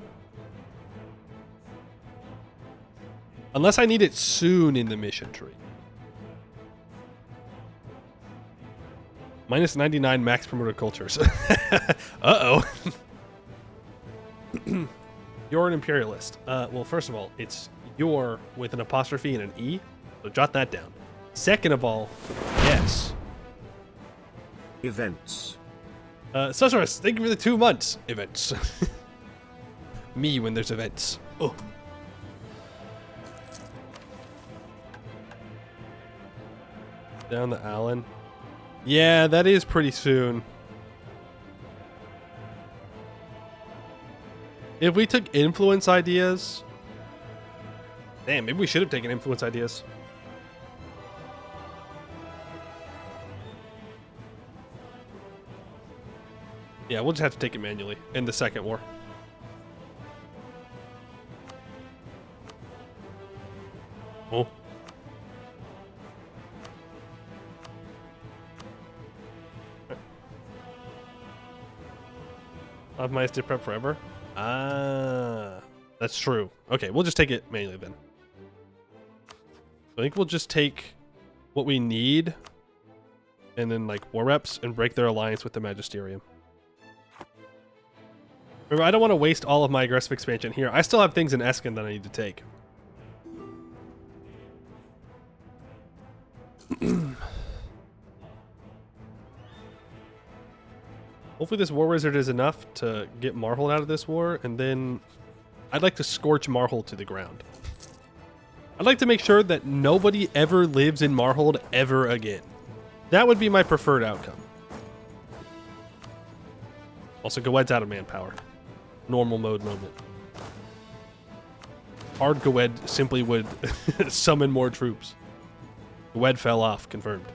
Unless I need it soon in the mission tree. Minus 99 max promoted cultures. Uh-oh. You're an imperialist. Well, first of all, it's your with an apostrophe and an E. So jot that down. Second of all, yes. Events. Susurus, thank you for the 2 months. Events. Me when there's events. Oh. Down the Allen. Yeah, that is pretty soon. If we took influence ideas... Damn, maybe we should have taken influence ideas. Yeah, we'll just have to take it manually in the second war. Oh. Optimize to prep forever. Ah, that's true. Okay, we'll just take it manually then. I think we'll just take what we need and then like war reps and break their alliance with the Magisterium. Remember, I don't want to waste all of my aggressive expansion here. I still have things in Escann that I need to take. Hopefully this War Wizard is enough to get Marhold out of this war, and then I'd like to scorch Marhold to the ground. I'd like to make sure that nobody ever lives in Marhold ever again. That would be my preferred outcome. Also, Gawed's out of manpower. Normal mode moment. Hard Gawed simply would summon more troops. Gawed fell off, confirmed.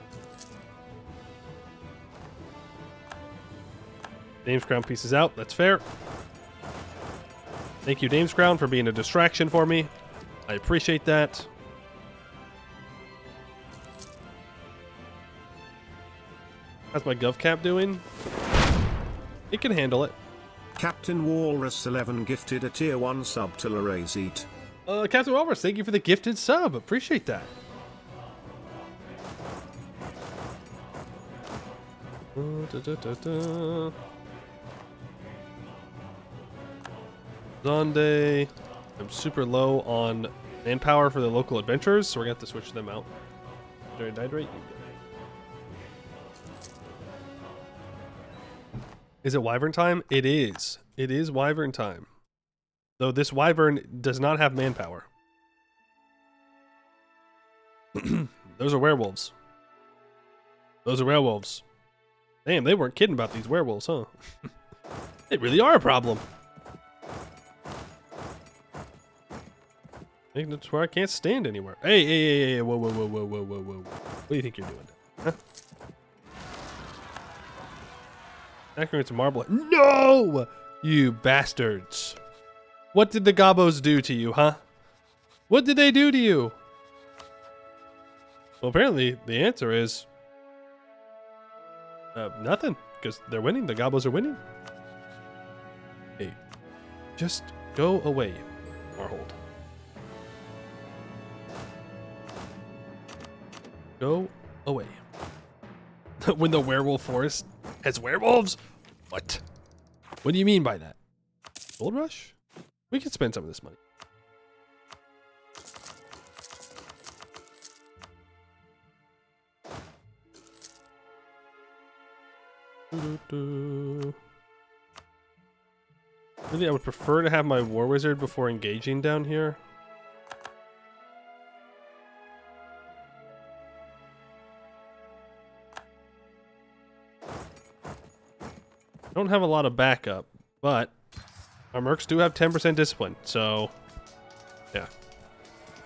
Dame's Crown pieces out, that's fair. Thank you, Dame's Crown, for being a distraction for me. I appreciate that. How's my Gov Cap doing? It can handle it. Captain Walrus 11 gifted a tier 1 sub to Larazit. Captain Walrus, thank you for the gifted sub. Appreciate that. Zonde. I'm super low on manpower for the local adventurers, so we're gonna have to switch them out. During Hydrate. Is it Wyvern time? It is. It is Wyvern time. Though this Wyvern does not have manpower. Those are werewolves. Those are werewolves. Damn, they weren't kidding about these werewolves, huh? They really are a problem. I think that's where I can't stand anywhere. Hey, whoa. What do you think you're doing? Huh? Accurate to marble. No! You bastards. What did the Gobos do to you, huh? What did they do to you? Well, apparently the answer is nothing, because they're winning. The Gobos are winning. Hey, just go away, Marhold. Go away. When the werewolf forest has werewolves? What? What do you mean by that? Gold rush? We could spend some of this money. Really, I would prefer to have my War Wizard before engaging down here. Don't have a lot of backup, but our mercs do have 10% discipline, so yeah,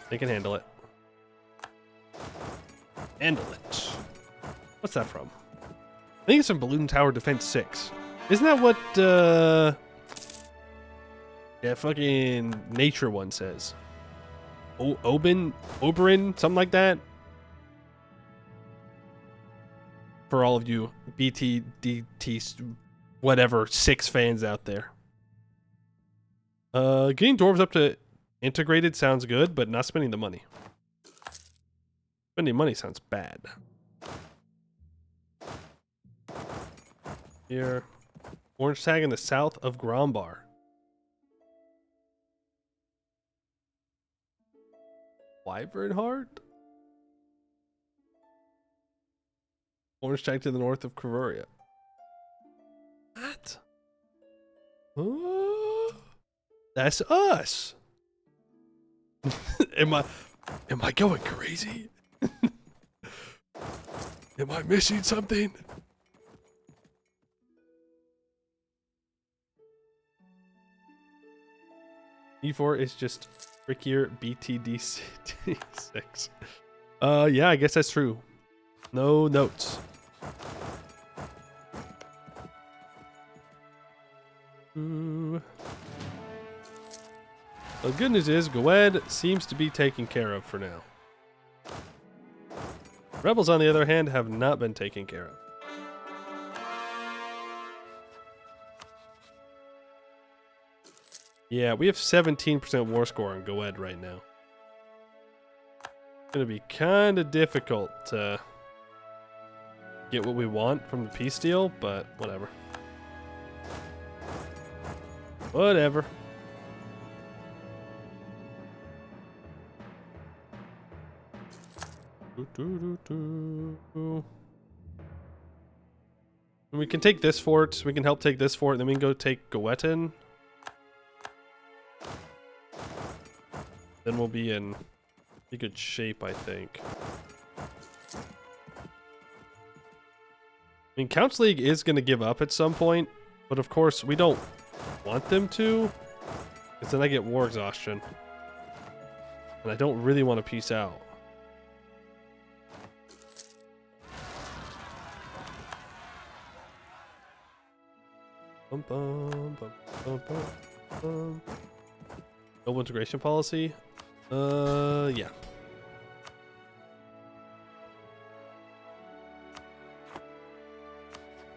they can handle it. Handle it. What's that from? I think it's from Balloon Tower Defense 6. Isn't that what yeah, fucking nature one says? Oberyn, something like that. For all of you BTDT whatever 6 fans out there. Getting dwarves up to integrated sounds good, but not spending the money. Spending money sounds bad. Here. Orange tag in the south of Grombar. Wyvernheart? Orange tag to the north of Kruria. What? That's us. Am I going crazy? Am I missing something? E4 is just trickier BTD6. Yeah, I guess that's true. No notes. Ooh. The good news is Gawed seems to be taken care of for now. Rebels, on the other hand, have not been taken care of. Yeah, we have 17% war score on Goed right now. It's gonna be kind of difficult to get what we want from the peace deal, but whatever. Whatever. We can take this fort. We can help take this fort, and then we can go take Goetten. Then we'll be in pretty good shape, I think. I mean, Count's League is going to give up at some point, but of course we don't want them to, because then I get war exhaustion, and I don't really want to peace out. Bum, bum, bum, bum, bum, bum. Global integration policy? Yeah.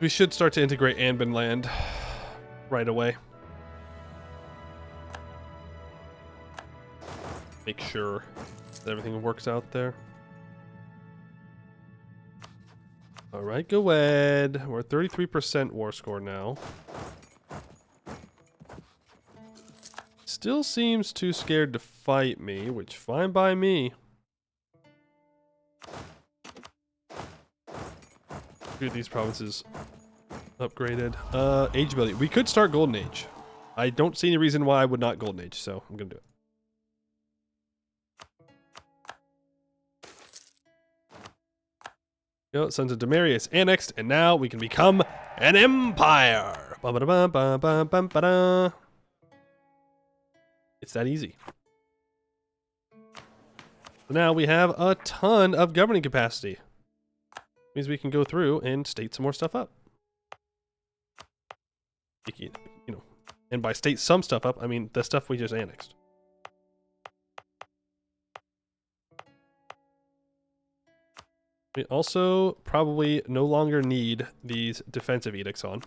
We should start to integrate Anbennar land right away. Make sure that everything works out there. Alright, go ahead. We're at 33% war score now. Still seems too scared to fight me, which fine by me. Get these provinces upgraded. Age ability. We could start Golden Age. I don't see any reason why I would not Golden Age, so I'm gonna do it. Yo, Sons of Demarius annexed, and now we can become an empire. Ba-ba-da-ba-ba-ba-ba-ba-da. It's that easy. So now we have a ton of governing capacity. Means we can go through and state some more stuff up. You know, and by state some stuff up, I mean the stuff we just annexed. We also probably no longer need these defensive edicts on.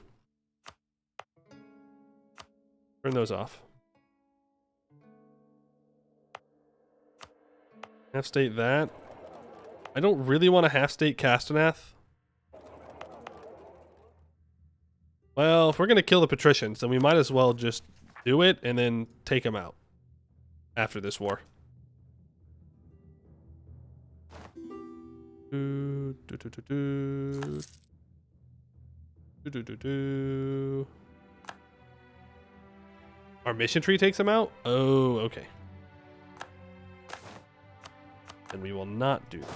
Turn those off. Half state that. I don't really want to half state Castaneath. Well, if we're going to kill the patricians, then we might as well just do it and then take them out after this war. Our mission tree takes them out? Oh, okay. Then we will not do that.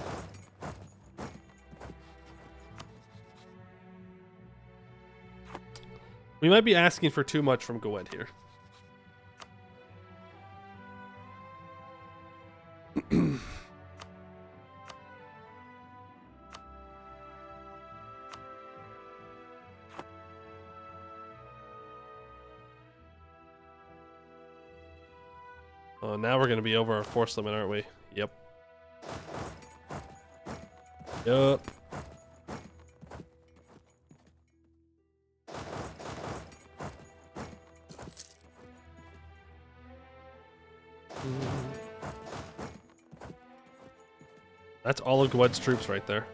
We might be asking for too much from Goed here. Oh, now we're going to be over our force limit, aren't we? Yep. Yup. That's all of Goet's troops right there.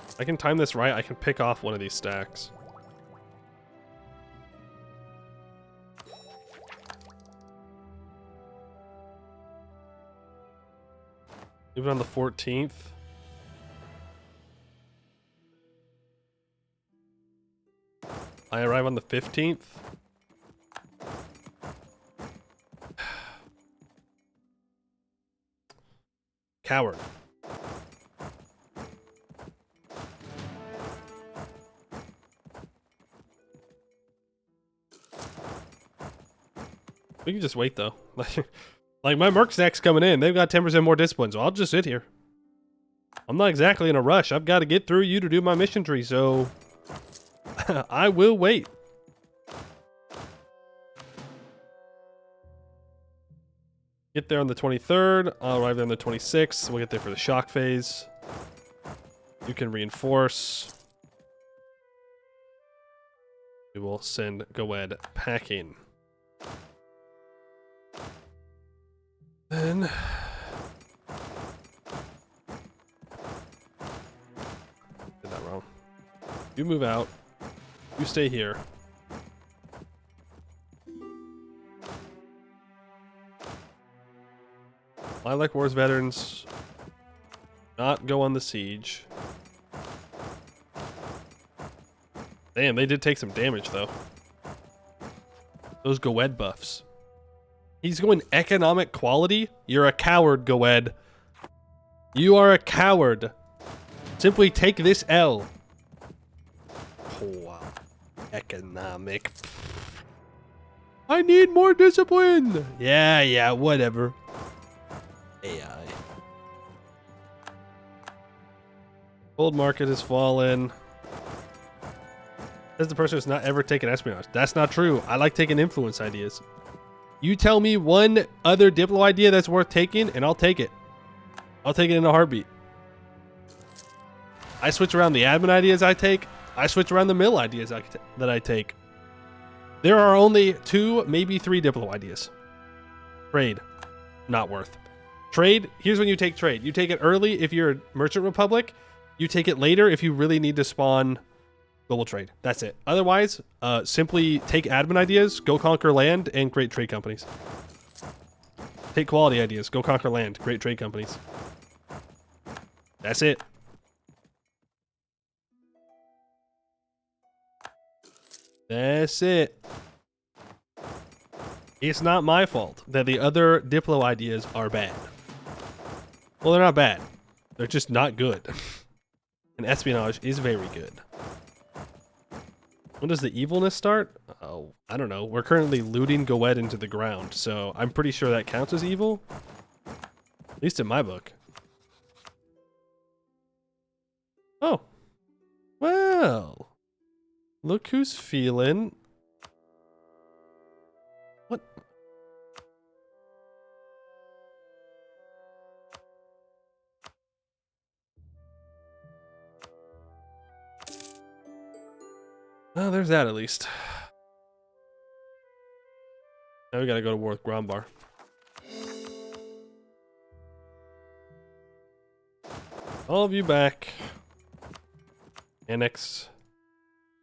If I can time this right, I can pick off one of these stacks. Even on the 14th. I arrive on the 15th. Coward. We can just wait though. Like my merc stack's coming in. They've got 10% more discipline, so I'll just sit here. I'm not exactly in a rush. I've got to get through you to do my mission tree, so I will wait. Get there on the 23rd. I'll arrive there on the 26th. We'll get there for the shock phase. You can reinforce. We will send Goed packing. Then... did that wrong. You move out. You stay here. Lilac Wars veterans not go on the siege. Damn, they did take some damage though. Those Goed buffs. He's going economic quality? You're a coward, Goed. You are a coward. Simply take this L. Oh, wow. Economic. I need more discipline. Yeah, whatever. AI. Gold market has fallen. Says the person who's not ever taken espionage. That's not true. I like taking influence ideas. You tell me one other Diplo idea that's worth taking, and I'll take it. I'll take it in a heartbeat. I switch around the admin ideas I take. I switch around the mill ideas that I take. There are only 2, maybe 3 Diplo ideas. Trade. Not worth. Trade, here's when you take trade. You take it early if you're a Merchant Republic. You take it later if you really need to spawn global trade. That's it. Otherwise, simply take admin ideas, go conquer land, and create trade companies. Take quality ideas, go conquer land, create trade companies. That's it. That's it. It's not my fault that the other Diplo ideas are bad. Well, they're not bad. They're just not good. And espionage is very good. When does the evilness start? Oh, I don't know. We're currently looting Goed into the ground, so I'm pretty sure that counts as evil. At least in my book. Oh. Well. Look who's feeling... What? Oh, there's that at least. Now we gotta go to war with Grombar. All of you back. Annex.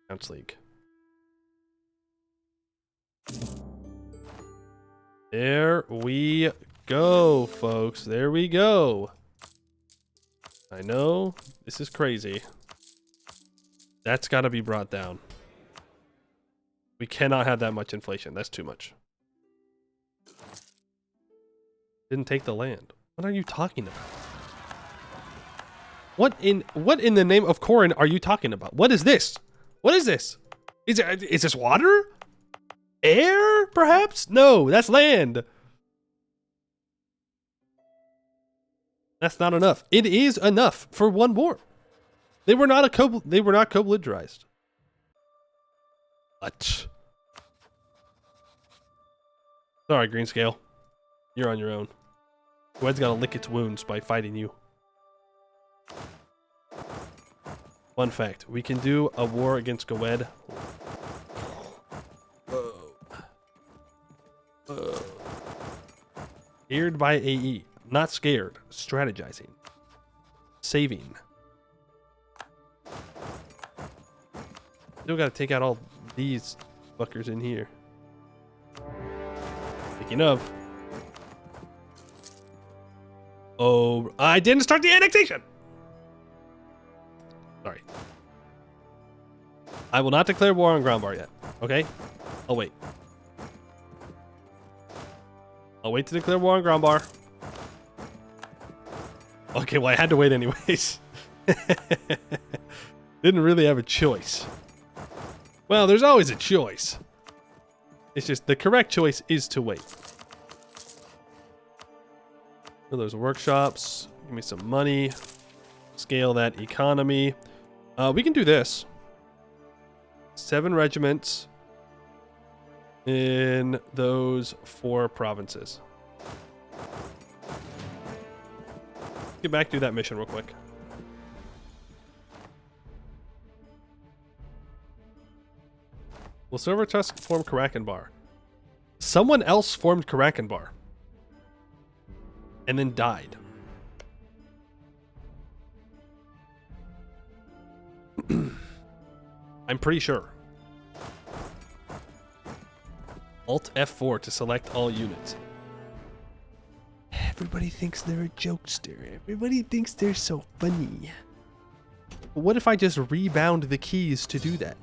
Counts League. There we go, folks. There we go. I know this is crazy. That's got to be brought down. We cannot have that much inflation. That's too much. Didn't take the land. What are you talking about? What in the name of Corin are you talking about? What is this? What is this? Is this water? Air, perhaps? No, that's land. That's not enough. It is enough for one war. They were not co-belligerized. What? Sorry, Greenscale. You're on your own. Goet's gotta lick its wounds by fighting you. Fun fact, we can do a war against Goed. Scared by AE. Not scared. Strategizing. Saving. Still gotta take out all these fuckers in here. Speaking of. Oh, I didn't start the annexation! Sorry. I will not declare war on Grombar yet. Okay? I'll wait. I'll wait to declare war on Grombar. Okay, well I had to wait anyways. Didn't really have a choice. Well, there's always a choice. It's just the correct choice is to wait. So those workshops. Give me some money. Scale that economy. We can do this. 7 regiments in those 4 provinces. Get back, do that mission real quick. Will Silver Tusk form Karakanbar? Someone else formed Karakanbar. And then died. I'm pretty sure. Alt F4 to select all units. Everybody thinks they're a jokester. Everybody thinks they're so funny. But what if I just rebound the keys to do that?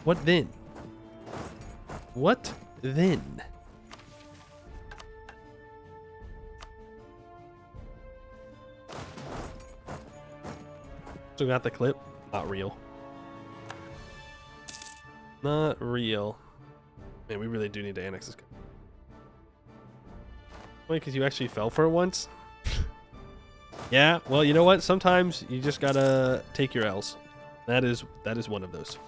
What then? What then? Still got the clip? Not real. Not real. Man, we really do need to annex this guy. Wait, because you actually fell for it once? Yeah, well, you know what? Sometimes you just gotta take your L's. That is one of those.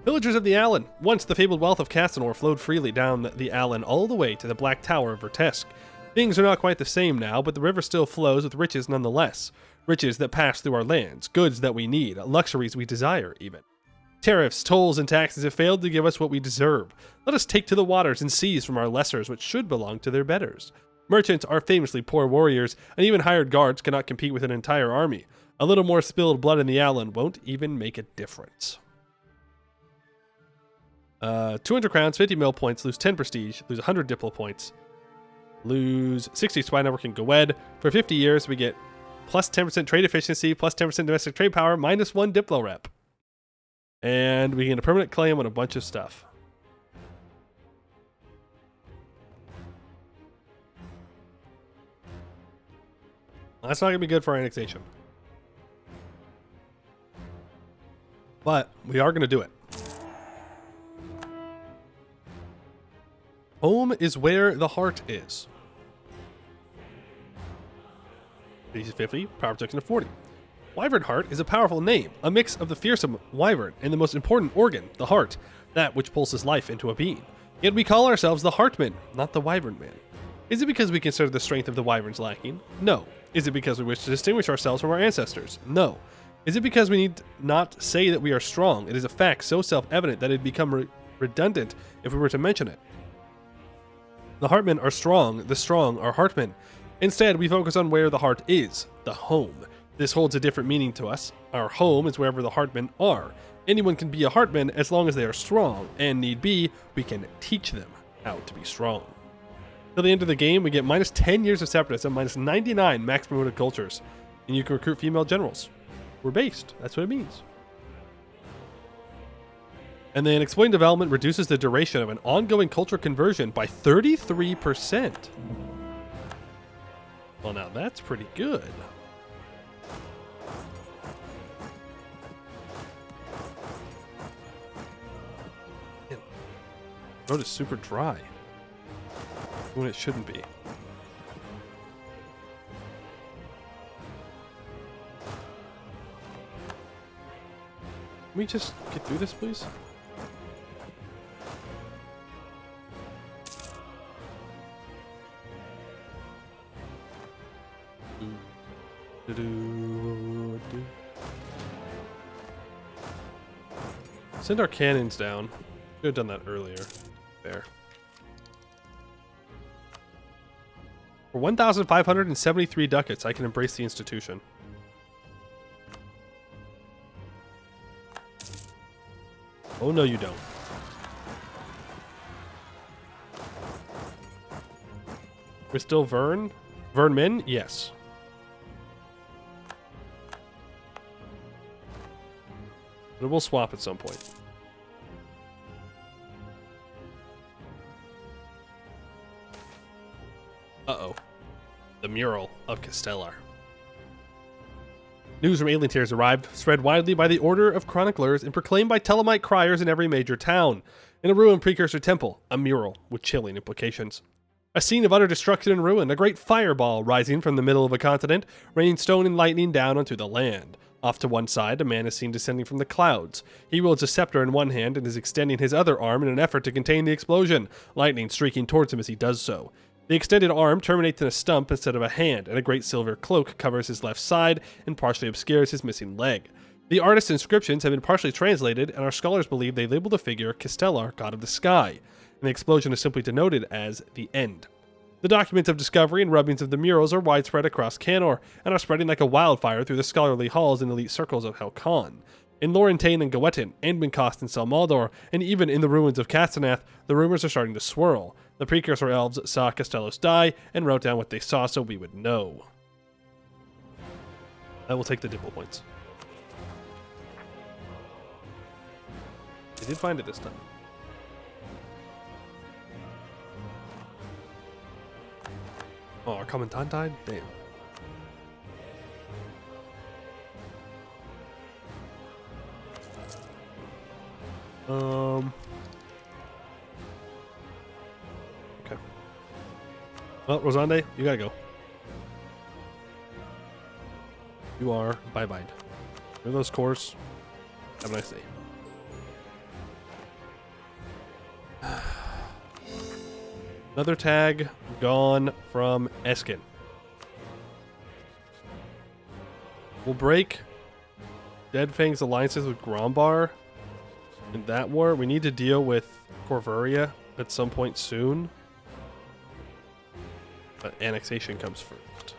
Villagers of the Allen. Once the fabled wealth of Castanor flowed freely down the Allen all the way to the Black Tower of Vertesk. Things are not quite the same now, but the river still flows with riches nonetheless. Riches that pass through our lands, goods that we need, luxuries we desire even. Tariffs, tolls, and taxes have failed to give us what we deserve. Let us take to the waters and seize from our lessers what should belong to their betters. Merchants are famously poor warriors, and even hired guards cannot compete with an entire army. A little more spilled blood in the Allen won't even make a difference. 200 crowns, 50 mil points, lose 10 prestige, lose 100 diplo points, lose 60 spy network in Goed. For 50 years, we get plus 10% trade efficiency, plus 10% domestic trade power, minus 1 diplo rep. And we get a permanent claim on a bunch of stuff. That's not going to be good for our annexation. But we are going to do it. Home is where the heart is. These 50, power protection of 40. Wyvernheart is a powerful name, a mix of the fearsome wyvern and the most important organ, the heart, that which pulses life into a being. Yet we call ourselves the Heartmen, not the Wyvern Man. Is it because we consider the strength of the wyverns lacking? No. Is it because we wish to distinguish ourselves from our ancestors? No. Is it because we need not say that we are strong? It is a fact so self-evident that it would become redundant if we were to mention it. The Heartmen are strong, the strong are Heartmen. Instead, we focus on where the heart is, the home. This holds a different meaning to us. Our home is wherever the Heartmen are. Anyone can be a Heartman as long as they are strong, and need be, we can teach them how to be strong. Till the end of the game, we get minus 10 years of separatism, minus 99 max promoted cultures, and you can recruit female generals. We're based, that's what it means. And then exploiting development reduces the duration of an ongoing culture conversion by 33%. Well, now that's pretty good. Man, the road is super dry when it shouldn't be. Can we just get through this, please? Send our cannons down. Should have done that earlier. There. For 1,573 ducats, I can embrace the institution. Oh no, you don't. We're still Vernmen? Yes. But we'll swap at some point. Uh-oh. The mural of Castellar. News from alien tears arrived, spread widely by the order of chroniclers and proclaimed by Telemite criers in every major town. In a ruined precursor temple, a mural with chilling implications. A scene of utter destruction and ruin, a great fireball rising from the middle of a continent, raining stone and lightning down onto the land. Off to one side, a man is seen descending from the clouds. He wields a scepter in one hand and is extending his other arm in an effort to contain the explosion, lightning streaking towards him as he does so. The extended arm terminates in a stump instead of a hand, and a great silver cloak covers his left side and partially obscures his missing leg. The artist's inscriptions have been partially translated, and our scholars believe they label the figure Castellar, god of the sky, and the explosion is simply denoted as the end. The documents of discovery and rubbings of the murals are widespread across Canor, and are spreading like a wildfire through the scholarly halls and elite circles of Helcon. In Laurentane and Goetin, Anbennar and Salmaldor, and even in the ruins of Castenath, the rumors are starting to swirl. The precursor elves saw Castellos die, and wrote down what they saw so we would know. I will take the dimple points. I did find it this time. Oh, our commandant died? Damn. Okay. Well, Rosande, you gotta go. You are bye-bye. Clear those cores. Have a nice day. Another tag gone from Escann. We'll break Deadfang's alliances with Grombar in that war. We need to deal with Corvuria at some point soon. But annexation comes first.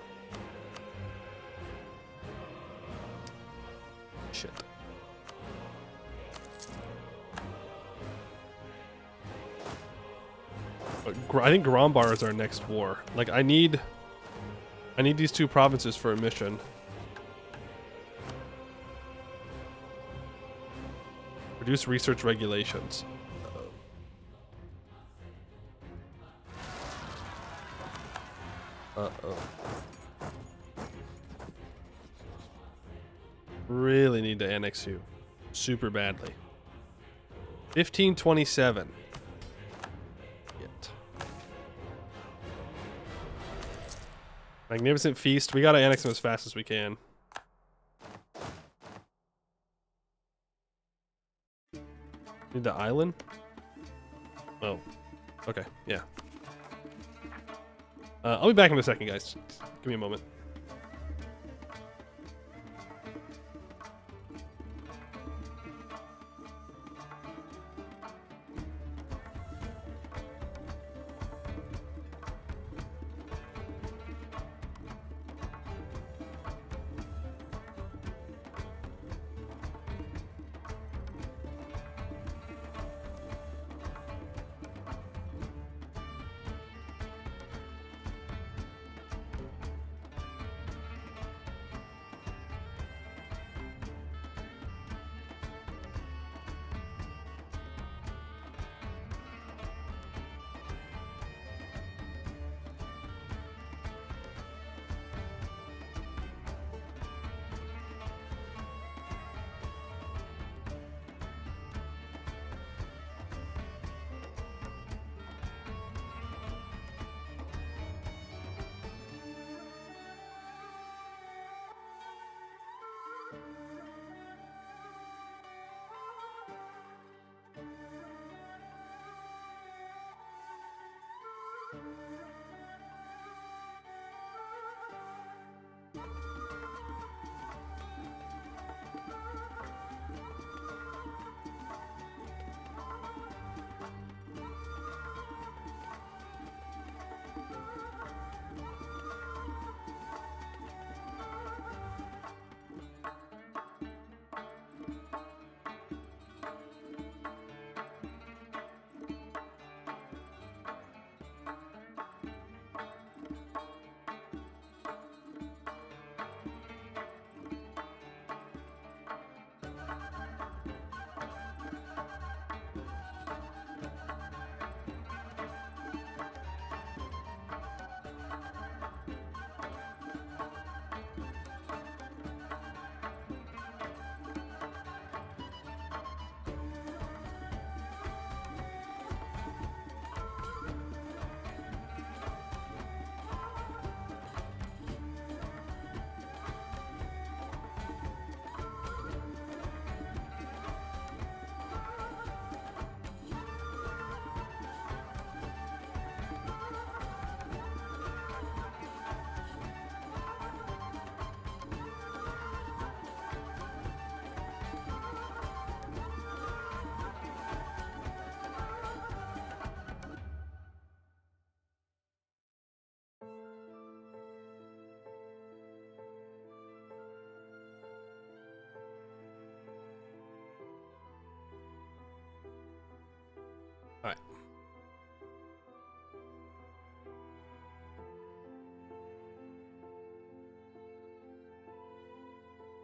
Shit. I think Grombar is our next war. Like, I need these two provinces for a mission. Reduce research regulations. Uh-oh. Really need to annex you. Super badly. 1527. Magnificent Feast. We gotta annex them as fast as we can. Need the island? Oh. Okay, yeah. I'll be back in a second, guys. Give me a moment.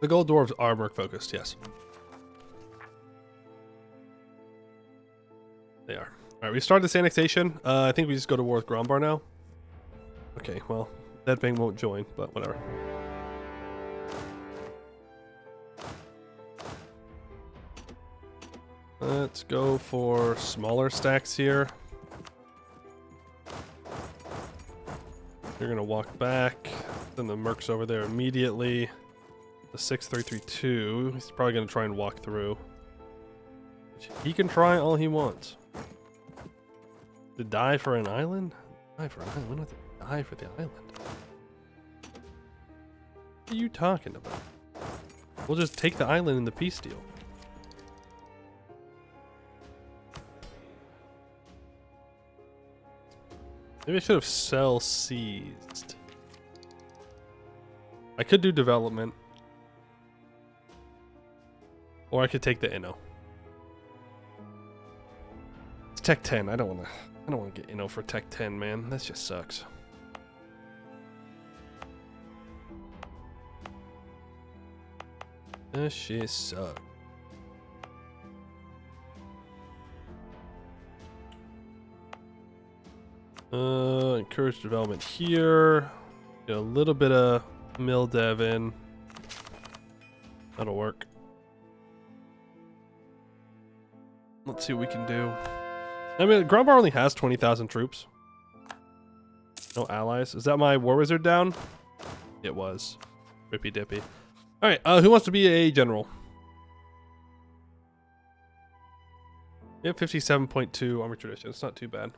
The gold dwarves are merc focused, yes. They are. Alright, we started this annexation. I think we just go to war with Grombar now. Okay, well, that thing won't join, but whatever. Let's go for smaller stacks here. You're gonna walk back. Then the merc's over there immediately. The 6332. He's probably gonna try and walk through. He can try all he wants. To die for an island? Die for an island? We don't have to die for the island. What are you talking about? We'll just take the island in the peace deal. Maybe I should have cell seized. I could do development. Or I could take the Inno. It's Tech 10. I don't wanna get Inno for Tech 10, man. That just sucks. That shit sucks. Encourage development here. Get a little bit of mill dev in. That'll work. Let's see what we can do. I mean, Grombar only has 20,000 troops. No allies. Is that my war wizard down? It was. Rippy dippy. Alright, who wants to be a general? Yeah, 57.2 army tradition. It's not too bad.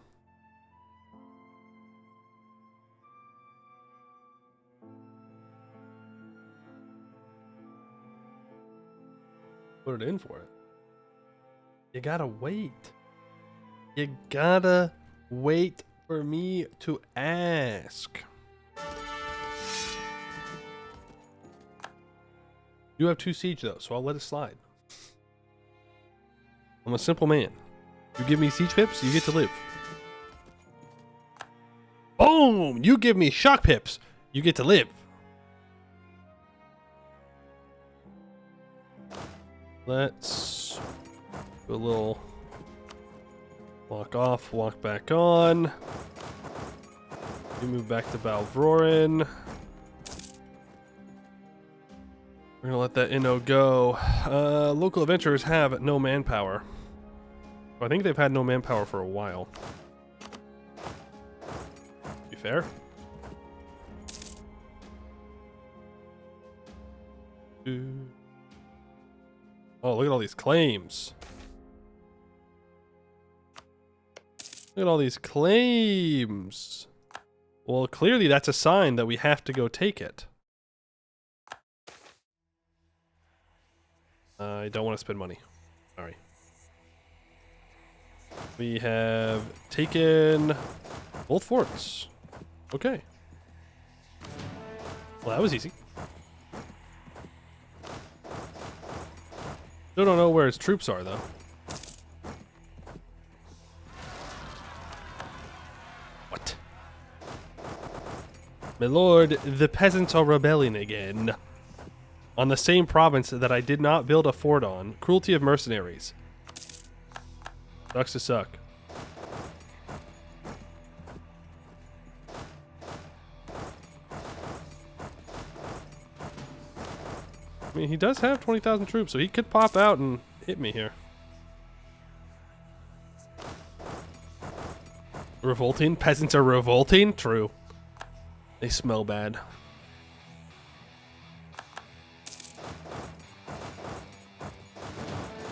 Put it in for it. You gotta wait. You gotta wait for me to ask. You have 2 siege though, so I'll let it slide. I'm a simple man. You give me siege pips, you get to live. Boom! You give me shock pips, you get to live. Let's do a little walk off, walk back on. We move back to Balvrorin. We're gonna let that Inno go. Local adventurers have no manpower. I think they've had no manpower for a while. Be fair. Oh, look at all these claims. Look at all these claims. Well, clearly that's a sign that we have to go take it. I don't want to spend money. Sorry. We have taken both forts. Okay. Well, that was easy. Still don't know where his troops are, though. What? My lord, the peasants are rebelling again. On the same province that I did not build a fort on. Cruelty of mercenaries. Sucks to suck. I mean, he does have 20,000 troops, so he could pop out and hit me here. Revolting? Peasants are revolting? True. They smell bad.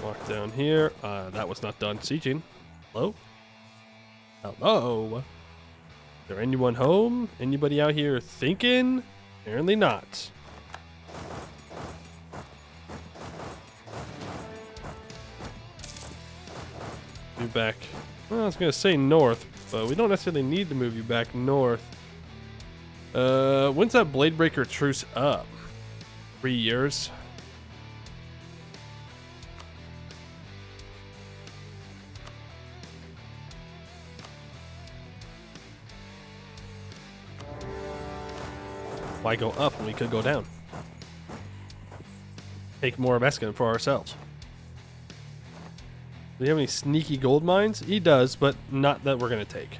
Walk down here. That was not done sieging. Hello? Hello? Is there anyone home? Anybody out here thinking? Apparently not. Move back. Well, I was gonna say north, but we don't necessarily need to move you back north. When's that Bladebreaker truce up? 3 years? Why go up when we could go down? take more of Escann for ourselves. Do you have any sneaky gold mines? He does, but not that we're going to take.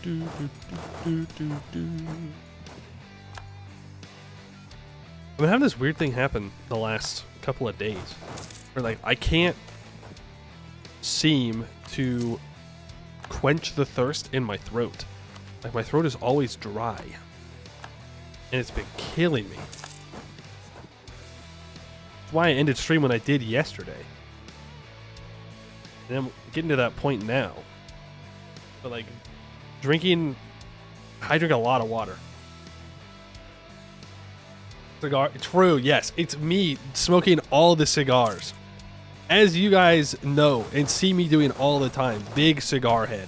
I've been having this weird thing happen the last couple of days where like I can't seem to quench the thirst in my throat. Like my throat is always dry and it's been killing me. That's why I ended stream when I did yesterday. And I'm getting to that point now. But like I drink a lot of water. Cigar, true, yes. It's me smoking all the cigars. As you guys know and see me doing all the time. Big cigar head.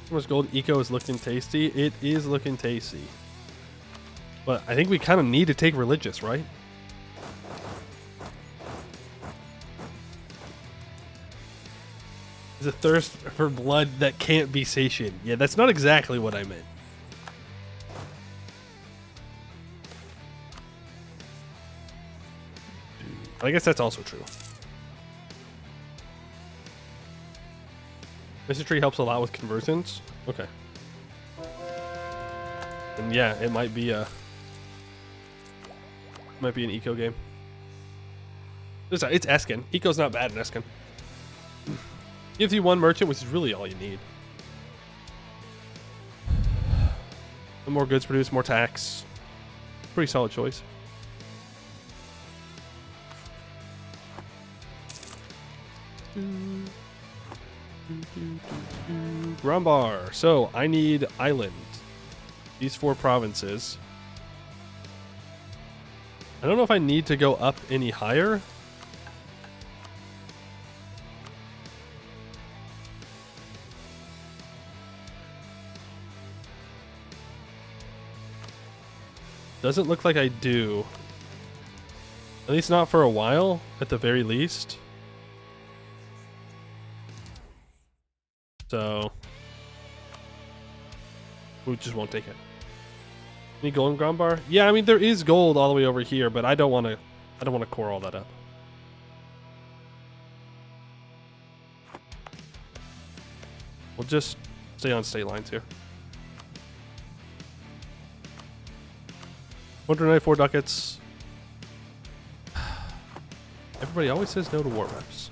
How much gold eco is looking tasty? It is looking tasty. But I think we kind of need to take religious, right? A thirst for blood that can't be satiated. Yeah, that's not exactly what I meant. I guess that's also true. Mr. Tree helps a lot with conversions. Okay. And yeah, it might be an eco game. It's Escann. Eco's not bad in Escann. Gives you one merchant, which is really all you need. The more goods produced, more tax. Pretty solid choice. Grumbar. So I need island. These 4 provinces. I don't know if I need to go up any higher. Doesn't look like I do. At least not for a while, at the very least. So we just won't take it. Any gold in Grumbar? Yeah, I mean there is gold all the way over here, but I don't want to core all that up. We'll just stay on state lines here. 194 ducats. Everybody always says no to war reps.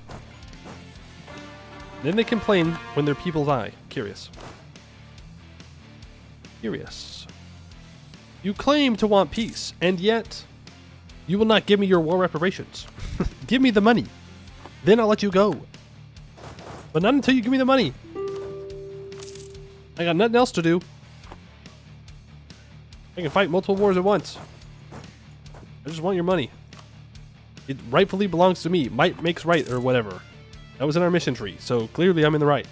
Then they complain when their people die. Curious. Curious. You claim to want peace, and yet you will not give me your war reparations. Give me the money. Then I'll let you go. But not until you give me the money. I got nothing else to do. I can fight multiple wars at once. I just want your money. It rightfully belongs to me. Might makes right, or whatever. That was in our mission tree, so clearly I'm in the right.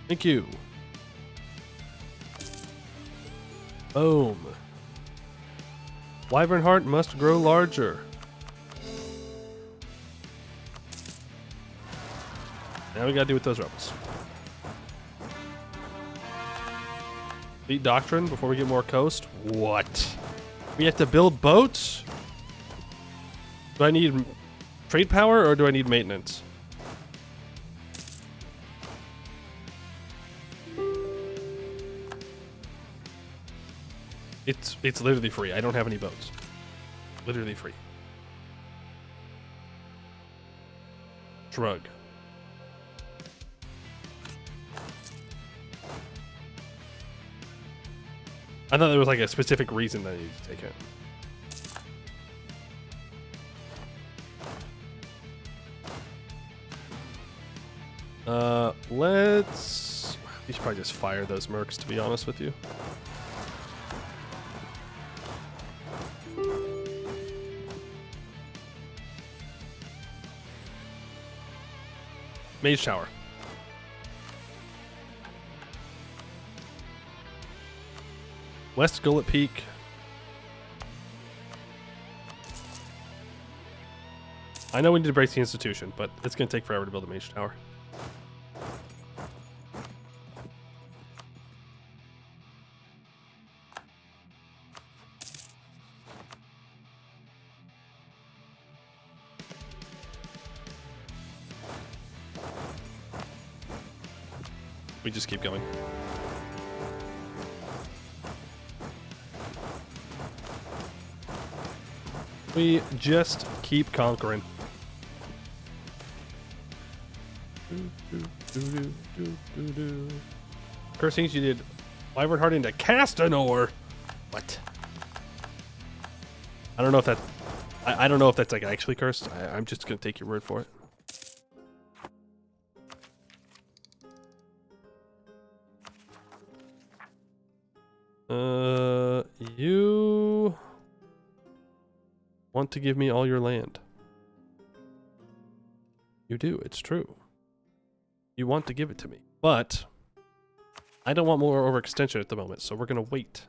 Thank you. Boom. Wyvernheart must grow larger. Now we gotta do with those rebels. Beat doctrine before we get more coast? What? We have to build boats? Do I need trade power or do I need maintenance? It's literally free. I don't have any boats. Literally free. Shrug. I thought there was like a specific reason that I needed to take it. Let's... You should probably just fire those mercs, to be honest with you. Mage Tower. West Gullet Peak. I know we need to break the institution, but it's going to take forever to build a mage tower. We just keep going. We just keep conquering. Cursings, you did Wyvernheart into Castanor. What? I don't know if that. I don't know if that's like actually cursed. I'm just gonna take your word for it. You want to give me all your land. You do, it's true. You want to give it to me. But I don't want more overextension at the moment, so we're gonna wait.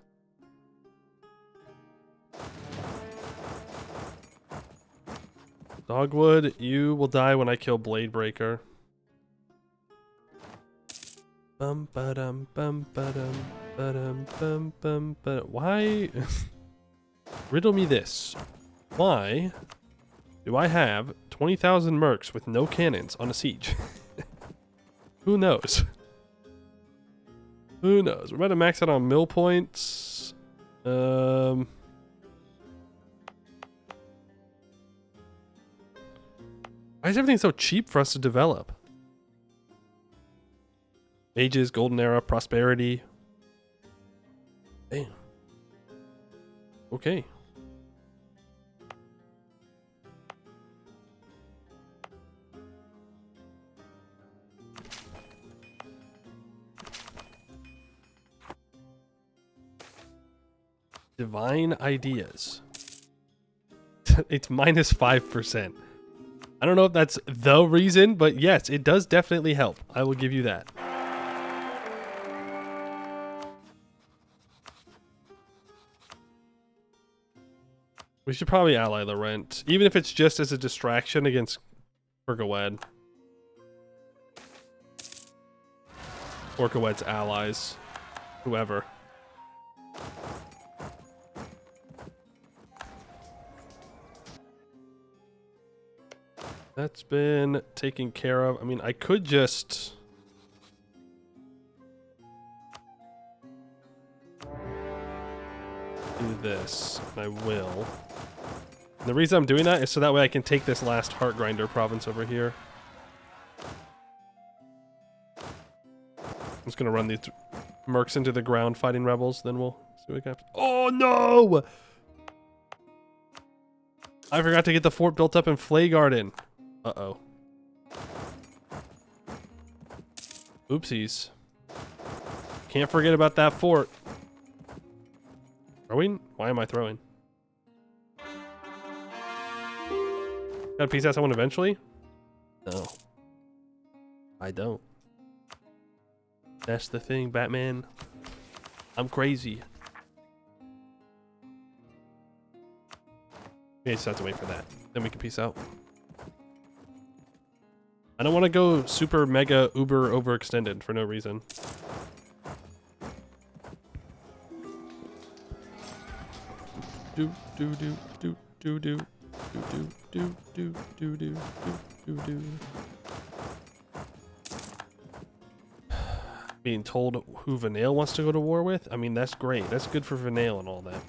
Dogwood, you will die when I kill Bladebreaker. Bum ba dum bum ba dum ba dum bum bum ba. Why? Riddle me this. Why do I have 20,000 mercs with no cannons on a siege? Who knows? Who knows? We're about to max out on mill points. Why is everything so cheap for us to develop? Ages, Golden Era, Prosperity. Damn. Okay. Divine Ideas. It's minus 5%. I don't know if that's the reason, but yes, it does definitely help. I will give you that. We should probably ally Laurent, even if it's just as a distraction against Orkawed. Orkawed's allies. Whoever. That's been taken care of. I mean, I could just... do this, and I will. And the reason I'm doing that is so that way I can take this last Heart Grinder province over here. I'm just gonna run these mercs into the ground fighting rebels, then we'll see what happens. Oh no! I forgot to get the fort built up in Flay Garden. Uh-oh. Oopsies. Can't forget about that fort. Throwing? Why am I throwing? Gotta piece out someone eventually? No. I don't. That's the thing, Batman. I'm crazy. We just have to wait for that. Then we can peace out. I don't want to go super mega uber overextended for no reason. Do do do do do do do do do do do do do. Being told who Vanail wants to go to war with? I mean, that's great. That's good for Vanail and all that.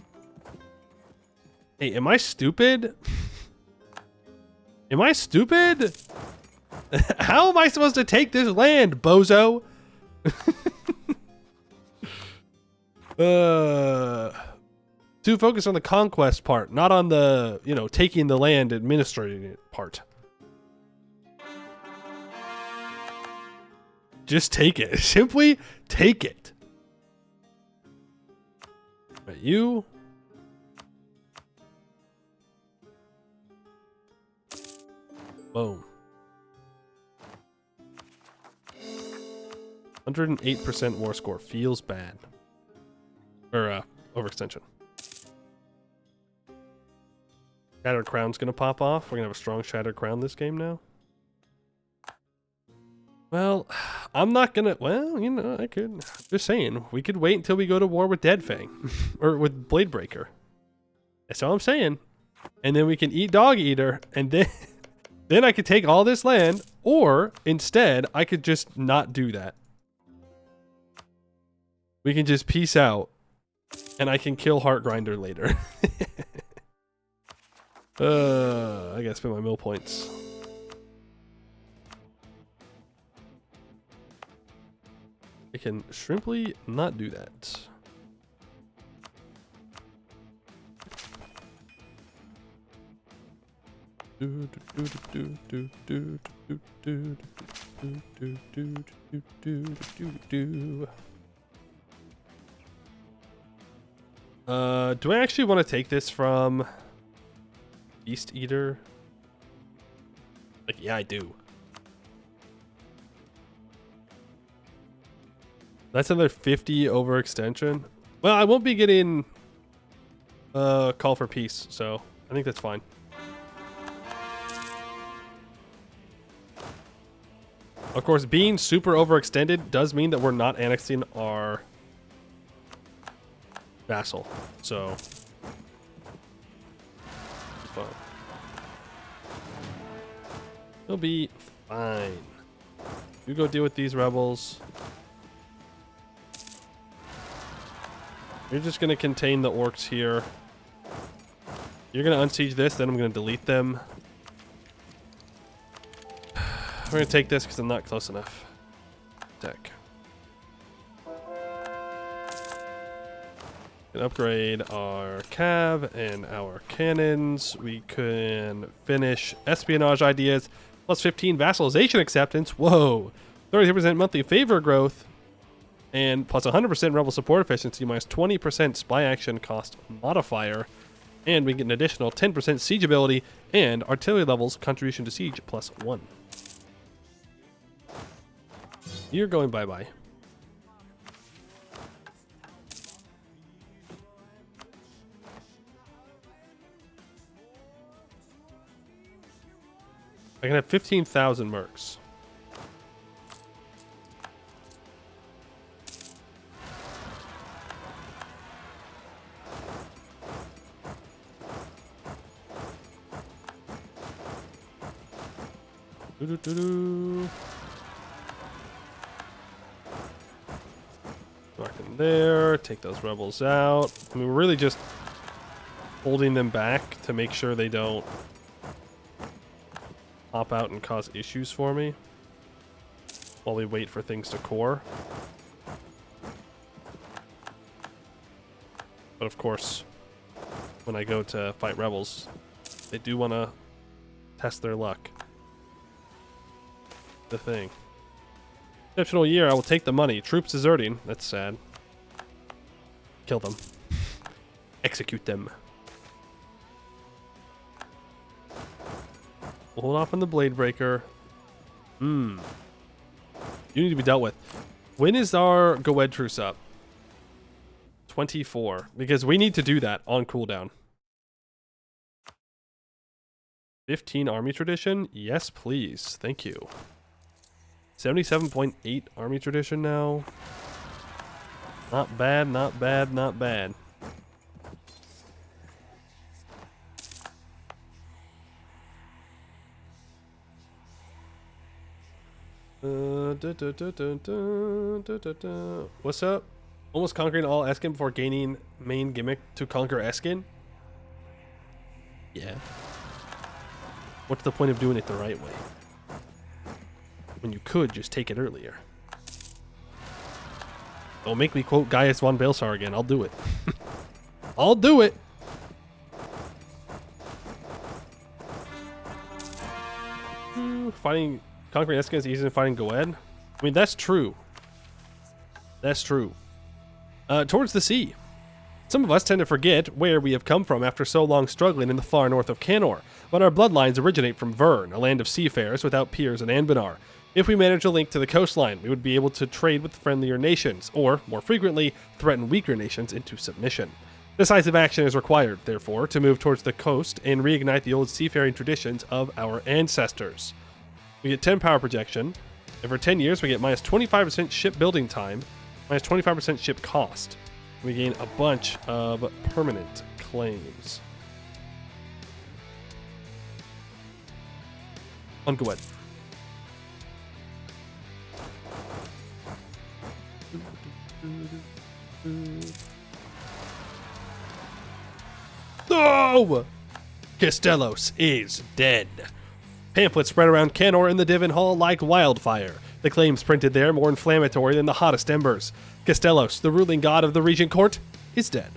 Hey, am I stupid? Am I stupid? How am I supposed to take this land, bozo? Too focused on the conquest part, not on the, you know, taking the land, administrating it part. Just take it. Simply take it. Right, you. Boom. 108% war score. Feels bad. Or, overextension. Shattered Crown's gonna pop off. We're gonna have a strong Shattered Crown this game now. Well, I'm not gonna... Well, you know, I could... Just saying. We could wait until we go to war with Deadfang. Or with Bladebreaker. That's all I'm saying. And then we can eat Dog Eater. And then... Then I could take all this land. Or, instead, I could just not do that. We can just peace out. And I can kill Heartgrinder later. I gotta spend my mill points. I can shrimply not do that. Do I actually want to take this from Beast Eater? Like, yeah, I do. That's another 50 overextension. Well, I won't be getting Call for Peace, so I think that's fine. Of course, being super overextended does mean that we're not annexing our vassal, so fine. He'll be fine. You go deal with these rebels. You're just going to contain the orcs here. You're going to unsiege this, then I'm going to delete them. We're going to take this because I'm not close enough. Deck. Can upgrade our cav and our cannons. We can finish espionage ideas. Plus 15 vassalization acceptance. Whoa. 33% monthly favor growth. And plus 100% rebel support efficiency, minus 20% spy action cost modifier. And we get an additional 10% siege ability and artillery levels contribution to siege plus 1. You're going bye-bye. I can have 15,000 mercs. Mark in there, take those rebels out. I mean, we're really just holding them back to make sure they don't hop out and cause issues for me while we wait for things to core. But of course, when I go to fight rebels, they do want to test their luck. The thing. Exceptional year, I will take the money. Troops deserting. That's sad. Kill them. Execute them. We'll hold off on the Bladebreaker. You need to be dealt with. When is our Goed truce up? 24. Because we need to do that on cooldown. 15 army tradition? Yes, please. Thank you. 77.8 army tradition now. Not bad, not bad, not bad. What's up? Almost conquering all Escann before gaining main gimmick to conquer Escann? Yeah. What's the point of doing it the right way? When you could just take it earlier. Don't make me quote Gaius von Baelsar again. I'll do it. I'll do it. Fighting conquering Escann is easier than fighting Goed. I mean, that's true. That's true. Towards the sea. Some of us tend to forget where we have come from after so long struggling in the far north of Canor, but our bloodlines originate from Vern, a land of seafarers without peers in Anbennar. If we manage a link to the coastline, we would be able to trade with friendlier nations, or, more frequently, threaten weaker nations into submission. Decisive action is required, therefore, to move towards the coast and reignite the old seafaring traditions of our ancestors. We get 10 power projection, and for 10 years we get minus 25% ship building time, minus 25% ship cost. We gain a bunch of permanent claims. On go ahead. No! Castellos is dead. Pamphlets spread around Canor and the Divin Hall like wildfire. The claims printed there more inflammatory than the hottest embers. Castellos, the ruling god of the Regent Court, is dead.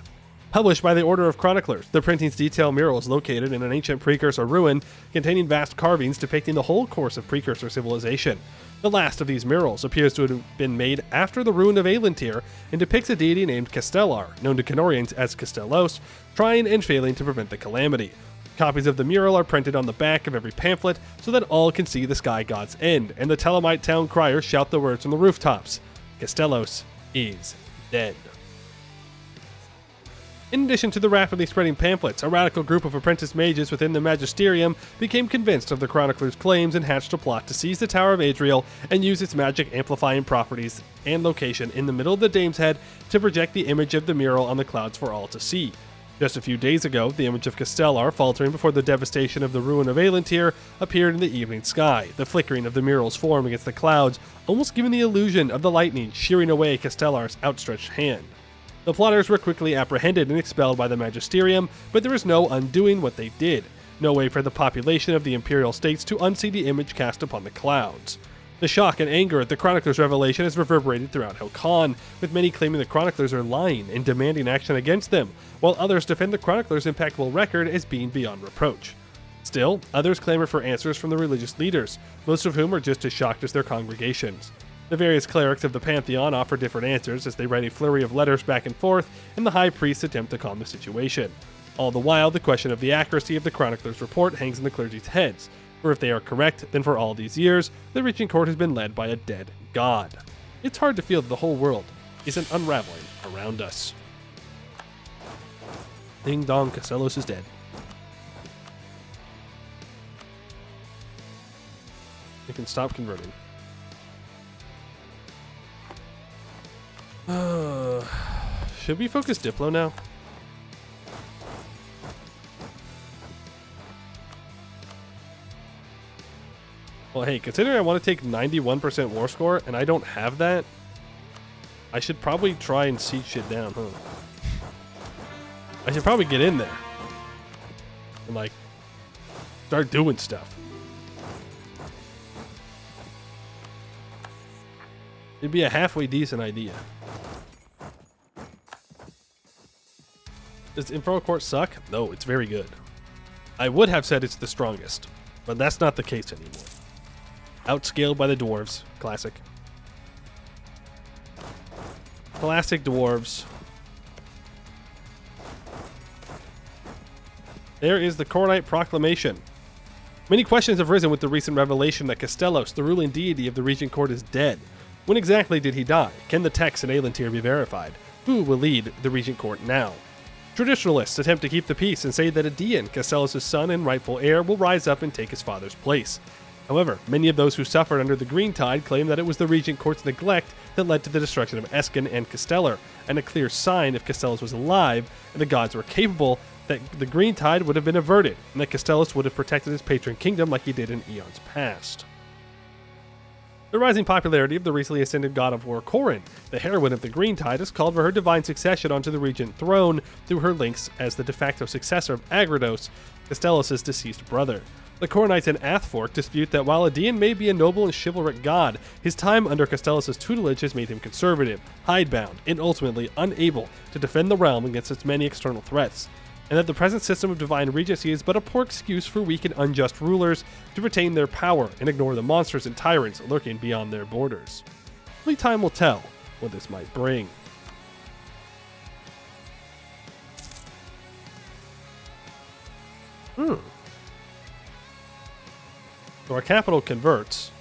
Published by the Order of Chroniclers, the printing's detail mural is located in an ancient precursor ruin containing vast carvings depicting the whole course of precursor civilization. The last of these murals appears to have been made after the ruin of Aelintir and depicts a deity named Castellar, known to Canorians as Castellos, trying and failing to prevent the calamity. Copies of the mural are printed on the back of every pamphlet so that all can see the sky god's end, and the Telemite town criers shout the words from the rooftops. Castellos is dead. In addition to the rapidly spreading pamphlets, a radical group of apprentice mages within the Magisterium became convinced of the chronicler's claims and hatched a plot to seize the Tower of Adriel and use its magic amplifying properties and location in the middle of the Dame's Head to project the image of the mural on the clouds for all to see. Just a few days ago, the image of Castellar faltering before the devastation of the ruin of Aelintir appeared in the evening sky, the flickering of the mural's form against the clouds almost giving the illusion of the lightning shearing away Castellar's outstretched hand. The plotters were quickly apprehended and expelled by the Magisterium, but there is no undoing what they did. No way for the population of the Imperial States to unsee the image cast upon the clouds. The shock and anger at the Chronicler's revelation has reverberated throughout Helcon, with many claiming the Chroniclers are lying and demanding action against them, while others defend the Chronicler's impeccable record as being beyond reproach. Still, others clamor for answers from the religious leaders, most of whom are just as shocked as their congregations. The various clerics of the Pantheon offer different answers as they write a flurry of letters back and forth, and the High Priests attempt to calm the situation. All the while, the question of the accuracy of the Chronicler's report hangs in the clergy's heads, for if they are correct, then for all these years, the Regent Court has been led by a dead god. It's hard to feel that the whole world isn't unraveling around us. Ding dong, Castellos is dead. You can stop converting. Should we focus Diplo now? Well, hey, considering I want to take 91% war score and I don't have that, I should probably try and siege shit down, huh? I should probably get in there and, like, start doing stuff. It'd be a halfway decent idea. Does Imperial Court suck? No, it's very good. I would have said it's the strongest, but that's not the case anymore. Outscaled by the dwarves. Classic. Classic dwarves. There is the Coronite Proclamation. Many questions have risen with the recent revelation that Castellos, the ruling deity of the Regent Court, is dead. When exactly did he die? Can the text in Aelintir be verified? Who will lead the Regent Court now? Traditionalists attempt to keep the peace and say that Adian, Castellos' son and rightful heir, will rise up and take his father's place. However, many of those who suffered under the Green Tide claim that it was the Regent Court's neglect that led to the destruction of Escann and Castellar, and a clear sign if Castellos was alive and the gods were capable that the Green Tide would have been averted, and that Castellos would have protected his patron kingdom like he did in eons past. The rising popularity of the recently ascended god of war Corrin, the heroine of the Green Tide, has called for her divine succession onto the regent throne through her links as the de facto successor of Agrados, Castellos' deceased brother. The Cornites in Athfork dispute that while Adian may be a noble and chivalric god, his time under Castellos' tutelage has made him conservative, hidebound, and ultimately unable to defend the realm against its many external threats, and that the present system of divine regency is but a poor excuse for weak and unjust rulers to retain their power and ignore the monsters and tyrants lurking beyond their borders. Only time will tell what this might bring. So our capital converts.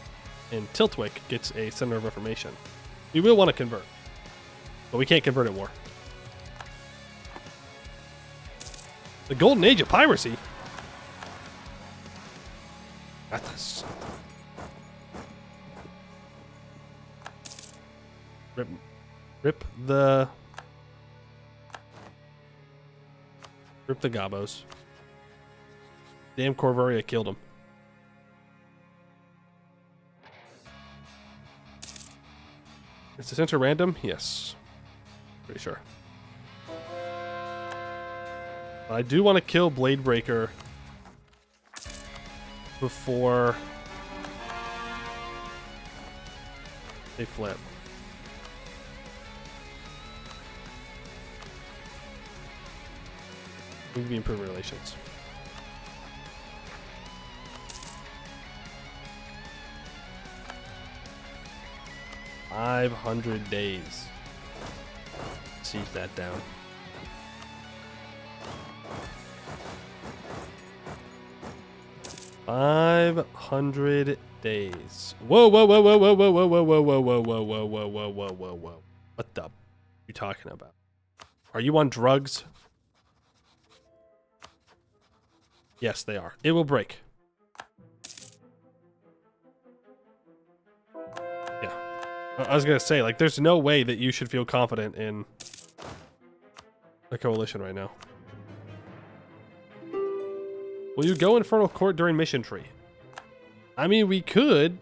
and Tiltwick gets a Center of Reformation. We will want to convert, but we can't convert at war. The Golden Age of Piracy? That's... Rip the gobos. Damn Corvaria killed him. Is the center random? Yes. Pretty sure. But I do want to kill Bladebreaker before they flip. We can improve relations. $500 days. Siege that down. $500 days. Whoa, whoa, whoa, whoa, whoa, whoa, whoa, whoa, whoa, whoa, whoa, whoa, whoa, whoa, whoa, whoa, whoa, whoa. What the are you talking about? Are you on drugs? Yes, they are. It will break. Yeah. I was gonna say, like, there's no way that you should feel confident in the coalition right now. Will you go Infernal Court during Mission Tree? I mean, we could.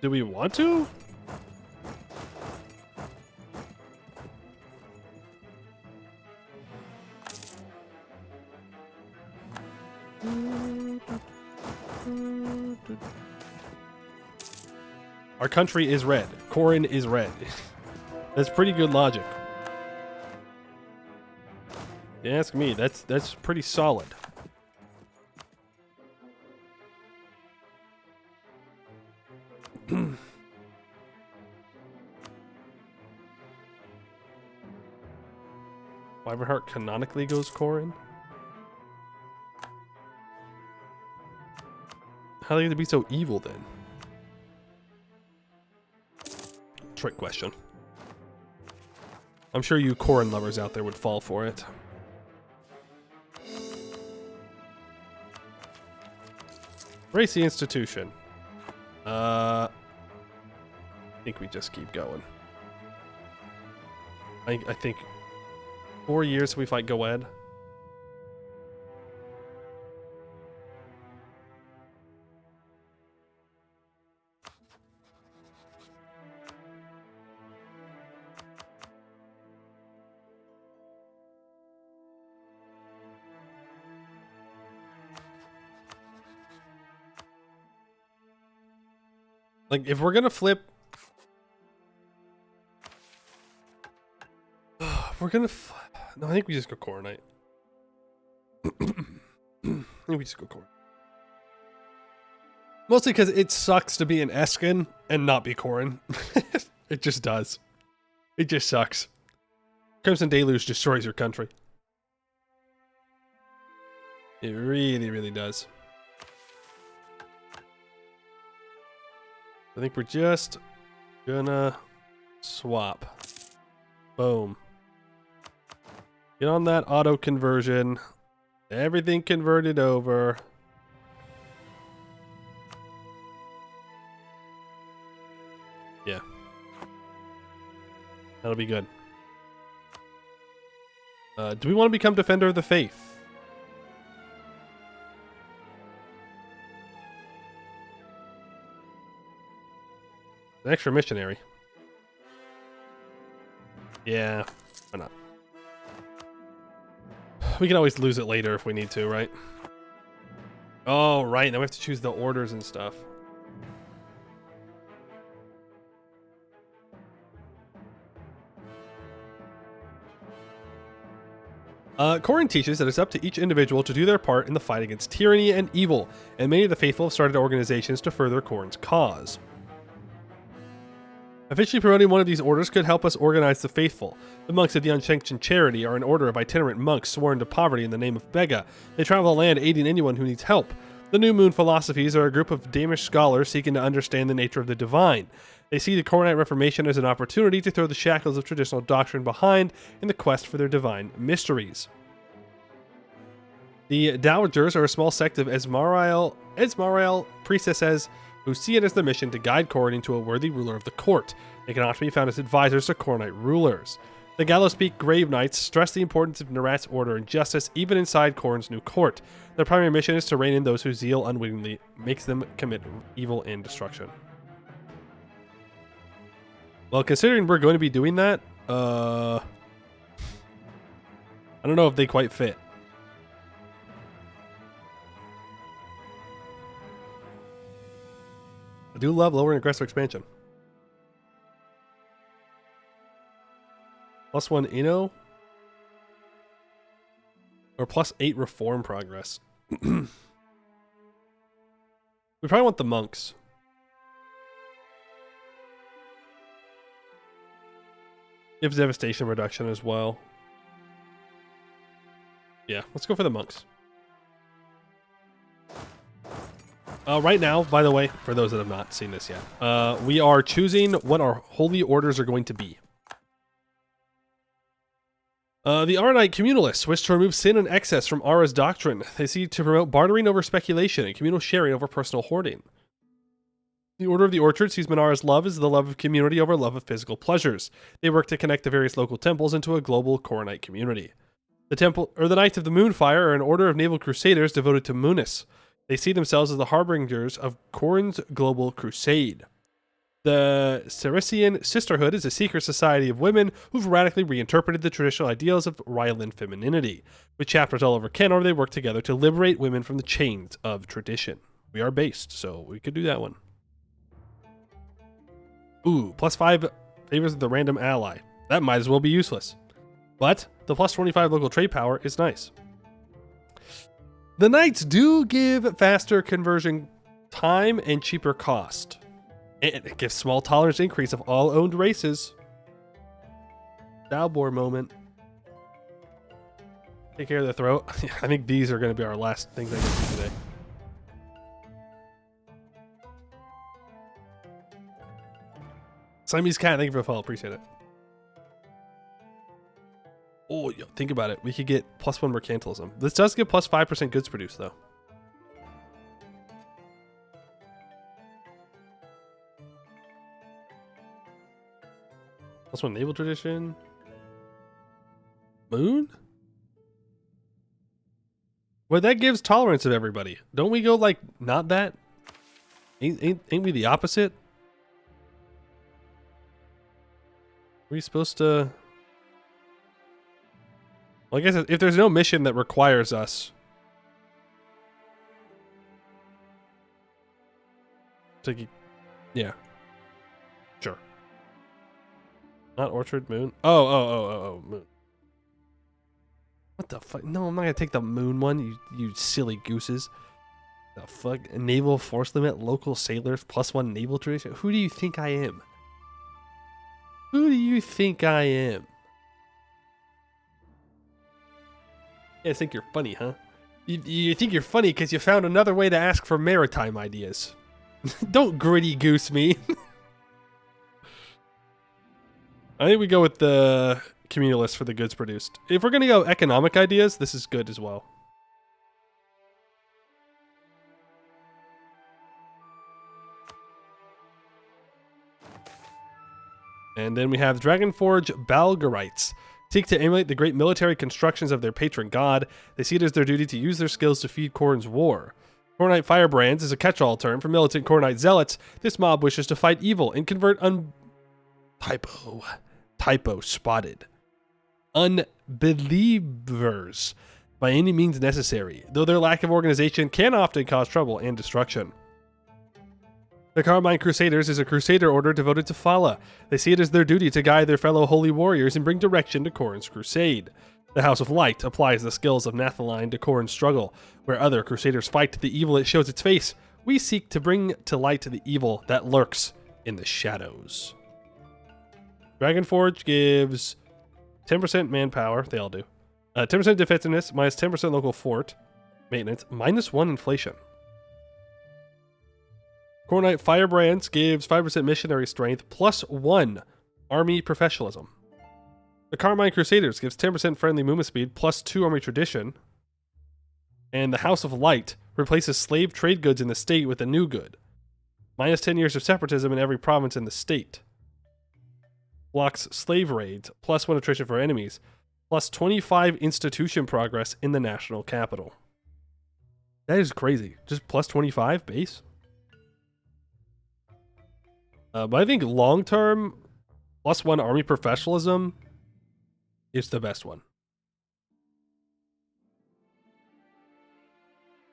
Do we want to? Our country is red. Corin is red. That's pretty good logic. You ask me, that's pretty solid. Wyvernheart canonically goes Corin? How are they going to be so evil then? Trick question. I'm sure you Corin lovers out there would fall for it. Race the institution. I think we just keep going. I think 4 years we fight Goed. Like, if we're gonna flip... No, I think we just go Coronite. I think we just go Corin. Mostly because it sucks to be an Escann and not be Corin. It just does. It just sucks. Crimson Deluge destroys your country. It really, really does. I think we're just gonna swap. Boom. Get on that auto conversion. Everything converted over. Yeah. That'll be good. Do we want to become Defender of the Faith? An extra missionary. Yeah, why not? We can always lose it later if we need to, right? Oh, right. Now we have to choose the orders and stuff. Corin teaches that it's up to each individual to do their part in the fight against tyranny and evil, and many of the faithful have started organizations to further Corin's cause. Officially promoting one of these orders could help us organize the faithful. The monks of the Unsanctioned Charity are an order of itinerant monks sworn to poverty in the name of Bega. They travel the land aiding anyone who needs help. The New Moon Philosophies are a group of Danish scholars seeking to understand the nature of the divine. They see the Coronite Reformation as an opportunity to throw the shackles of traditional doctrine behind in the quest for their divine mysteries. The Dowagers are a small sect of Esmaril priestesses who see it as their mission to guide Corin into a worthy ruler of the court. They can often be found as advisors to Coronite rulers. The Gallows Peak Grave Knights stress the importance of Nerat's order and justice even inside Corin's new court. Their primary mission is to rein in those whose zeal unwittingly makes them commit evil and destruction. Well, considering we're going to be doing that, I don't know if they quite fit. I do love lower and aggressive expansion. +1 Inno. Or +8 reform progress. We probably want the monks. Gives devastation reduction as well. Yeah, let's go for the monks. Right now, by the way, for those that have not seen this yet, we are choosing what our holy orders are going to be. The Aranite Communalists wish to remove sin and excess from Ara's doctrine. They seek to promote bartering over speculation and communal sharing over personal hoarding. The Order of the Orchard sees Minara's love as the love of community over love of physical pleasures. They work to connect the various local temples into a global Coronite community. The Knights of the Moonfire are an order of naval crusaders devoted to Munis. They see themselves as the harbingers of Corin's global crusade. The Cerisian Sisterhood is a secret society of women who've radically reinterpreted the traditional ideals of Ryland femininity. With chapters all over Kenor, they work together to liberate women from the chains of tradition. We are based, so we could do that one. Ooh, +5 favors the random ally. That might as well be useless. But the +25 local trade power is nice. The Knights do give faster conversion time and cheaper cost. It gives small tolerance increase of all owned races. Dalbor moment. Take care of the throat. I think these are going to be our last things I can do today. Siamese Cat, thank you for the follow. Appreciate it. Oh, yo, think about it. We could get +1 mercantilism. This does give +5% goods produced, though. +1 naval tradition. Moon? Well, that gives tolerance of everybody. Don't we go like not that? Ain't we the opposite? Are we supposed to? Well, I guess if there's no mission that requires us to, yeah, sure. Not Orchard, Moon. Oh, Moon. What the fuck? No, I'm not gonna take the Moon one. You silly gooses. The fuck? Naval force limit, local sailors, +1 naval tradition. Who do you think I am? Who do you think I am? You guys think you're funny, huh? You think you're funny because you found another way to ask for maritime ideas. Don't gritty goose me. I think we go with the communalist for the goods produced. If we're going to go economic ideas, this is good as well. And then we have Dragonforge Balgarites. Seek to emulate the great military constructions of their patron god. They see it as their duty to use their skills to feed Corin's war. Coronite Firebrands is a catch-all term for militant Coronite zealots. This mob wishes to fight evil and convert typo spotted. Unbelievers by any means necessary, though their lack of organization can often cause trouble and destruction. The Carmine Crusaders is a crusader order devoted to Fala. They see it as their duty to guide their fellow holy warriors and bring direction to Corin's crusade. The House of Light applies the skills of Nathaline to Corin's struggle. Where other crusaders fight the evil it shows its face, we seek to bring to light the evil that lurks in the shadows. Dragonforge gives 10% manpower, they all do. 10% defensiveness, minus 10% local fort maintenance, -1 inflation. Coronite Firebrands gives 5% missionary strength plus 1 army professionalism. The Carmine Crusaders gives 10% friendly movement speed plus 2 army tradition. And the House of Light replaces slave trade goods in the state with a new good. Minus 10 years of separatism in every province in the state. Blocks slave raids, plus 1 attrition for enemies, plus 25 institution progress in the national capital. That is crazy. Just plus 25 base? But I think long term, plus 1 army professionalism is the best one.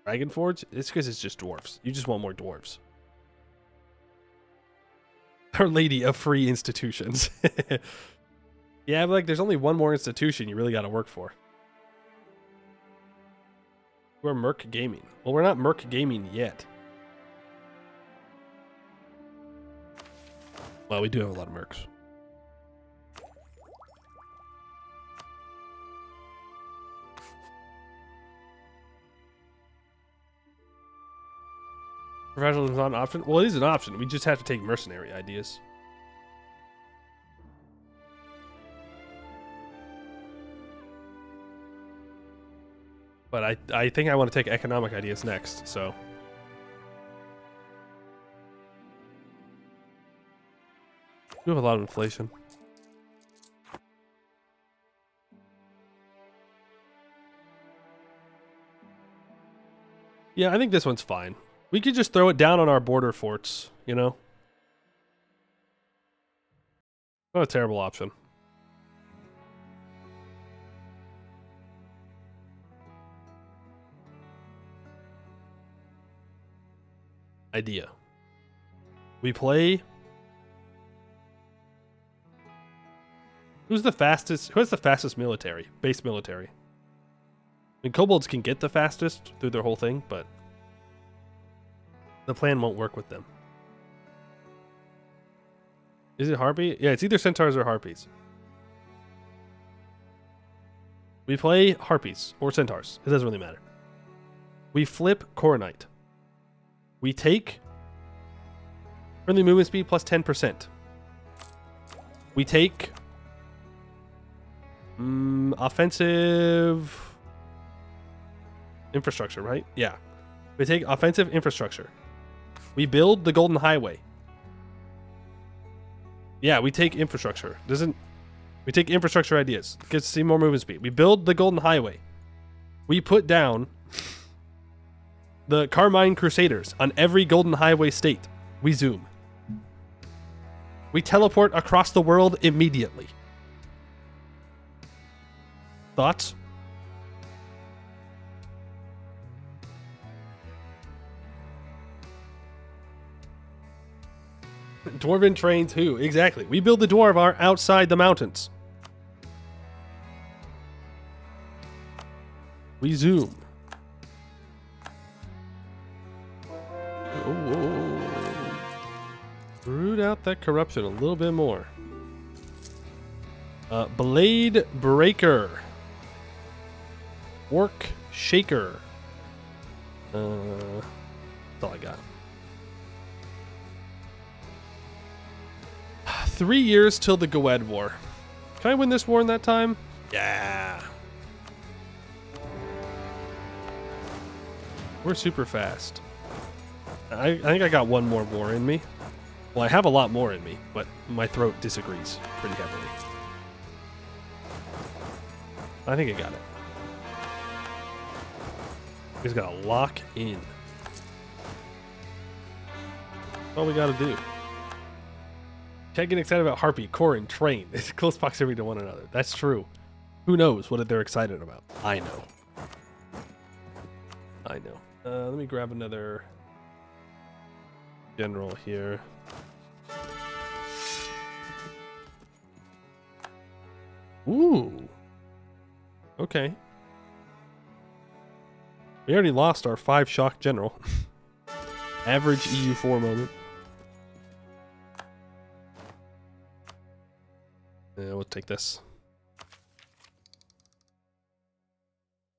Dragonforge? It's because it's just dwarves. You just want more dwarves. Our Lady of Free Institutions. Yeah, but like there's only one more institution you really got to work for. We're Merc Gaming. Well, we're not Merc Gaming yet. Well, we do have a lot of Mercs. Professionalism is not an option? Well, it is an option. We just have to take mercenary ideas. But I think I want to take economic ideas next, so. We have a lot of inflation. Yeah, I think this one's fine. We could just throw it down on our border forts, you know? Not a terrible option. Idea. We play... Who's the fastest? Who has the fastest military? Base military. I mean, kobolds can get the fastest through their whole thing, but the plan won't work with them. Is it harpy? Yeah, it's either centaurs or harpies. We play harpies or centaurs. It doesn't really matter. We flip Coronite. We take friendly movement speed plus 10%. We take offensive infrastructure, right? Yeah. We take offensive infrastructure. We build the Golden Highway. Yeah, we take infrastructure. We take infrastructure ideas. Gets to see more movement speed. We build the Golden Highway. We put down the Carmine Crusaders on every Golden Highway state. We zoom. We teleport across the world immediately. Thoughts? Dwarven trains who? Exactly. We build the Dwarvar outside the mountains. We zoom. Root out that corruption a little bit more. Blade Breaker. Orc Shaker. That's all I got. 3 years till the Goed War. Can I win this war in that time? Yeah. We're super fast. I think I got one more war in me. Well, I have a lot more in me, but my throat disagrees pretty heavily. I think I got it. We just gotta lock in. That's all we gotta do. Can't get excited about Harpy, Core, and Train. It's close proximity to one another. That's true. Who knows what they're excited about? I know. I know. Let me grab another general here. Ooh. Okay. We already lost our 5 shock general. Average EU4 moment. Yeah, we'll take this.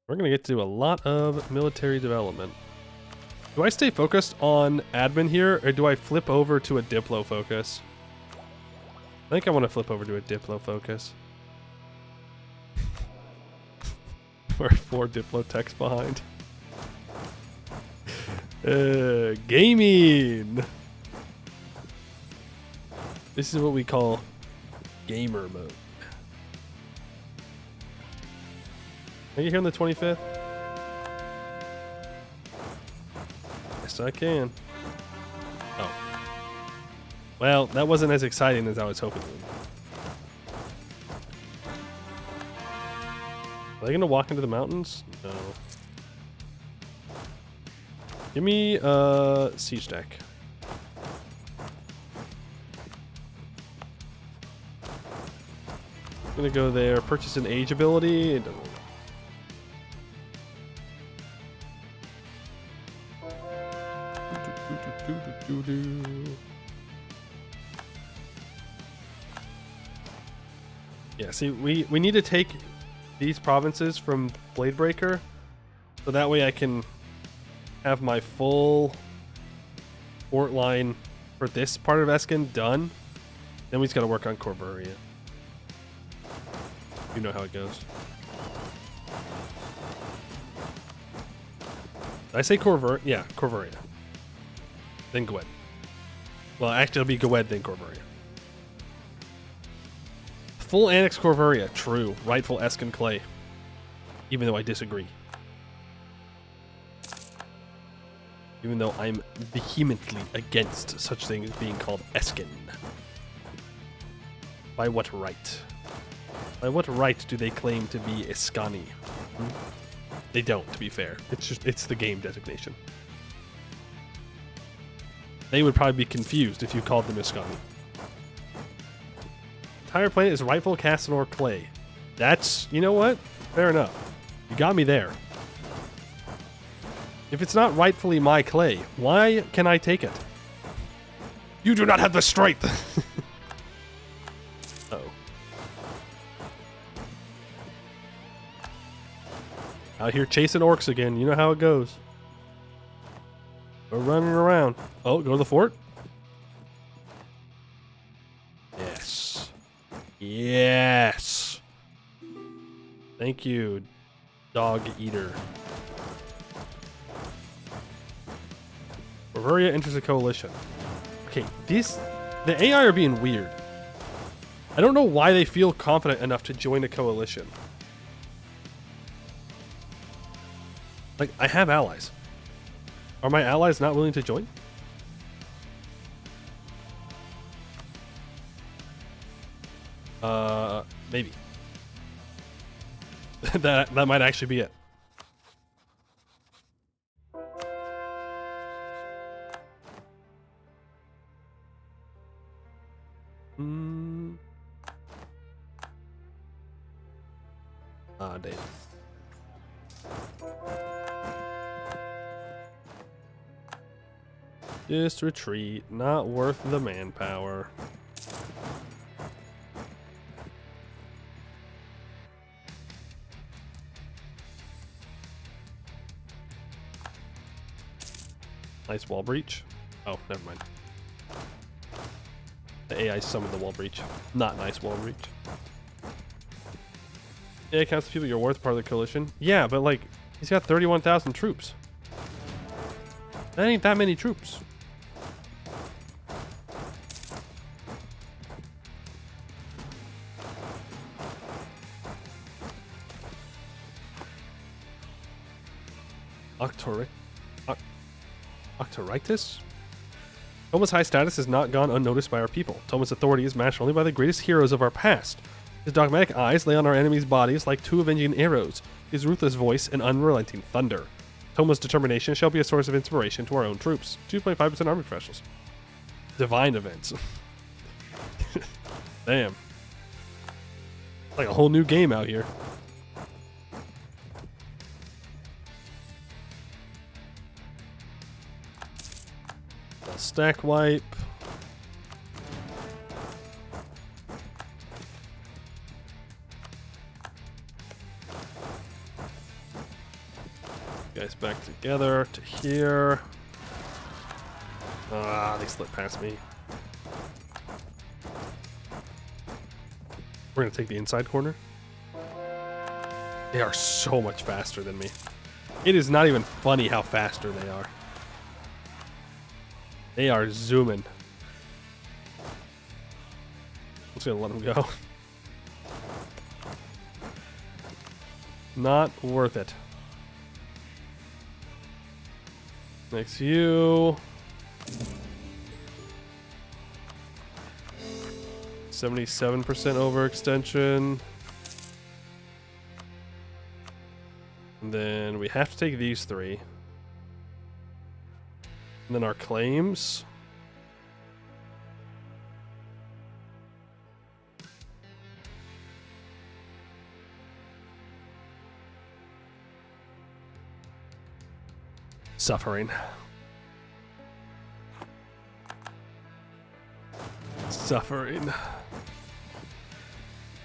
We're going to get to do a lot of military development. Do I stay focused on admin here, or do I flip over to a Diplo focus? I think I want to flip over to a Diplo focus. We're 4 Diplo techs behind. Gaming! This is what we call gamer mode. Are you here on the 25th? Yes, I can. Oh. Well, that wasn't as exciting as I was hoping it would be. Are they gonna walk into the mountains? No. Give me a siege deck. I'm gonna go there, purchase an age ability. It doesn't. Yeah, see, we need to take these provinces from Bladebreaker, so that way I can have my full fort line for this part of Escann done. Then we just got to work on Corburia. You know how it goes. Did I say Corburia? Yeah, Corburia. Then Gwed. Well, actually, it'll be Gwed, then Corburia. Full Annex Corburia. True. Rightful Escann clay. Even though I disagree. Even though I'm vehemently against such things being called Escann. By what right? By what right do they claim to be Escanni? They don't, to be fair. It's the game designation. They would probably be confused if you called them Escanni. Entire planet is rightful Castanor clay. That's, you know what? Fair enough. You got me there. If it's not rightfully my clay, why can I take it? You do not have the strength! Uh-oh. Out here chasing orcs again. You know how it goes. We're running around. Oh, go to the fort? Yes. Yes! Thank you, dog eater. Bavaria enters a coalition. Okay, the AI are being weird. I don't know why they feel confident enough to join a coalition. Like, I have allies. Are my allies not willing to join? Maybe. that might actually be it. Damn. Just retreat. Not worth the manpower. Nice wall breach. Oh, never mind. The AI summoned the wall breach. Not nice wall breach. Yeah, it counts the people you're worth part of the coalition. Yeah, but like, he's got 31,000 troops. That ain't that many troops. Octoritis? Toma's high status has not gone unnoticed by our people. Toma's authority is matched only by the greatest heroes of our past. His dogmatic eyes lay on our enemies' bodies like 2 avenging arrows, his ruthless voice an unrelenting thunder. Toma's determination shall be a source of inspiration to our own troops. 2.5% army professionals. Divine events. Damn. Like a whole new game out here. Stack wipe. Guys back together to here. Ah, they slipped past me. We're gonna take the inside corner. They are so much faster than me. It is not even funny how faster they are. They are zooming. I'm just gonna let them go. Not worth it. Next to you. 77% overextension. And then we have to take these 3. And then our claims. Suffering. Suffering.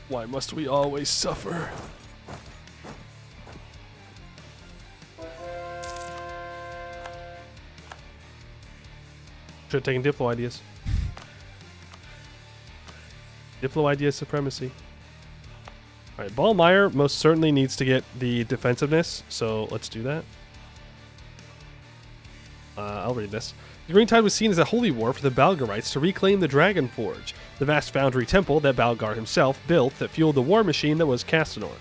Why must we always suffer? Should have taken Diplo ideas. Diplo idea supremacy. Alright, Ballmeyer most certainly needs to get the defensiveness, so let's do that. I'll read this. The Green Tide was seen as a holy war for the Balgarites to reclaim the Dragon Forge, the vast foundry temple that Balgar himself built that fueled the war machine that was Castanor.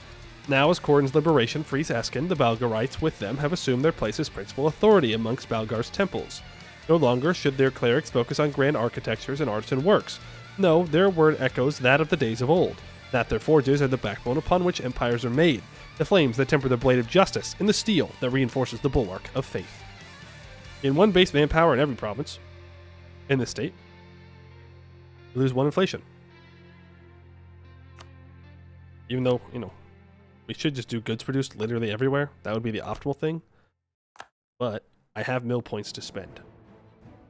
Now, as Khorne's liberation frees Escann, the Balgarites with them have assumed their place as principal authority amongst Balgar's temples. No longer should their clerics focus on grand architectures and artisan works. No, their word echoes that of the days of old, that their forges are the backbone upon which empires are made, the flames that temper the blade of justice, and the steel that reinforces the bulwark of faith. In 1 base manpower in every province in this state, you lose 1 inflation. Even though, we should just do goods produced literally everywhere. That would be the optimal thing. But I have mill points to spend.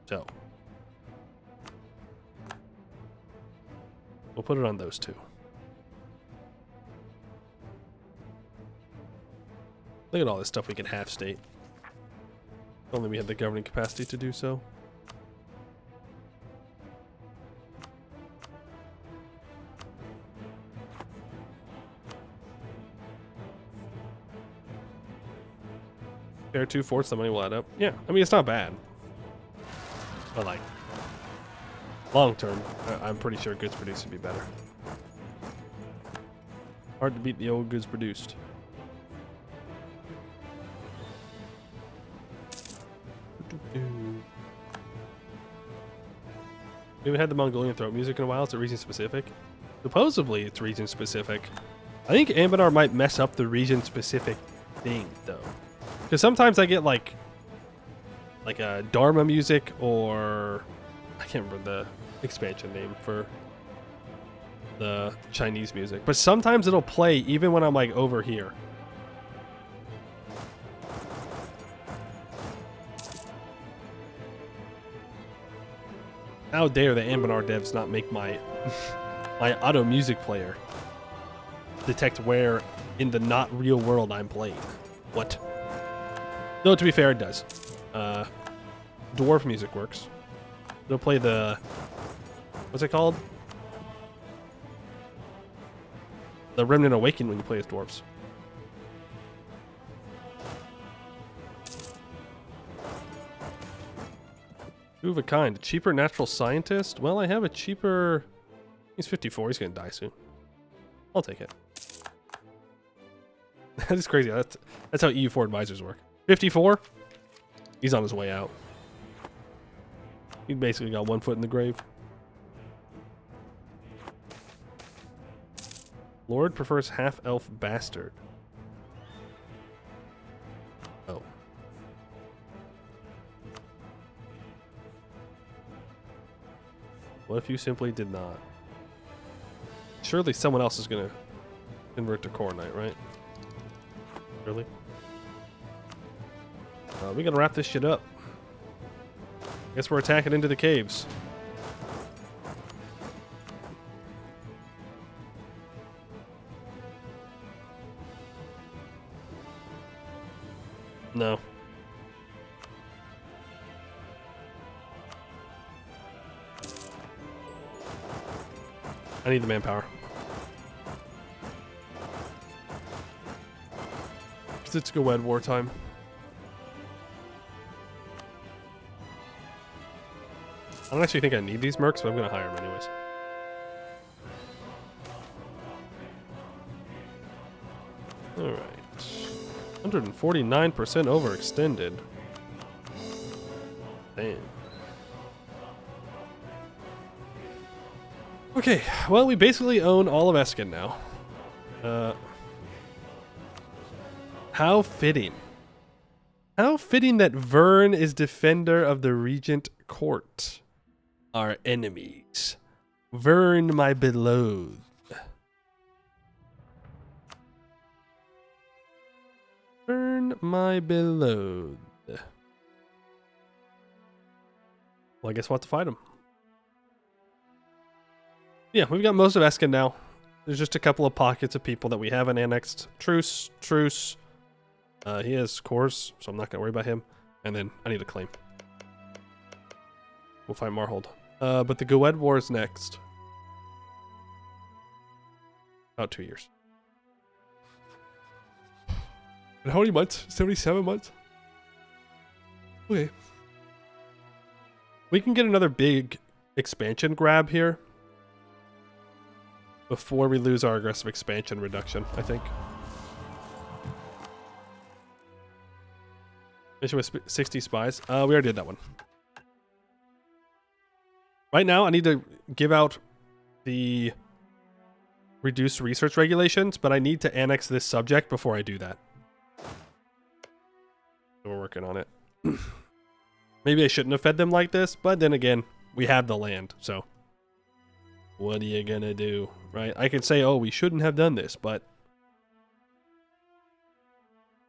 So we'll put it on those 2. Look at all this stuff we can half state. If only we had the governing capacity to do so. Fair 2 forts, the money will add up. Yeah, I mean, it's not bad. But, like, long term, I'm pretty sure goods produced would be better. Hard to beat the old goods produced. We haven't had the Mongolian throat music in a while. It's a region specific. Supposedly, it's region specific. I think Anbennar might mess up the region specific thing, though. Because sometimes I get like a Dharma music, or I can't remember the expansion name for the Chinese music. But sometimes it'll play even when I'm like over here. How dare the Anbennar devs not make my my auto music player detect where in the not real world I'm playing. What? No, to be fair, it does. Dwarf music works. It'll play the... What's it called? The Remnant Awakening when you play as dwarves. Two of a kind. A cheaper natural scientist? Well, I have a cheaper... He's 54. He's going to die soon. I'll take it. That is crazy. That's how EU4 advisors work. 54? He's on his way out. He basically got 1 foot in the grave. Lord prefers half-elf bastard. Oh. What if you simply did not? Surely someone else is going to convert to Core Knight, right? Really? We gotta wrap this shit up. Guess we're attacking into the caves. No. I need the manpower. Because it's Gwed wartime. I don't actually think I need these mercs, but I'm going to hire them anyways. Alright. 149% overextended. Damn. Okay, well, we basically own all of Escann now. How fitting. How fitting that Vern is defender of the Regent Court. Our enemies. Vern, my beloved. Vern, my beloved. Well, I guess we'll have to fight him. Yeah, we've got most of Escann now. There's just a couple of pockets of people that we haven't annexed. Truce. He has cores, so I'm not going to worry about him. And then I need a claim. We'll fight Marhold. But the Gwed War is next. About 2 years. And how many months? 77 months? Okay. We can get another big expansion grab here before we lose our aggressive expansion reduction, I think. Mission with 60 spies. We already did that one. Right now, I need to give out the reduced research regulations, but I need to annex this subject before I do that. So we're working on it. Maybe I shouldn't have fed them like this, but then again, we have the land, so what are you gonna do, right? I could say, oh, we shouldn't have done this, but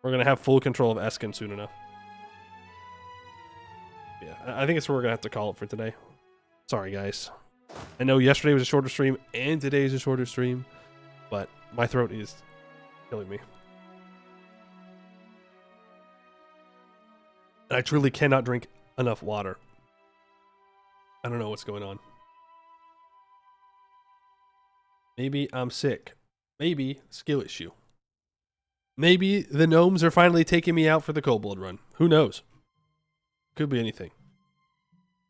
we're gonna have full control of Escann soon enough. Yeah, I think it's where we're gonna have to call it for today. Sorry, guys. I know yesterday was a shorter stream, and today is a shorter stream, but my throat is killing me. I truly cannot drink enough water. I don't know what's going on. Maybe I'm sick. Maybe skill issue. Maybe the gnomes are finally taking me out for the kobold run. Who knows? Could be anything.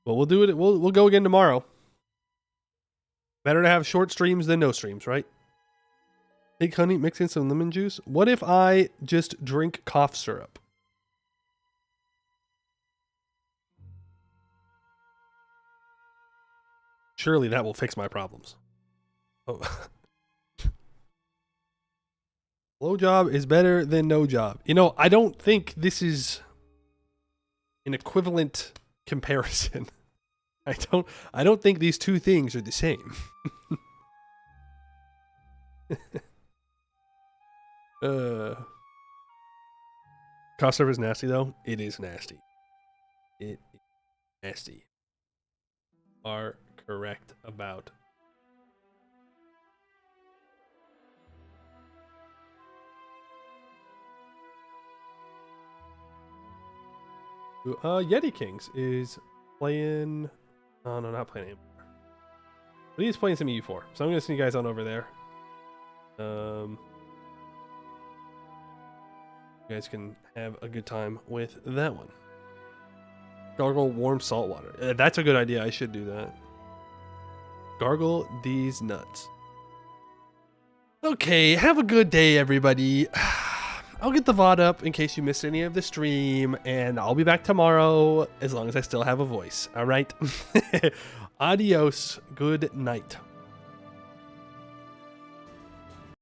Well, we'll do it. We'll go again tomorrow. Better to have short streams than no streams, right? Take honey, mix in some lemon juice. What if I just drink cough syrup? Surely that will fix my problems. Oh. Low job is better than no job. You know, I don't think this is an equivalent comparison. I don't think these two things are the same. Cost server is nasty though. It is nasty. It is nasty. Are correct about. Yeti Kings is playing. Oh no, not playing anymore. But he's playing some EU4, so I'm gonna send you guys on over there. You guys can have a good time with that one. Gargle warm salt water. That's a good idea. I should do that. Gargle these nuts. Okay, have a good day, everybody. I'll get the VOD up in case you missed any of the stream, and I'll be back tomorrow as long as I still have a voice. All right? Adios. Good night.